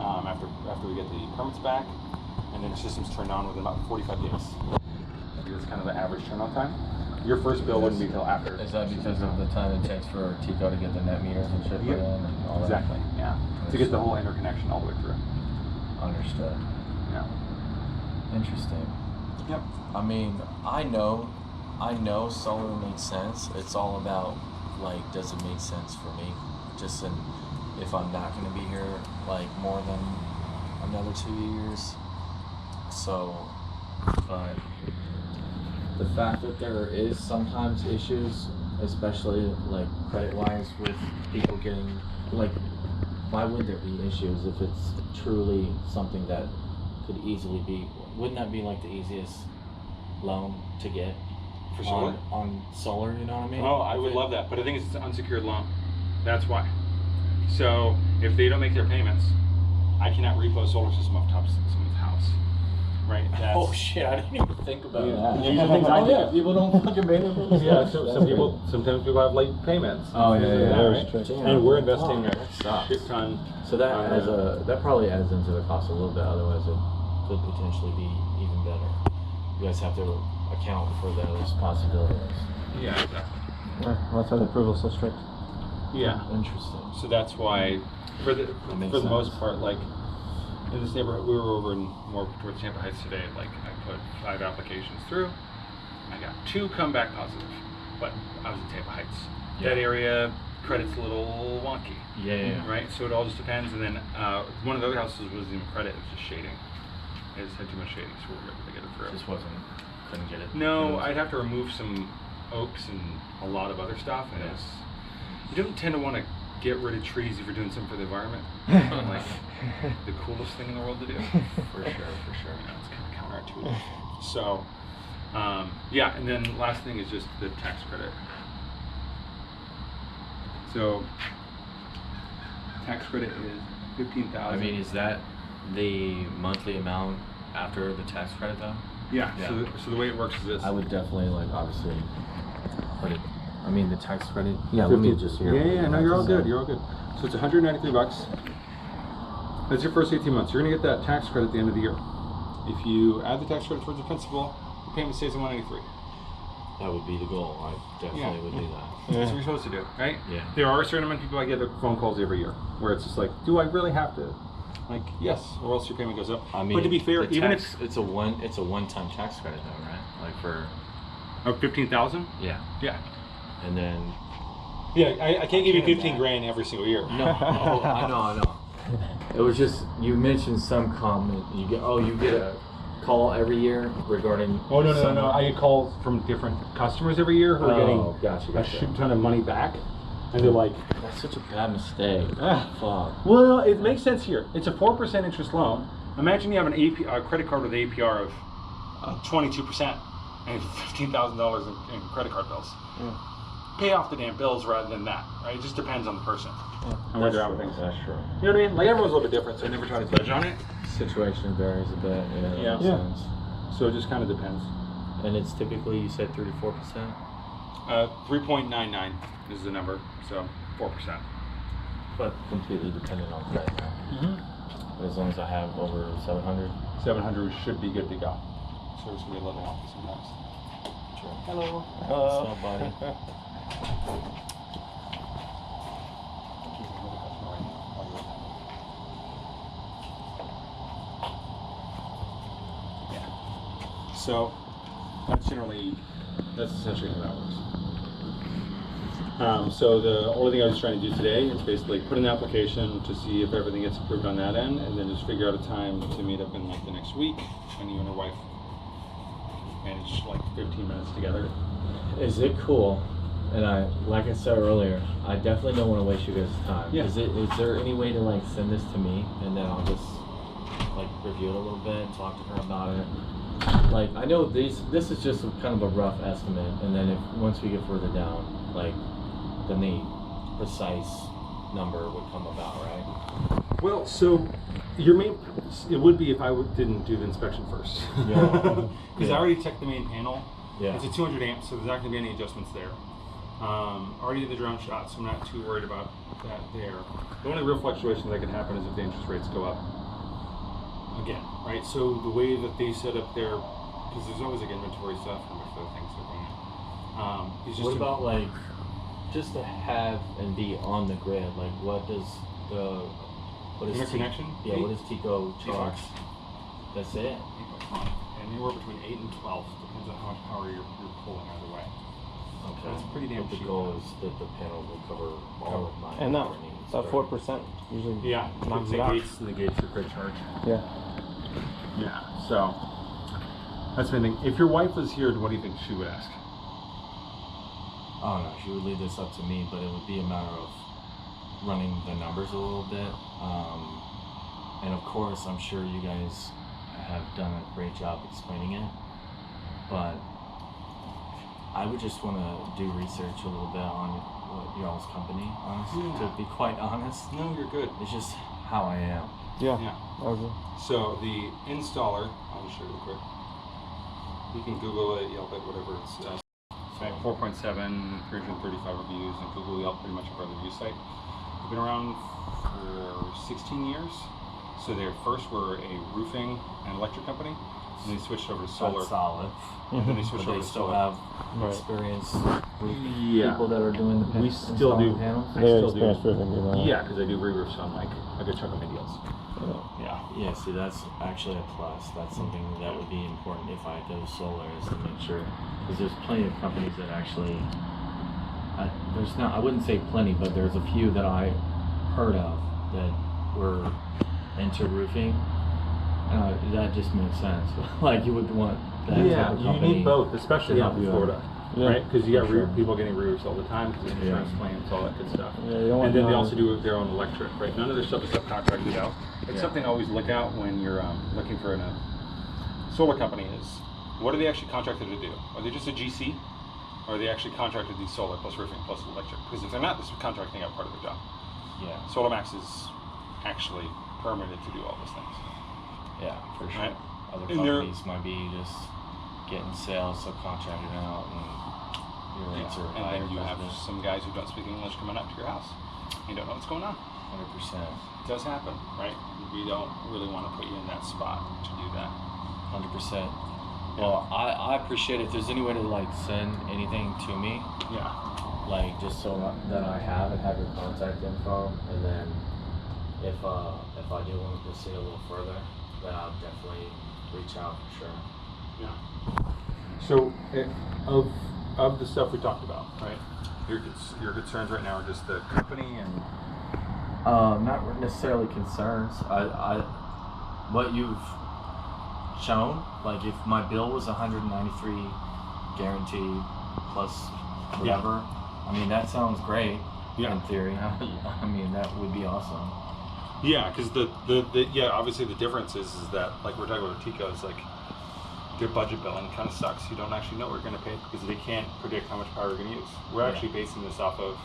after we get the permits back, and then the system's turned on within about 45 days. That's kind of the average turn-on time. Your first bill wouldn't be till after. Is that because of the time it takes for Tico to get the net meters and shit put in and all that? Exactly. Yeah. To get the whole interconnection all the way through. Understood. Yeah. Interesting. Yep. I mean, I know solar makes sense. It's all about like, does it make sense for me? Just if I'm not going to be here like more than another 2 years. So, but the fact that there is sometimes issues, especially like credit-wise, with people getting like, why would there be issues if it's truly something that could easily be? Wouldn't that be like the easiest loan to get for solar? On solar, you know what I mean? Oh, I would love that, but I think it's an unsecured loan. That's why. So if they don't make their payments, I cannot repo a solar system off top of someone's house. Right? That's, oh shit! I didn't even think about that. These are things I do. Yeah, people don't fucking pay their bills. Yeah, sometimes people have late payments. Oh yeah. Right? And we're investing a shit ton. So that probably adds into the cost a little bit. Otherwise, it could potentially be even better. You guys have to account for those possibilities. Yeah, exactly. That's why the approval's so strict. Yeah. Interesting. So that's why, for the most part, like in this neighborhood, we were over in more towards Tampa Heights today. Like I put 5 applications through, I got 2 come back positive, but I was in Tampa Heights. Yeah. That area credit's a little wonky. Yeah. Right. So it all just depends. And then one of the other houses wasn't even credit; it was just shading. It just had too much shading, so we were able to get it through. Just couldn't get it. No, I'd have to remove some oaks and a lot of other stuff, and it's. You don't tend to want to get rid of trees if you're doing something for the environment. Like the coolest thing in the world to do. For sure. You know, it's kind of counterintuitive. So, yeah, and then last thing is just the tax credit. So, tax credit is $15,000. I mean, is that the monthly amount after the tax credit though? Yeah. So the way it works is this. I would definitely obviously put it. I mean the tax credit. Yeah, let me just hear. Yeah. No, you're all good. So it's $193. That's your first 18 months. You're gonna get that tax credit at the end of the year. If you add the tax credit towards the principal, the payment stays at 183. That would be the goal. I definitely would do that. That's what you're supposed to do, right? Yeah. There are a certain amount of people I get phone calls every year where it's just like, do I really have to? Like, yes, or else your payment goes up. I mean, but to be fair, even if it's a one-time tax credit though, right? Like for 15,000. Yeah. Yeah. And then. Yeah, I can't give you 15 grand every single year. No, I know. It was just you mentioned some comment. You get a call every year regarding. Oh no! I get calls from different customers every year who are getting gotcha. a shit ton of money back, and they're like, "That's such a bad mistake." Fuck. Well, it makes sense here. It's a 4% interest loan. Imagine you have a credit card with an APR of 22% and $15,000 in credit card bills. Yeah. Pay off the damn bills rather than that, right? It just depends on the person and where they're at with things. That's true. You know what I mean? Like everyone's a little bit different, so I never try to judge on it. Situation varies a bit. Yeah. That makes sense. So it just kind of depends. And it's typically, you said 34%? 3.99 is the number, so 4%. But completely dependent on credit. But as long as I have over 700? 700 should be good to go. So it's going to be a little off sometimes. Sure. Hello. What's up, buddy? So that's essentially how that works. So the only thing I was trying to do today is basically put in an application to see if everything gets approved on that end, and then just figure out a time to meet up in like the next week when you and your wife manage like 15 minutes together. Is it cool? And like I said earlier, I definitely don't want to waste you guys' time. Yeah. Is there any way to like send this to me and then I'll just like review it a little bit and talk to her about it? Like I know this is just kind of a rough estimate, and then once we get further down, like then the precise number would come about, right? Well, so your main purpose, it would be if I didn't do the inspection first. Yeah. Because I already checked the main panel. Yeah. It's a 200 amp, so there's not going to be any adjustments there. Already did the drone shot, so I'm not too worried about that there. The only real fluctuation that can happen is if the interest rates go up again, right? So the way that they set up their, because there's always like inventory stuff and much other things that are going on. Is just what about like just to have and be on the grid? Like what does interconnection? What does Tico charge? That's it. Anywhere between 8 and 12, depends on how much power you're pulling either way. Okay. So it's pretty damn But the cheap. goal is that the panel will cover all of my And that power needs. 4% usually knocks the it out. gates are grid charge. Yeah. Yeah, so that's my thing. If your wife was here, what do you think she would ask? I don't know. She would leave this up to me, but it would be a matter of running the numbers a little bit. And of course, I'm sure you guys have done a great job explaining it, but I would just want to do research a little bit on y'all's company, honestly, to be quite honest. No, you're good. It's just how I am. Yeah. Okay. So the installer, I'll just show you real quick. You can Google it, Yelp it, whatever. It's 4.7, 335 reviews, and Google Yelp, pretty much every review site. They've been around for 16 years. So they first were a roofing and electric company, and they switched over to solar. That's solid. And then they switched But over they to still solar. have experience with people that are doing the We still do. panels. I still do. Yeah, because I do re-roofs on like a good chunk of my deals. Yeah, see, that's actually a plus. That's something that would be important if I go solar, is to make sure, because there's plenty of companies that actually, I wouldn't say plenty, but there's a few that I heard of that were into roofing. That just makes sense. Like you would want that type of you company. need both, especially out in Florida. Yeah. Right? Because you got For sure. people getting roofs all the time because of insurance claims, all that good stuff. Yeah, you don't want And then they none- also do their own electric, right? None of their stuff is subcontracted out. It's something I always look out when you're looking for a solar company is, what are they actually contracted to do? Are they just a GC? Or are they actually contracted to do solar plus roofing plus electric? Because if they're not, this is contracting out part of their job. Yeah. SolarMax is actually permitted to do all those things. Yeah, for sure. Right? Other And they're- companies might be just getting sales subcontracted out, and your rates are And higher. then you have because of some guys who don't speak English coming up to your house. You don't know what's going on. 100%. It does happen, right? we don't really want to put you in that spot to do that. 100%. Well, I appreciate if there's any way to like send anything to me. Yeah. Like just so that I have your contact info, and then if I do want to proceed a little further, then I'll definitely reach out for sure. Yeah. So of the stuff we talked about, right? Your concerns right now are just the company and. Not necessarily concerns. What you've shown, like if my bill was 193 guaranteed plus whatever, I mean that sounds great in theory. I mean that would be awesome. Yeah, because the obviously the difference is that like we're talking about Tico, is like their budget billing kind of sucks. You don't actually know what you're going to pay because they can't predict how much power you're going to use. We're actually basing this off of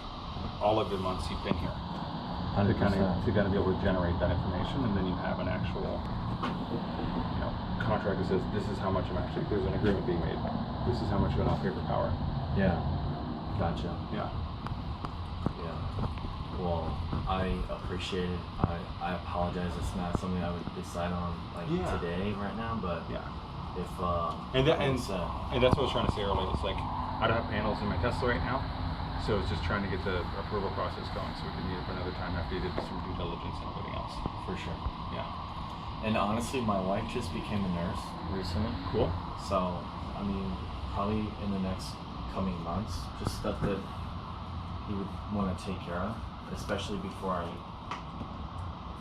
all of the months you've been here. To kind of be able to generate that information, and then you have an actual, contract that says this is how much I'm actually. There's an agreement being made. This is how much I'm going to pay for power. Yeah. Gotcha. Yeah. Yeah. Well, I appreciate it. I apologize. It's not something I would decide on today, right now, but if and that's what I was trying to say earlier. It's like I don't have panels in my Tesla right now. So it's just trying to get the approval process going so we can meet up another time after you did some due diligence and everything else. For sure. Yeah. And honestly, my wife just became a nurse recently. Cool. So, I mean, probably in the next coming months, just stuff that you would want to take care of, especially before I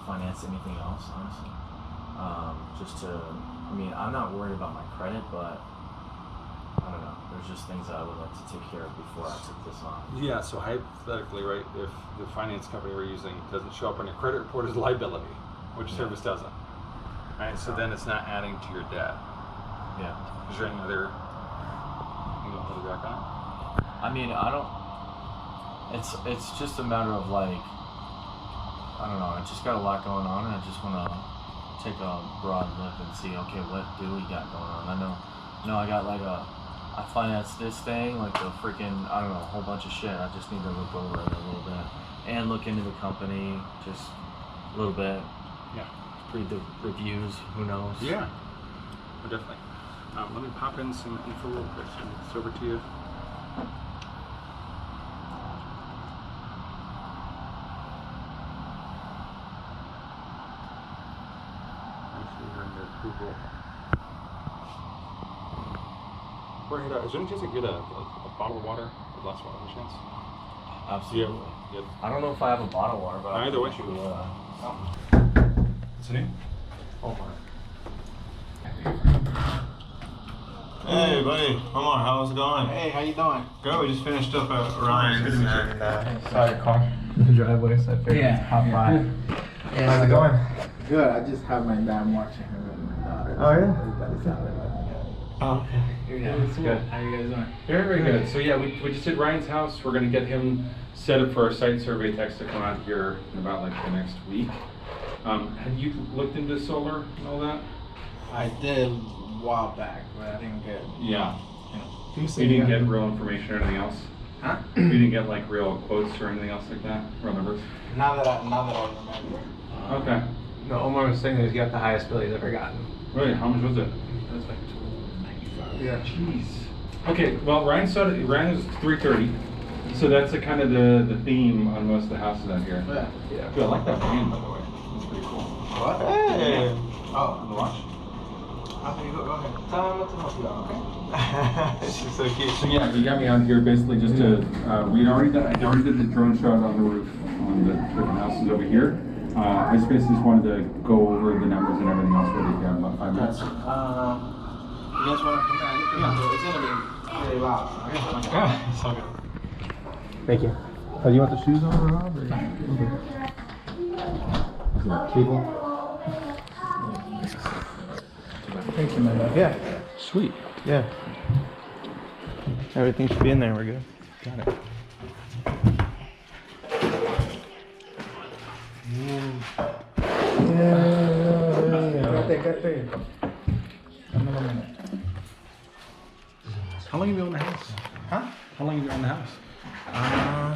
finance anything else, honestly. I'm not worried about my credit, but I don't know. There's just things that I would like to take care of before I took this on. Yeah, so hypothetically, right, if the finance company we're using doesn't show up on your credit report as liability, which Service doesn't, right, so then it's not adding to your debt. Yeah. Is there any other thing you want to back on? I mean, I don't, it's just a matter of like, I don't know, I just got a lot going on and I just want to take a broad look and see, okay, what do we got going on? I know I got like I financed this thing, like the freaking, I don't know, a whole bunch of shit. I just need to look over it a little bit and look into the company just a little bit. Yeah. Read the reviews, who knows? Yeah, definitely. Let me pop in some info real quick. So it's over to you. Actually, you're in the approval. Is there any chance I can get a bottle of water, a glass of water, by chance? Absolutely. Yeah. I don't know if I have a bottle of water, but Either way. What's your name? Omar. Hey, buddy. Omar, how's it going? Hey, how you doing? Good. We just finished up at Ryan's. Saw your car in the driveway, so I figured hop by. How's it going? Good. I just have my dad watching him and my daughter. Oh, yeah? Everybody's out there. Oh, okay. Yeah, it's good. How are you guys doing? Very, very good. So yeah, we just did Ryan's house. We're going to get him set up for our site survey techs to come out here in about like the next week. Have you looked into solar and all that? I did a while back, but I didn't get. Yeah. You didn't get real information or anything else? Huh? You didn't get like real quotes or anything else like that? Real numbers? Not that I remember. Okay. No, Omar was saying that he got the highest bill he's ever gotten. Really? How much was it? It was like $295. Yeah. Jeez. Okay, well Ryan was 330. So that's a kind of the theme on most of the houses out here. Yeah. Yeah. Dude, I like that van by the way. It's pretty cool. What? Hey! Oh, the watch? Okay, go ahead. Tell him what to help you out, okay? She's so cute. So yeah, he got me out here basically just to, I already did the drone shot on the roof on the different houses over here. I just basically just wanted to go over the numbers and everything else really if you have about 5 minutes. You guys want to come in? It's going to be really loud. Yeah, it's all good. Thank you. Oh, do you want the shoes on, Rob? Or? Okay. Is that cable? Thank you, my love. Yeah. Sweet. Yeah. Everything should be in there. We're good. Got it. How long have you owned the house? Huh? How long have you owned the house?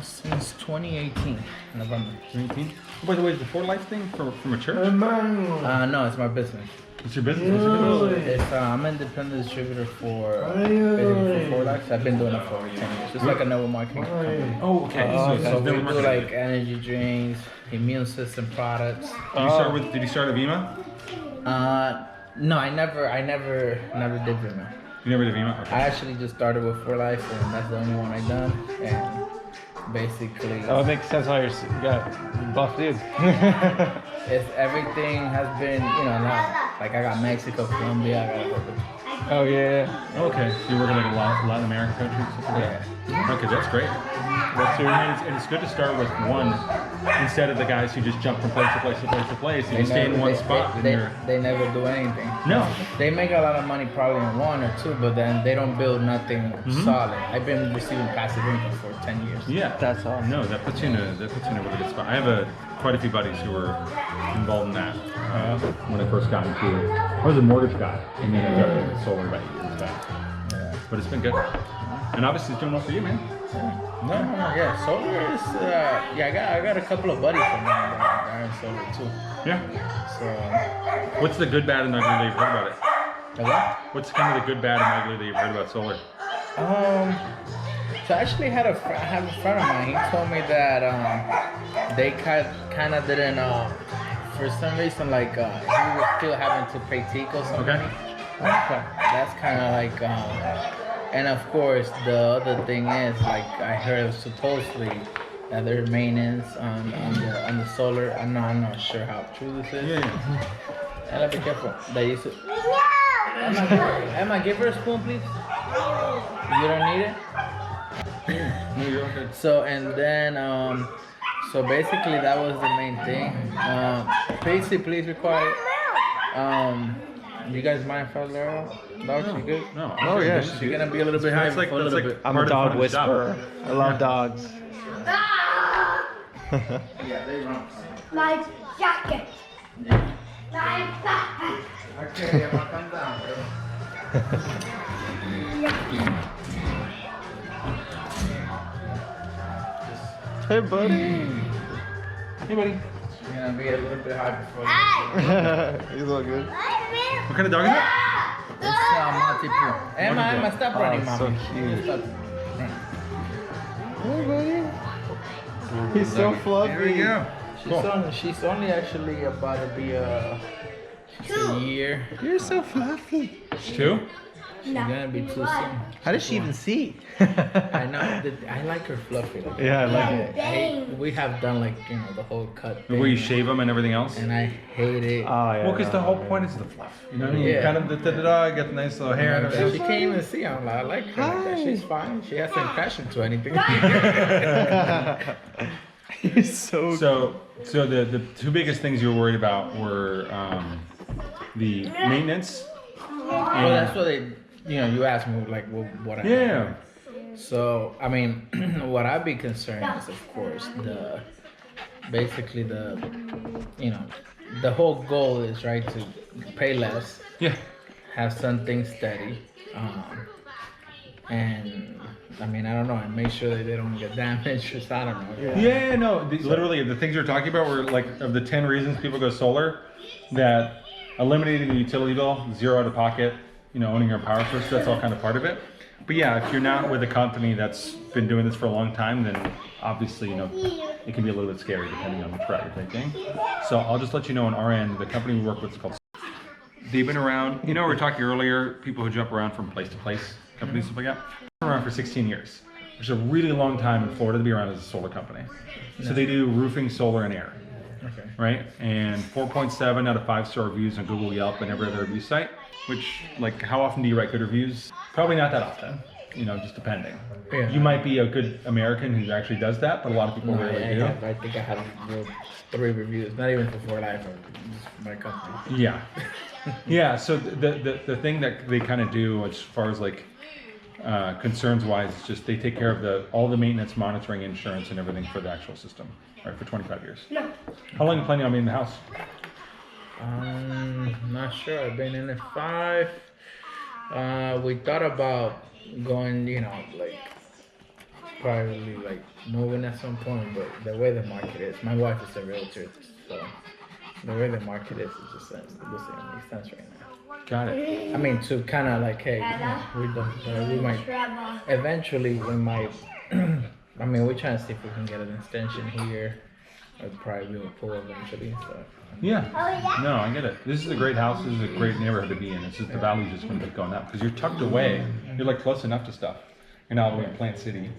Since 2018, November. 2018. Oh, by the way, is the For Life thing from a church? No, it's my business. It's your business? What's your business? It's I'm an independent distributor for basically for 4 Life. I've been doing it for over 10 years. It's like a network marketing company. Oh, okay. So we do like energy drinks, immune system products. Did you start at Vima? No, I never did Vima. You never did Vima? Okay. I actually just started with 4 Life, and that's the only one I done. And basically, Oh, it makes sense how you got buff dudes. it's everything has been, now, like I got Mexico, Colombia, I got Oh yeah. Okay, so you're working like a Latin American countries? Yeah. Okay, that's great. And it's good to start with one instead of the guys who just jump from place to place to place to place. If you stay in one spot, they never do anything. No. They make a lot of money probably in 1 or 2, but then they don't build nothing solid. I've been receiving passive income for 10 years. Yeah, that's all. No, that puts you in a really good spot. I have quite a few buddies who were involved in that when I first got into. I was a mortgage guy, and then I got into solar about 8 years back. Yeah. But it's been good, and obviously it's doing well for you, man. No, yeah, solar is. I got a couple of buddies from there that are in solar too. Yeah. So. What's the good, bad, and ugly that you've heard about it? The what? What's kind of the good, bad, and ugly that you've heard about solar? So I actually I have a friend of mine. He told me that they kind of didn't, for some reason, like he was still having to pay Tico some money. Okay. That's kind of like, and of course the other thing is, like I heard supposedly that there's maintenance on the solar. I'm not sure how true this is. Yeah. And let's be careful. They used to. Emma, give her a spoon, please. You don't need it. No, you're okay. So and then so basically that was the main thing. Please be quiet. You guys mind if I let her out? Dog, she good? No. Oh yeah, She's gonna be a little bit high for a little bit. I'm a dog whisperer. I love dogs. Yeah, they run. My jacket. My backpack. Okay, Emma, come down, Hey, buddy. Hey, buddy. She's gonna be a little bit high before. He's all good. What kind of dog is it? It's Monty. Emma, stop running, Oh, mommy. so cute. Stop. Hey, buddy. He's so fluffy. Here we go. She's only actually about to be a year. You're so fluffy. 2? She's gonna be too soon. How does she even see? I know. I like her fluffy. Yeah, I like it. We have done like the whole cut thing. Where you shave them and everything else? And I hate it. Oh, yeah. Well, because the whole point is the fluff. You know what I mean? Yeah. Kind of get the nice little hair and everything. She can't even see. I like her like that. She's fine. She hasn't crashed into anything. He's so the 2 biggest things you were worried about were the maintenance. Well, that's what you asked me like what I Yeah. So I mean, what I'd be concerned is of course basically the whole goal is right to pay less. Yeah. Have something steady. And I mean, I don't know, and make sure that they don't get damaged or I don't know. Yeah, no, literally the things you're talking about were like of the 10 reasons people go solar, that eliminating the utility bill, 0 out of pocket, owning your power source, that's all kind of part of it. But yeah, if you're not with a company that's been doing this for a long time, then obviously, it can be a little bit scary depending on which route you're taking. So I'll just let you know on our end, the company we work with is called. They've been around, we were talking earlier, people who jump around from place to place, companies, stuff like that. Been around for 16 years, which is a really long time in Florida to be around as a solar company. So they do roofing, solar, and air. Okay. Right? And 4.7 out of 5-star reviews on Google, Yelp, and every other review site. Which, like, how often do you write good reviews? Probably not that often. Just depending. Yeah. You might be a good American who actually does that, but a lot of people really do. I think I have 3 reviews, not even for 4 Life, or my company. Yeah. Yeah, so the thing that they kind of do as far as like concerns wise, is just they take care of all the maintenance, monitoring, insurance, and everything for the actual system, right, for 25 years. No. How long are you planning on being in the house? Not sure. I've been in it 5. We thought about going, like probably like moving at some point, but the way the market is, my wife is a realtor, so the way the market is just it doesn't make sense right now. Got it. I mean, to kind of like, hey, we might eventually we might. I mean, we're trying to see if we can get an extension here. I'd probably be able to pull eventually. So. Yeah. No, I get it. This is a great house. This is a great neighborhood to be in. It's just the value's just going to keep going up because you're tucked away. You're like close enough to stuff. You're not all the way in Plant City.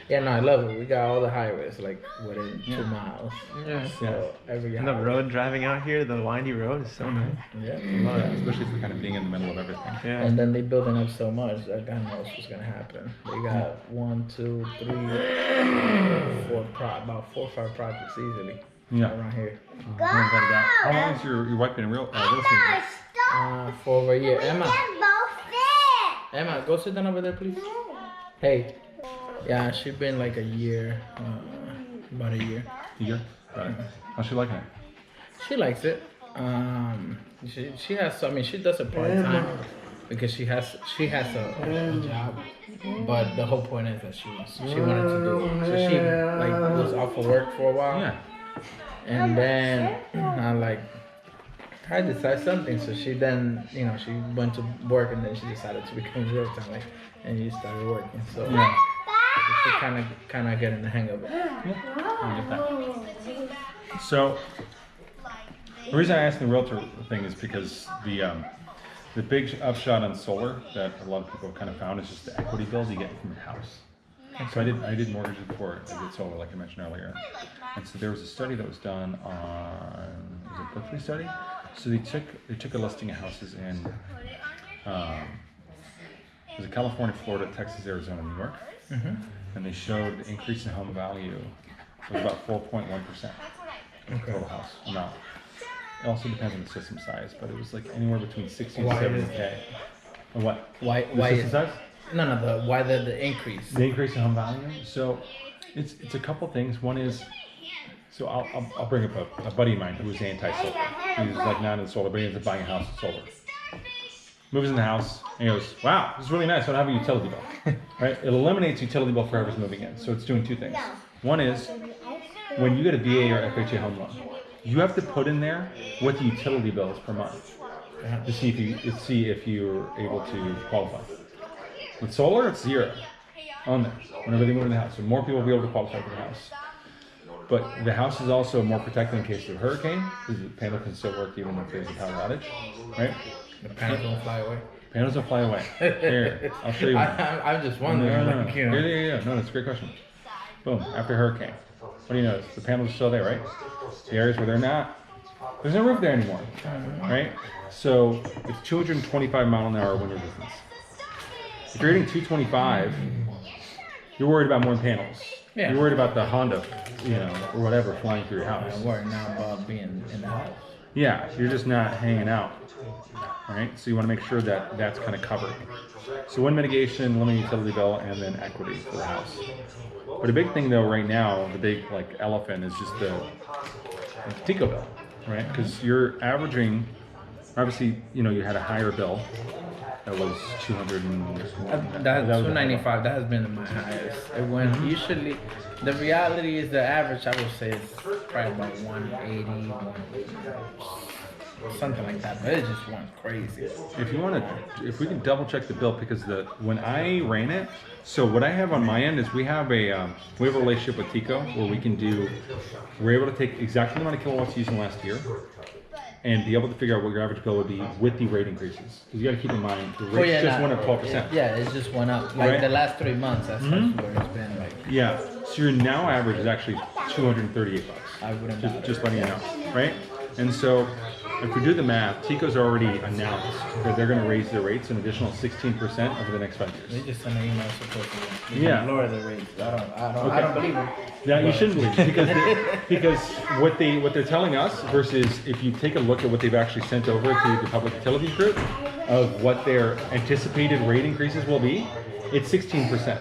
Yeah, no, I love it. We got all the highways like within 2 miles. Yeah. So every And the road driving out here, the windy road is so nice. Yeah. I love that, especially for kind of being in the middle of everything. Yeah. And then they building up so much that God knows what's gonna happen. They got 1, 2, 3, 4, about 4 or 5 projects easily. Yeah. Around here. How long has your wife been in real estate? For over a year. Emma, go sit down over there, please. Hey. Yeah, she's been like a year, about a year. A year? Right. How's she liking it? She likes it. She has. I mean, she does it part time because she has a job. But the whole point is that she wanted to do it. So she like was off of work for a while. Yeah. And then I decided something. So she then, she went to work and then she decided to become real time, like, and she started working. So yeah. She kind of getting the hang of it. Yeah. I get that. So the reason I asked the realtor thing is because the big upshot on solar that a lot of people have kind of found is just the equity bills you get from your house. So I did mortgages before I did solar, like I mentioned earlier. And so there was a study that was done on, was it Berkeley study? So they took a listing of houses in was it California, Florida, Texas, Arizona, New York, and they showed the increase in home value was about 4.1% total house amount. It also depends on the system size, but it was like anywhere between 60 and 70K. Or what? Why system size? No. Why the increase? The increase in home value. So it's a couple things. One is, so I'll bring up a buddy of mine who was anti-solar. He was like not into solar, but he ended up buying a house with solar. Moves in the house and he goes, "Wow, this is really nice. I don't have a utility bill." Right? It eliminates utility bill for whoever's moving in. So it's doing 2 things. One is when you get a VA or FHA home loan, you have to put in there what the utility bill is per month to see if you're able to qualify. With solar, it's 0 on there whenever they move in the house. So more people will be able to qualify for the house. But the house is also more protected in case of a hurricane because the panel can still work even if there's a power outage, right? The panels don't fly away. Panels don't fly away. Here, I'll show you one. I'm just wondering. No. Yeah. No, that's a great question. Boom, after a hurricane. What do you notice? The panels are still there, right? The areas where they're not, there's no roof there anymore, right? So it's 225 mile an hour wind resistance. If you're hitting 225, you're worried about more panels. Yeah. You're worried about the Honda, or whatever flying through your house. I'm worried now about being in the house. Yeah, you're just not hanging out, right? So you want to make sure that that's kind of covered. So wind mitigation, limited utility bill, and then equity for the house. But a big thing though right now, the big elephant is just the TICO bill, right? Because you're averaging, obviously, you had a higher bill. That was 200 and... That's 295. That has been my highest. It went usually. The reality is the average. I would say is probably about 180, something like that. But it just went crazy. If we can double check the bill, because when I ran it, so what I have on my end is we have a relationship with TICO where we're able to take exactly the amount of kilowatts used in the last year and be able to figure out what your average bill would be with the rate increases. Because you got to keep in mind, the rates just went up 12%. Yeah, it just went up. Like the last 3 months, that's where it's been. Like. Yeah, so your now average is actually $238. I wouldn't just letting you know, right? And so if we do the math, TICO's already announced that they're going to raise their rates an additional 16% over the next 5 years. They just sent an email supposedly. Yeah. Lower the rates. I don't believe it. Yeah, you shouldn't believe it because what they're telling us versus if you take a look at what they've actually sent over to the Public Utilities Group of what their anticipated rate increases will be, it's 16%.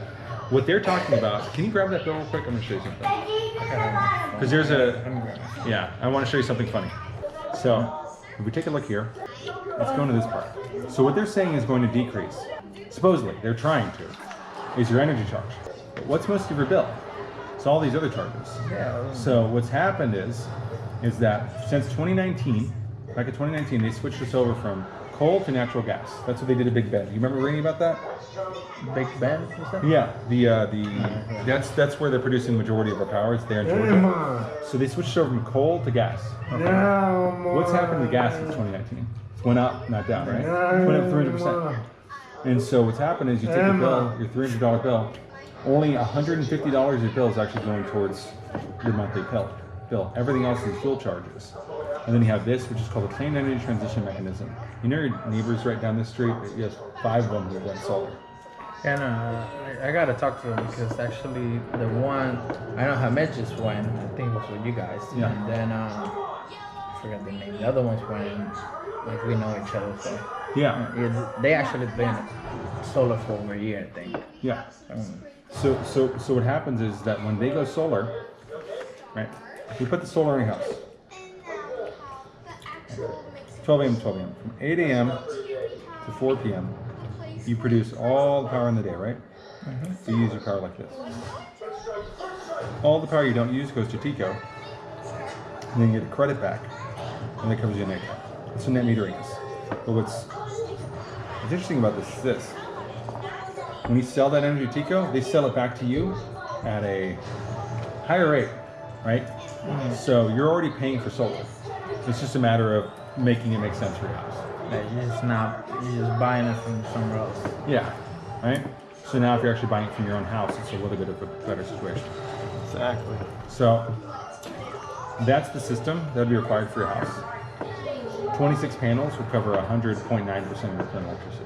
What they're talking about, can you grab that bill real quick? I'm going to show you something. Because I want to show you something funny. So if we take a look here, let's go into this part. So what they're saying is going to decrease, supposedly, they're trying to, is your energy charge. But what's most of your bill? It's all these other charges. Yeah. So what's happened is that since 2019, back in 2019, they switched us over from coal to natural gas. That's what they did at Big Bend. You remember reading about that? Big Bend, was that? Yeah, that's where they're producing the majority of our power. It's there in Georgia. So they switched over from coal to gas. Okay. What's happened to gas since 2019? It went up, not down, right? It went up 300%. And so what's happened is you take your bill, your $300 bill, only $150 of your bill is actually going towards your monthly bill. Everything else is fuel charges. And then you have this, which is called the Clean Energy Transition Mechanism. You know your neighbors right down the street? You have 5 of them who went solar. And I gotta talk to them because actually the one I know Hamed just went. I think it was with you guys. Yeah. And then I forgot the name. The other ones went. Like we know each other, so yeah. They actually been solar for over a year, I think. Yeah. So what happens is that when they go solar, right? We put the solar in your house. 12 a.m. to 12 a.m. From 8 a.m. to 4 p.m. you produce all the power in the day, right? So you use your power like this. All the power you don't use goes to TECO, and then you get a credit back, and that covers your net. That's what net metering is. But what's interesting about this is this. When you sell that energy to TECO, they sell it back to you at a higher rate, right? So you're already paying for solar. It's just a matter of making it make sense for your house. You're just buying it from somewhere else. Yeah, right? So now if you're actually buying it from your own house, it's a little bit of a better situation. Exactly. So that's the system that would be required for your house. 26 panels would cover 100.9% of your current electricity.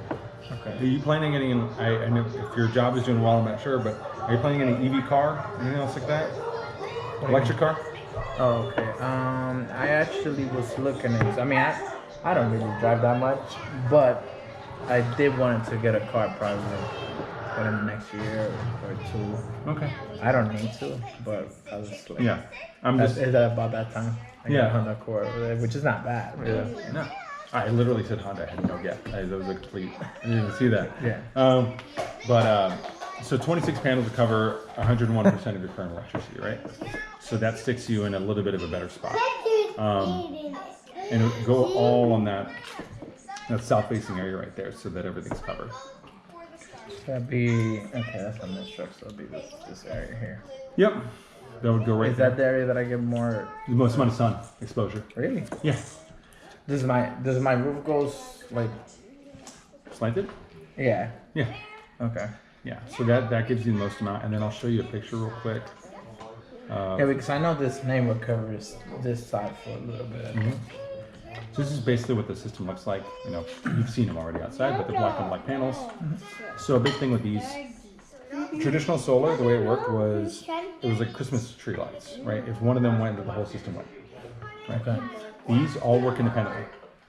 Okay. Are you planning any, I know if your job is doing well, I'm not sure, but are you planning any EV car, anything else like that? Electric car? Oh, okay. I actually was looking at. I mean, I don't really drive that much, but I did want to get a car probably within the next year or 2. Okay. I don't need to, but I was like, yeah. Is that about that time? I got a Honda Accord, which is not bad. Really. Yeah. No. I literally said Honda. I had no guess. That was a complete. I didn't even see that. Yeah. So 26 panels to cover 101% of your current electricity, right? So that sticks you in a little bit of a better spot. And it would go all on that south-facing area right there, so that everything's covered. That'd be okay. That's on this truck, so it'll be this area here. Yep. That would go right. Is that the area that I get more? The most amount of sun exposure. Really? Yeah. Does my roof goes like slanted? Yeah. Yeah. Okay. Yeah. So that gives you the most amount, and then I'll show you a picture real quick. Yeah, because I know this neighbor covers this side for a little bit. So this is basically what the system looks like. You know, you've seen them already outside, but they're black on black panels. So a big thing with these traditional solar, the way it worked was it was like Christmas tree lights, right? If one of them went, the whole system went. Right? Okay. These all work independently.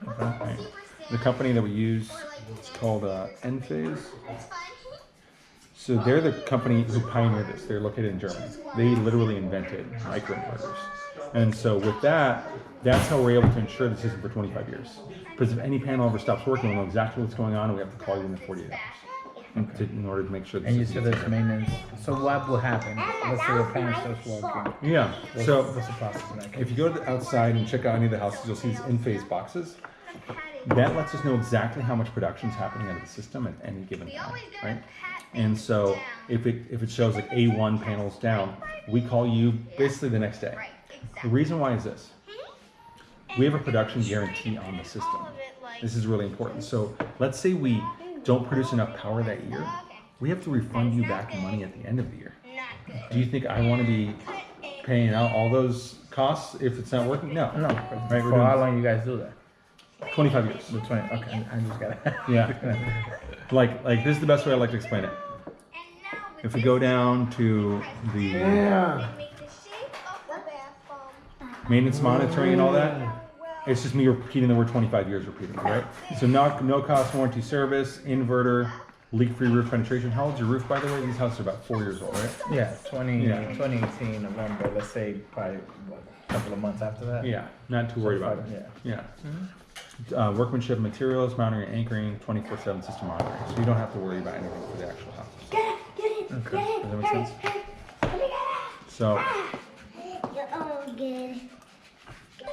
Okay. Right? The company that we use is called Enphase. So they're the company who pioneered this. They're located in Germany. They literally invented microinverters. And so with that, that's how we're able to insure the system for 25 years. Because if any panel ever stops working, we'll know exactly what's going on, and we have to call you in 48 hours in order to make sure. And you said there's maintenance. So what will happen? Let's say the panel starts working. Yeah. What's the process in that case? If you go outside and check out any of the houses, you'll see these in-phase boxes. That lets us know exactly how much production is happening out of the system at any given time, right? And so if it shows like A1 panels down, we call you basically the next day. The reason why is this. We have a production guarantee on the system. This is really important. So let's say we don't produce enough power that year. We have to refund you back money at the end of the year. Do you think I want to be paying out all those costs if it's not working? No. No. Right, For how long you guys do that? 25 years. The 20. Okay, I just got it. Yeah. Like this is the best way I like to explain it. If we go down to the maintenance monitoring and all that, it's just me repeating the word 25 years repeatedly, right? So no cost warranty service, inverter, leak-free roof penetration. How old's your roof, by the way? These houses are about 4 years old, right? Yeah, 2018 November. Let's say probably a couple of months after that. Yeah, not too worried about it. Yeah. Workmanship, materials, mounting and anchoring, 24/7 system monitoring. So you don't have to worry about anything for the actual house. Get it. Okay, does that make sense? So,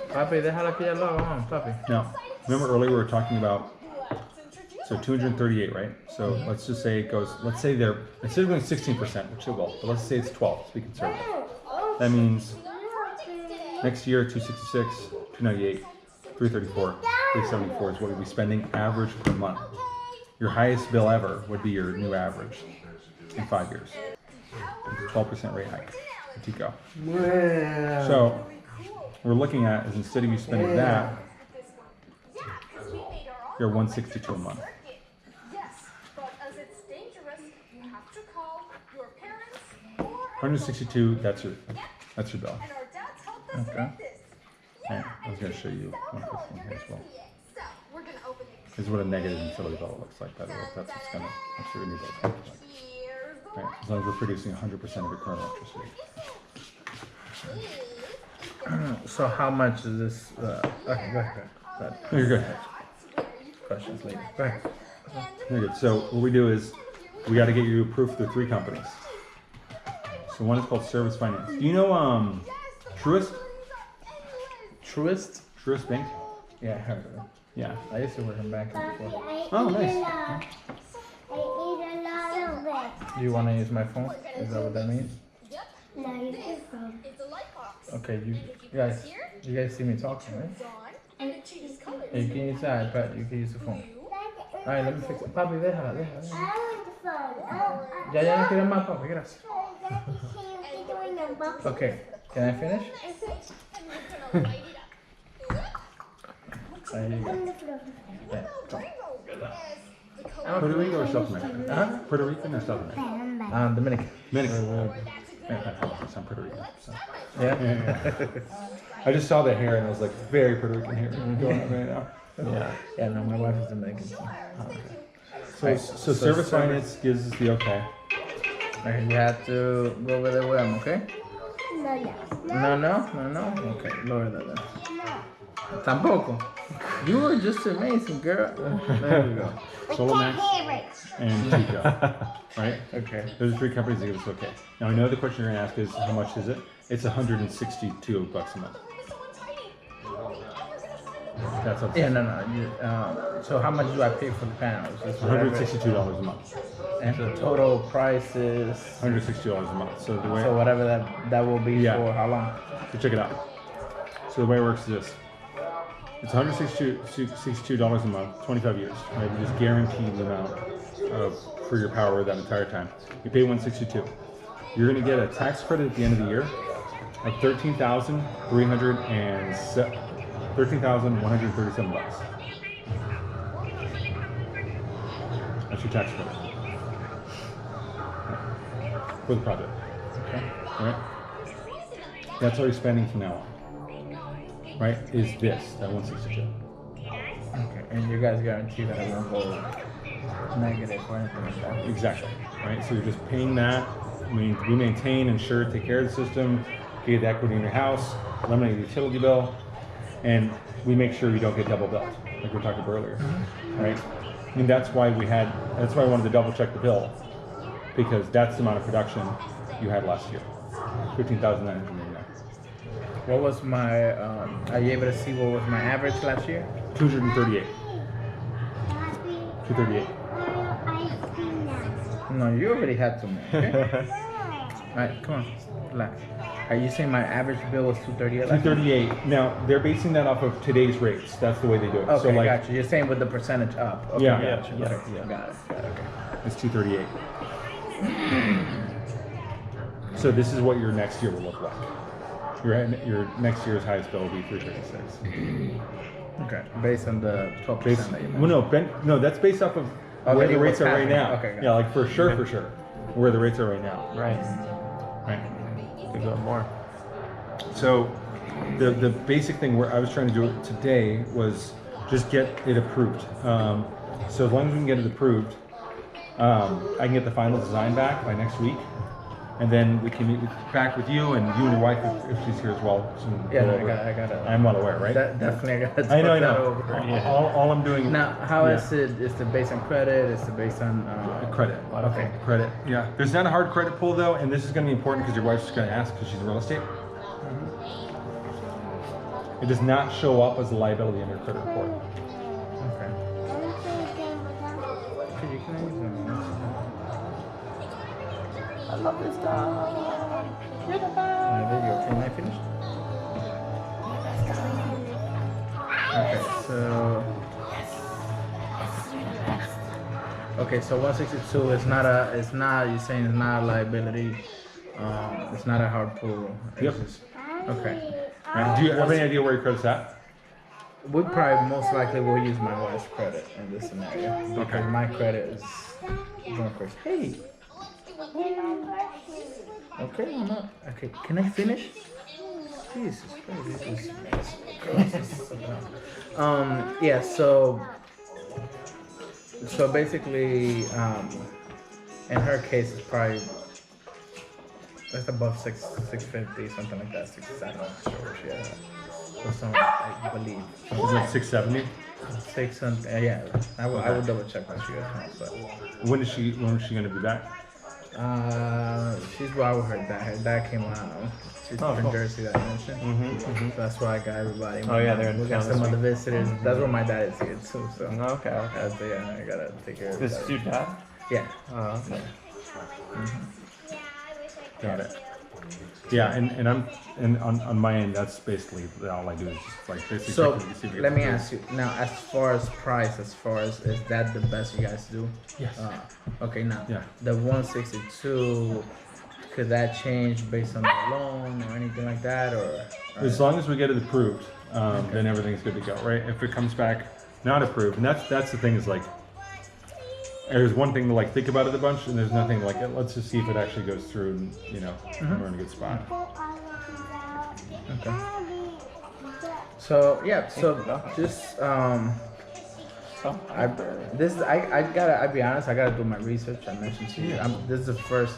Papi, déjala que ella lo haga, vamos, papi. now, remember earlier we were talking about, so 238, right? So let's just say it goes, let's say they're, instead of going 16%, which it will, but let's say it's 12, to be conservative. That means next year, 266, 298, 334, 374 is what we'd be spending average per month. Your highest bill ever would be your new average in 5 years. 12% rate hike. There you go. Well. So, we're looking at is instead of you spending that, you're 162 a month. 162. That's your bill. Okay. Right, I was going to show you one quick thing here as well. This is what a negative utility bill looks like, by the way. That's what's going to, I'm sure your new bill looks like. Right, as long as we're producing 100% of your current electricity. So how much is this? Okay, go ahead. No, you're good. Questions later. Go ahead. Very good. So what we do is we got to get you approved through 3 companies. So one is called Service Finance. Do you know Truist? Truist? Truist Bank? Yeah, I heard of it. Yeah. I used to work in banking before. Oh, nice. Do you want to use my phone? Is that what that means? No, you can phone. Okay, you guys see me talking, right? Yeah, you can use the iPad, you can use the phone. Alright, let me fix it. Papi, déjala. Ya no quiero más, papi, gracias. Okay, can I finish? There you go. Yeah, come. Puerto Rico or South America? Huh? Puerto Rican or South America? Dominican. Dominican. I'm Puerto Rican. So. Yeah? I just saw the hair and I was like, very Puerto Rican hair going on right now. Yeah, no, my wife is Dominican. So. Okay. So Service Finance gives us the okay. Okay, you have to go over there with them, okay? No. Okay, lower that then. Tampoco. You were just amazing, girl. There we go. Solomax and Tico. Right? Okay. Those are 3 companies that give us okay. Now I know the question you're gonna ask is how much is it? It's $162 a month. That's okay. Yeah, no. So how much do I pay for the panels? $162 a month. And the total price is $162 a month. So the way whatever that will be for how long? So check it out. So the way it works is this. It's $162 a month, 25 years. Right? We just guarantee the amount for your power that entire time. You pay $162. You're going to get a tax credit at the end of the year of $13,137. That's your tax credit for the project. Okay. Right? That's all you're spending from now on. Right? Is this, that 162. Okay, and you guys guarantee that it won't go negative or anything like that? Exactly. Right? So you're just paying that. We maintain, insure, take care of the system, get the equity in your house, eliminate the utility bill, and we make sure you don't get double billed, like we were talking about earlier. Right? And that's why I wanted to double check the bill, because that's the amount of production you had last year. 15,989. What was my, are you able to see what was my average last year? 238. 238. No, you already had some more, okay? Alright, come on, relax. Are you saying my average bill was 238? 238. Now, they're basing that off of today's rates. That's the way they do it. Okay, so like, gotcha. You're saying with the percentage up. Okay, yeah, gotcha. yeah. Got it, okay. It's 238. So this is what your next year will look like. Your next year's highest bill will be 336. Okay, based on the 12% that you mentioned. Well, no, that's based off of where the rates are right now. Okay, yeah, like for sure, where the rates are right now. Right. Could go more. So the basic thing where I was trying to do it today was just get it approved. So as long as we can get it approved, I can get the final design back by next week. and then we can meet back with you and your wife if she's here as well. Yeah, no, I got it. I'm well aware, right? Definitely, I got to I know. that over. Yeah. All I'm doing. Now, how is it? Is it based on credit? Is it based on credit? Okay. Credit. Yeah. There's not a hard credit pull though, and this is going to be important because your wife's going to ask because she's in real estate. It does not show up as a liability in your credit report. Okay. I love this dog. There you go. Can I finish? Okay, so 162 is not you're saying it's not a liability. It's not a hard pull. Yep. Okay. Do you have any idea where your credit's at? We probably most likely will use my wife's credit in this scenario because my credit is going crazy. Hey. Okay, Mama. Okay, can I finish? Jesus Christ. Yeah, so basically, in her case, it's probably that's above 650, something like that. 670, I'm not sure what she has. Or something, I believe. Is it 670? 600, yeah. I will double check when she gets home. But when is she going to be back? She's well with her dad. Her dad came out. She's from cool. Jersey that I mentioned. So that's why I got everybody. Oh, yeah, they're in we got town some this other week. visitors. That's where my dad is here too. So Okay. yeah, I gotta take care of This is your dad? Yeah. Oh, okay. Got it. Yeah, and I'm on my end. That's basically all I do is just like basically. So check to see if let me it's- ask you now. As far as price, is that the best you guys do? Yes. Okay. Now, Yeah. the 162. Could that change based on the loan or anything like that, or? As long as we get it approved, then everything's good to go, right? If it comes back not approved, and that's the thing is like, there's one thing to like think about it a bunch, and there's nothing like let's just see if it actually goes through, and we're in a good spot. Okay. So yeah, so just I be honest, I gotta do my research. I mentioned to you, this is the first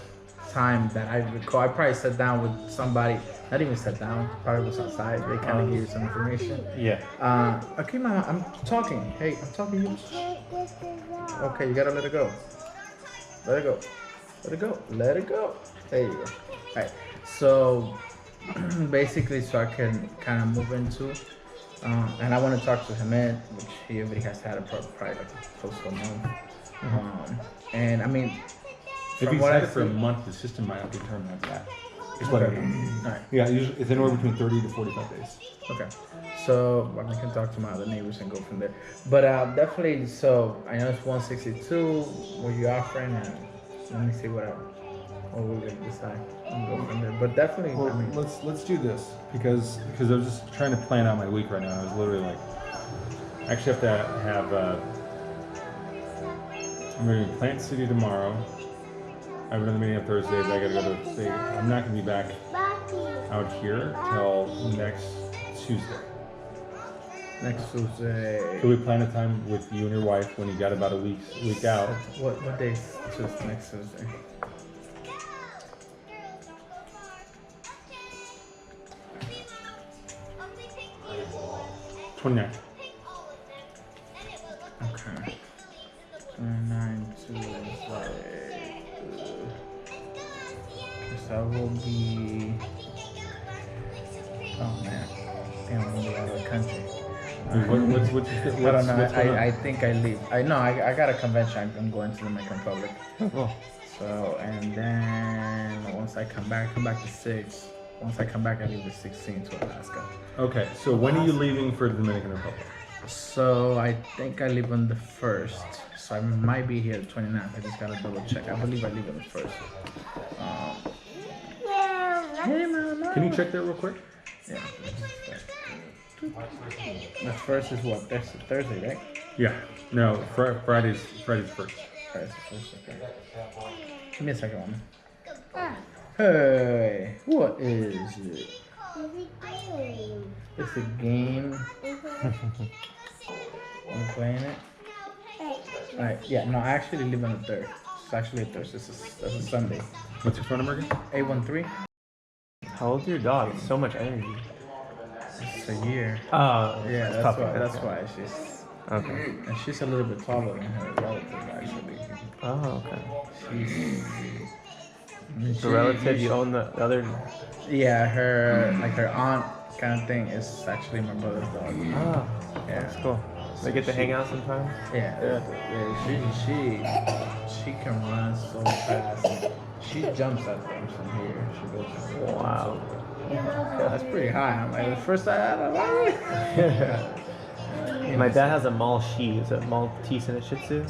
time that I recall. I probably sat down with somebody, not even sat down, probably was outside. They kind of gave you some information. Yeah. Okay, Mama, I'm talking. Hey, I'm talking to you. Okay, you gotta let it go. Let it go. Let it go. Let it go. There you go. All right. So basically, so I can kind of move into, and I want to talk to him, which he already has had probably like close to a month. And I mean, If from he's what had I it for a see- month, the system might not determine that. It's Okay. like, Alright. yeah, usually it's anywhere between 30 to 45 days. Okay, so I can talk to my other neighbors and go from there. But definitely, so I know it's 162. What you offering? And let me see what we're gonna decide and go from there. But definitely, Well, I mean, let's do this because I was just trying to plan out my week right now. I was literally like, I actually have to have. I'm going to Plant City tomorrow. I have another meeting on Thursdays. I gotta go to the state. I'm not gonna be back out here till next Tuesday. Next Tuesday. So we plan a time with you and your wife when you got about a week out. What day is next Tuesday? – 29th. Okay. 29 Tuesday. So I will be. Oh man, damn, I'm gonna be out of the country. What's I don't know. what's going on? I think I leave. I got a convention. I'm going to the Dominican Republic. Oh. So and then once I come back the 6th. Once I come back, I leave the 16th to Alaska. Okay, so when are you leaving for the Dominican Republic? So I think I leave on the 1st. So I might be here the 29th. I just gotta double check. I believe I leave on the 1st. Hey, Mama. Can you check that real quick? Yeah. The 1st is what? That's Thursday, right? Yeah. No, Friday's first. Friday's the 1st, okay. Give me a second, Mama. Hey, what is it? It's a game. You playing it? Alright, yeah, no, I actually live on the 3rd. It's actually a Thursday. It's a Sunday. What's your phone number again? 813. How old's your dog? It's so much energy. It's a year. Oh, yeah, it's that's puppy, why. okay. That's why she's. Okay. And she's a little bit taller than her relative, actually. Oh, okay. She's. The relative you own the other. Yeah, her like her aunt kind of thing is actually my brother's dog. Oh, yeah, that's cool. They get to hang out sometimes. Yeah. She can run so fast. And she jumps at them from here. She goes. Wow. Yeah, that's pretty high. I'm like, the first time My dad has a Maltese, a Maltese and a Shih Tzu.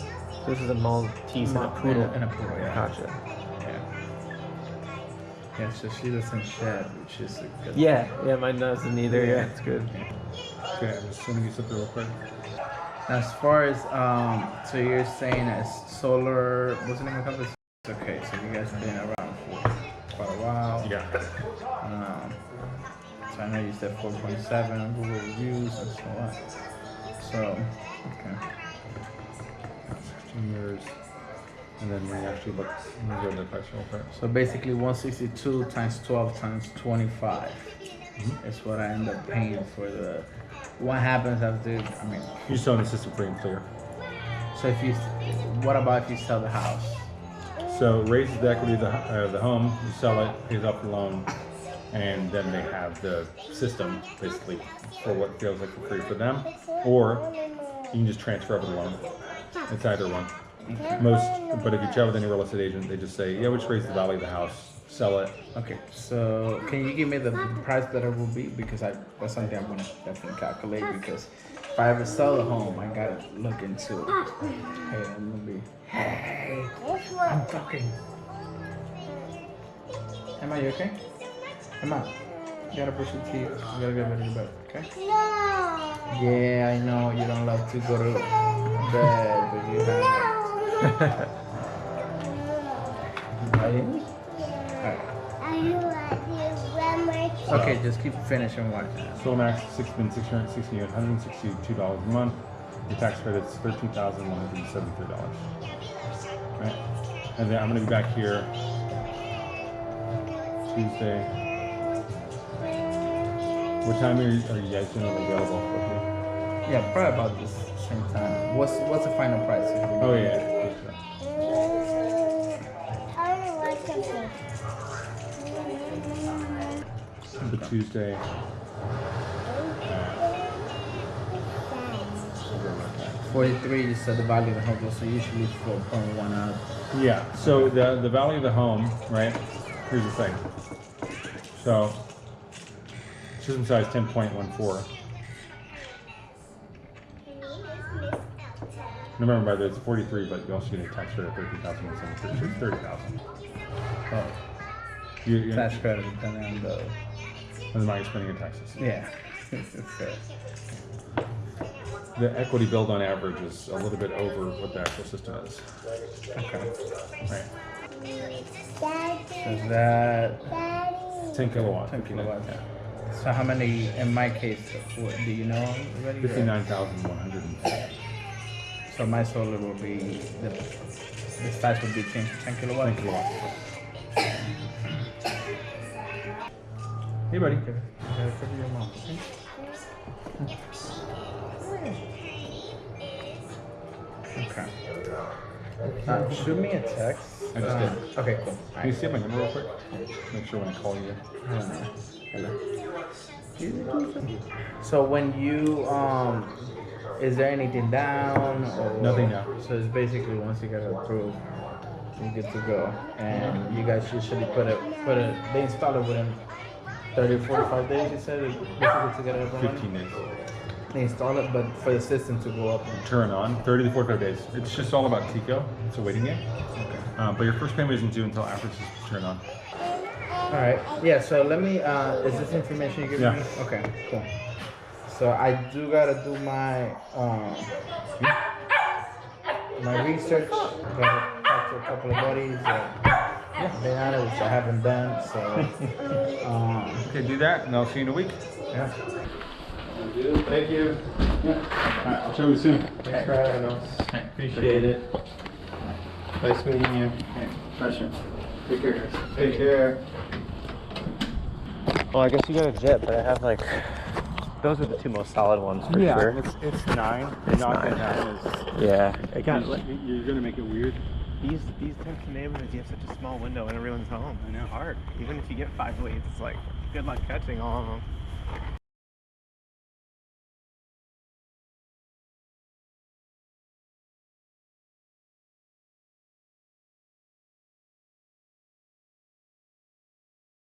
This is a Maltese and a poodle. And a poodle, yeah. Gotcha. Yeah, so she doesn't shed, which is a good Yeah, mine doesn't either. Yeah, it's good. Okay, I'm just sending you something real quick. As far as so you're saying as solar, what's the name of the company? Okay, so you guys have been around for quite a while. Yeah. So I know you said 4.7 Google reviews and so on. So, okay. 15 years. And then we actually look, let me go to the price real quick. So basically 162 times 12 times 25 is what I end up paying for the. What happens after? I mean, You're selling the system free and clear. so if you, what about if you sell the house? So it raises the equity of the home, you sell it, pays off the loan, and then they have the system basically for what feels like for free for them, or you can just transfer over the loan. It's either one. But if you chat with any real estate agent, they just say, yeah, we'll just raise the value of the house, sell it. Okay, so can you give me the price that it will be? Because that's something I'm gonna definitely calculate, because if I ever sell the home, I gotta look into it. Hey, I'm gonna be. Hey, I'm talking. Emma, you okay? Emma, you gotta brush your teeth. You gotta get ready to bed, okay? No. Yeah, I know you don't love to go to bed, but you have. Ready? Okay, just keep finishing watching. So max been $162 a month. The tax credit's $13,173. Right? And then I'm gonna be back here Tuesday. What time are you guys generally available? Yeah, probably about this same time. What's the final price? Oh yeah. The Tuesday. 43, you said the value of the home, so usually 4.1 out. Yeah, so the value of the home, right? Here's the thing. So, system size 10.14. Remember, by the way, it's 43, but you also get a tax credit of $13,173, so it's $30,000. Oh. Tax credit depending on the amount you're spending in taxes. Yeah. Fair. The equity build on average is a little bit over what the actual system is. Okay. Right. So that 10 kilowatts. 10 kilowatts. Yeah. So how many, in my case, what, do you know already? 59,150. So my solar will be, the size would be 10 kilowatts? 10 kilowatts. Hey, buddy. Okay. Cover your mouth, okay? Okay. Shoot me a text. I just did. Okay, cool. Can you see my number real quick? Make sure when I call you. Hello. So when you is there anything down or Nothing down? So it's basically once you get it approved, you're good to go. And you guys usually put it. They install it within 30 or 45 days. You said basically to get it up and running? 15 days. They install it, but for the system to go up and Turn on 30 to 45 days. It's just all about Tico. It's a waiting game. Okay. But your first payment isn't due until after it's turned on. All right. Yeah. So let me. Is this information you giving me? Okay. Cool. So I do gotta do my my research. Gotta talk to a couple of buddies. Be honest, which I haven't done. So. Okay, do that, and I'll see you in a week. Yeah. Thank you. Yeah. All right, I'll show you soon. Thanks for having us. Appreciate it. Nice meeting you. Pleasure. Take care, guys. Take care. Well, I guess you got a jet, but I have like, those are the two most solid ones for sure. It's 9. It's Not 9. that is. Yeah, it got. You're gonna make it weird. These types of neighborhoods, you have such a small window and everyone's home. I know. It's hard. Even if you get 5 leads, it's like good luck catching all of them.